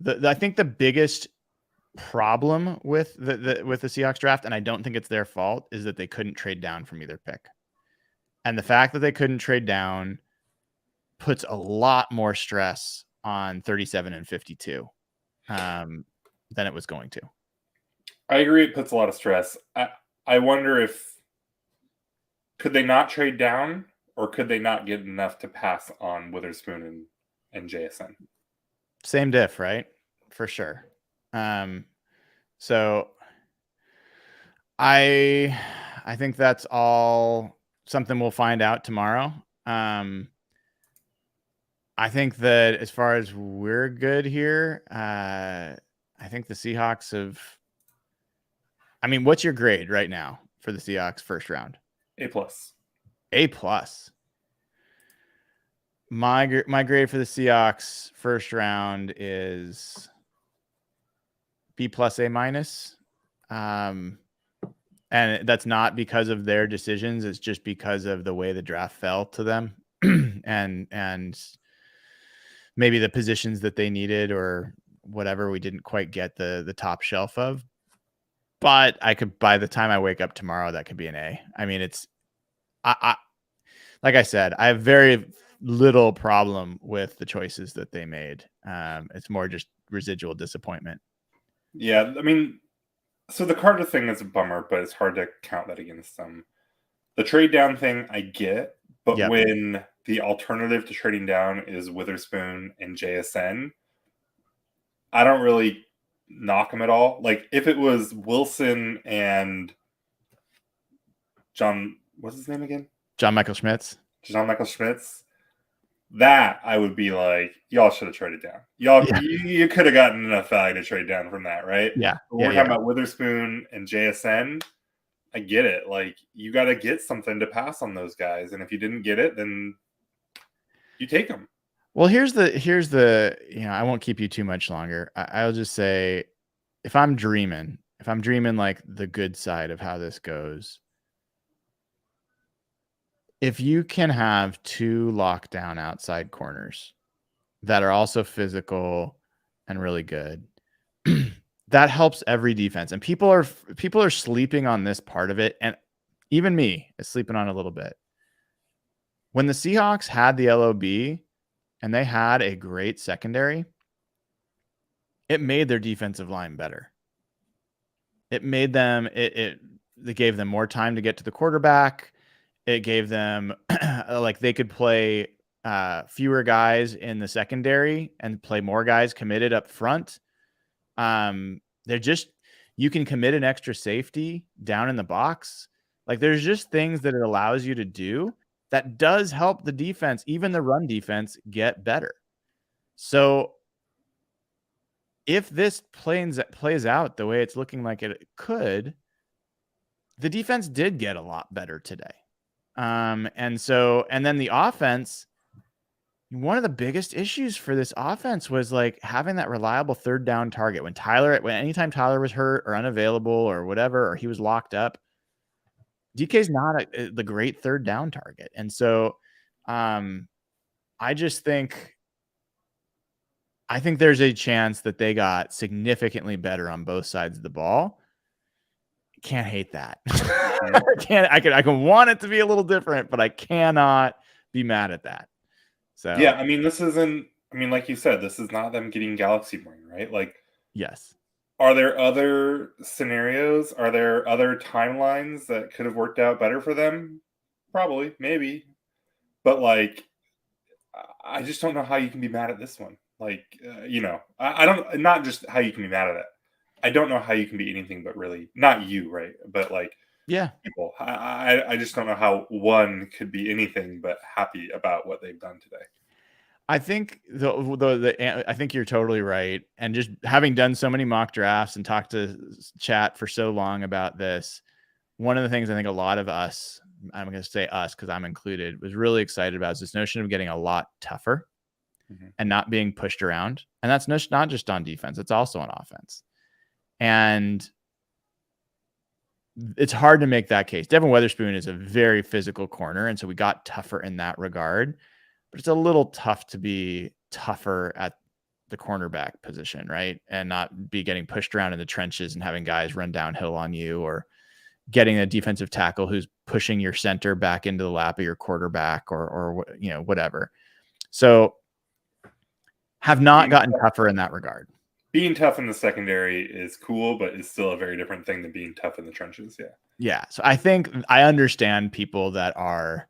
I think the biggest problem with the Seahawks draft, and I don't think it's their fault, is that they couldn't trade down from either pick. And the fact that they couldn't trade down puts a lot more stress on 37 and 52 than it was going to.
I agree. It puts a lot of stress. I wonder if could they not trade down, or could they not get enough to pass on Witherspoon and JSN?
Same diff, right? For sure. So I think that's all something we'll find out tomorrow. I think that as far as we're good here, I think the Seahawks have. I mean, what's your grade right now for the Seahawks first round?
A+.
A+. My grade for the Seahawks first round is B+, A-. And that's not because of their decisions. It's just because of the way the draft fell to them and maybe the positions that they needed or whatever we didn't quite get the top shelf of. But I could, by the time I wake up tomorrow, that could be an A. I mean, I like I said, I have very little problem with the choices that they made. It's more just residual disappointment.
Yeah, I mean, so the Carter thing is a bummer, but it's hard to count that against them. The trade down thing, I get, but when the alternative to trading down is Witherspoon and JSN, I don't really knock them at all. Like, if it was Wilson and John, what's his name again?
John Michael Schmitz.
That I would be like, y'all should have traded down. You could have gotten enough value to trade down from that, right?
Yeah.
But we're talking about Witherspoon and JSN. I get it. Like, you got to get something to pass on those guys, and if you didn't get it, then you take them.
Well, here's the I won't keep you too much longer. I'll just say, if I'm dreaming like the good side of how this goes, if you can have two lockdown outside corners that are also physical and really good, that helps every defense. And people are sleeping on this part of it. And even me is sleeping on it a little bit. When the Seahawks had the LOB and they had a great secondary, it made their defensive line better. It made them, it gave them more time to get to the quarterback. It gave them like they could play fewer guys in the secondary and play more guys committed up front. You can commit an extra safety down in the box. Like, there's just things that it allows you to do that does help the defense, even the run defense, get better. So if this plays out the way it's looking like it could, the defense did get a lot better today. And then the offense, one of the biggest issues for this offense was like having that reliable third down target. Anytime Tyler was hurt or unavailable or whatever, or he was locked up, DK's not the great third down target. And so I think there's a chance that they got significantly better on both sides of the ball. Can't hate that. I can want it to be a little different, but I cannot be mad at that. So
yeah, I mean, like you said, this is not them getting Galaxy Brain, right? Like,
yes.
Are there other scenarios? Are there other timelines that could have worked out better for them? Probably, maybe. But like, I just don't know how you can be mad at this one. Like, I don't, not just how you can be mad at it. I don't know how you can be anything but really, not you, right? But like,
Yeah.
people. I just don't know how one could be anything but happy about what they've done today.
I think I think you're totally right. And just having done so many mock drafts and talked to chat for so long about this, one of the things I think a lot of us, I'm going to say us because I'm included, was really excited about is this notion of getting a lot tougher and not being pushed around. And that's not just on defense, it's also on offense. And it's hard to make that case. Devin Weatherspoon is a very physical corner, and so we got tougher in that regard. But it's a little tough to be tougher at the cornerback position, right? And not be getting pushed around in the trenches and having guys run downhill on you, or getting a defensive tackle who's pushing your center back into the lap of your quarterback, or whatever. So have not gotten tougher in that regard.
Being tough in the secondary is cool, but it's still a very different thing than being tough in the trenches. Yeah.
Yeah. So I think I understand people that are,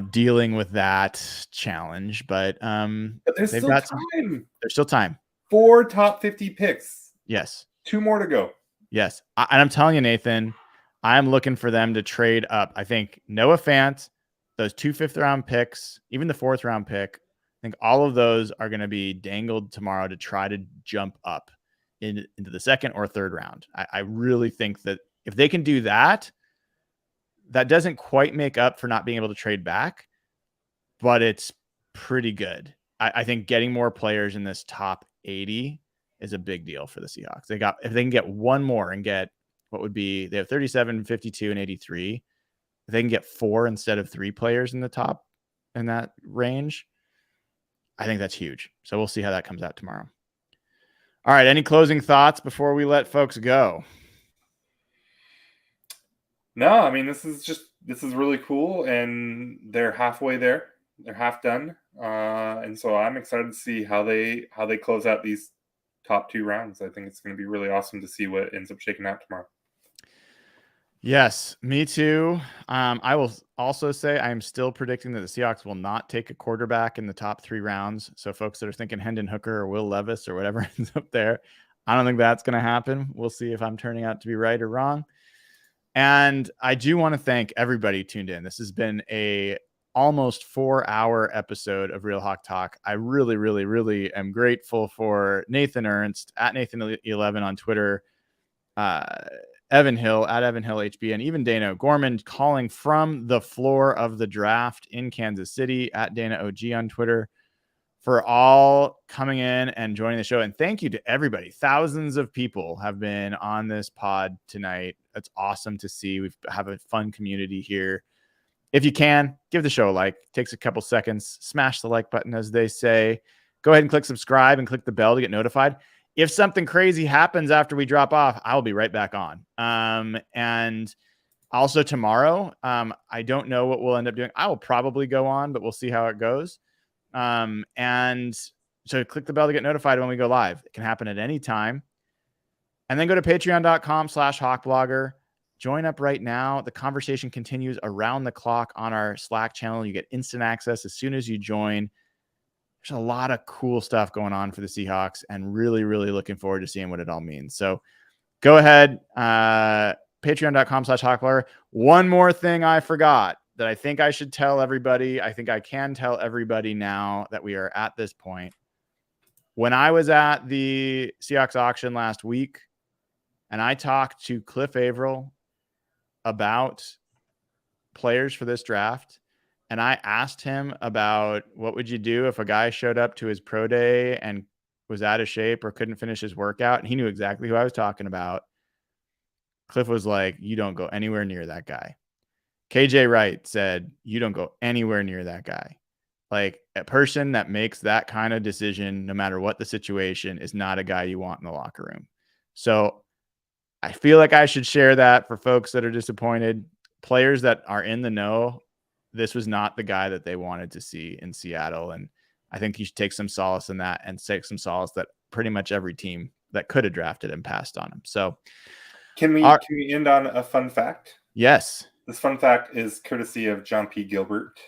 dealing with that challenge, but
there's still time.
There's still time.
4 top 50 picks.
Yes.
2 more to go.
Yes. And I'm telling you, Nathan, I'm looking for them to trade up. I think Noah Fant, those 2 5th-round picks, even the 4th-round pick, I think all of those are going to be dangled tomorrow to try to jump up into the 2nd or 3rd round. I really think that if they can do that, that doesn't quite make up for not being able to trade back, but it's pretty good. I think getting more players in this top 80 is a big deal for the Seahawks. If they can get one more and get what would be, they have 37, 52, and 83. If they can get 4 instead of 3 players in the top in that range, I think that's huge. So we'll see how that comes out tomorrow. All right. Any closing thoughts before we let folks go?
No, I mean, this is really cool, and they're halfway there. They're half done. And so I'm excited to see how they close out these top 2 rounds. I think it's going to be really awesome to see what ends up shaking out tomorrow.
Yes, me too. I will also say I'm still predicting that the Seahawks will not take a quarterback in the top 3 rounds. So folks that are thinking Hendon Hooker or Will Levis or whatever ends up there, I don't think that's going to happen. We'll see if I'm turning out to be right or wrong. And I do want to thank everybody tuned in. This has been a almost 4-hour episode of Real Hawk Talk. I really, really, really am grateful for Nathan Ernst at Nathan11 on Twitter, Evan Hill at Evan Hill HB, and even Dayna O'Gorman calling from the floor of the draft in Kansas City at Dayna OG on Twitter, for all coming in and joining the show. And thank you to everybody. Thousands of people have been on this pod tonight. It's awesome to see. We have a fun community here. If you can, give the show a like. It takes a couple seconds. Smash the like button, as they say. Go ahead and click subscribe and click the bell to get notified. If something crazy happens after we drop off, I'll be right back on. And also tomorrow, I don't know what we'll end up doing. I will probably go on, but we'll see how it goes. And so click the bell to get notified when we go live. It can happen at any time. And then go to patreon.com/hawkblogger. Join up right now. The conversation continues around the clock on our Slack channel. You get instant access as soon as you join. There's a lot of cool stuff going on for the Seahawks, and really, really looking forward to seeing what it all means. So go ahead, patreon.com/hawkblogger. One more thing I forgot that I think I should tell everybody. I think I can tell everybody now that we are at this point. When I was at the Seahawks auction last week and I talked to Cliff Averill about players for this draft, and I asked him about what would you do if a guy showed up to his pro day and was out of shape or couldn't finish his workout, and he knew exactly who I was talking about. Cliff was like, you don't go anywhere near that guy. KJ Wright said, you don't go anywhere near that guy. Like, a person that makes that kind of decision, no matter what the situation, is not a guy you want in the locker room. So I feel like I should share that for folks that are disappointed. Players that are in the know, this was not the guy that they wanted to see in Seattle. And I think you should take some solace in that, and take some solace that pretty much every team that could have drafted him passed on him. So
can we end on a fun fact?
Yes.
This fun fact is courtesy of John P. Gilbert.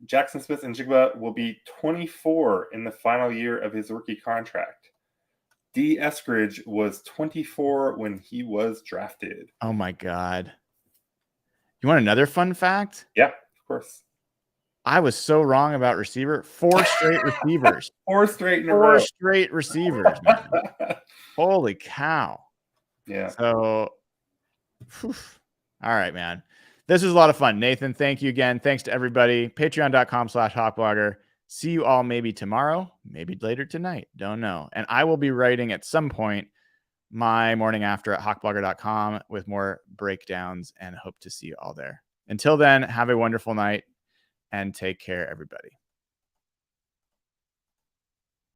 Jackson Smith-Njigba will be 24 in the final year of his rookie contract. D. Eskridge was 24 when he was drafted.
Oh my God. You want another fun fact?
Yeah, of course.
I was so wrong about receiver. 4 straight receivers.
4 straight in a
4
row.
straight receivers, man. Holy cow.
Yeah.
So, whew. All right, man. This was a lot of fun. Nathan, thank you again. Thanks to everybody. Patreon.com/Hawkblogger. See you all maybe tomorrow, maybe later tonight. Don't know. And I will be writing at some point my morning after at hawkblogger.com with more breakdowns, and hope to see you all there. Until then, have a wonderful night and take care, everybody.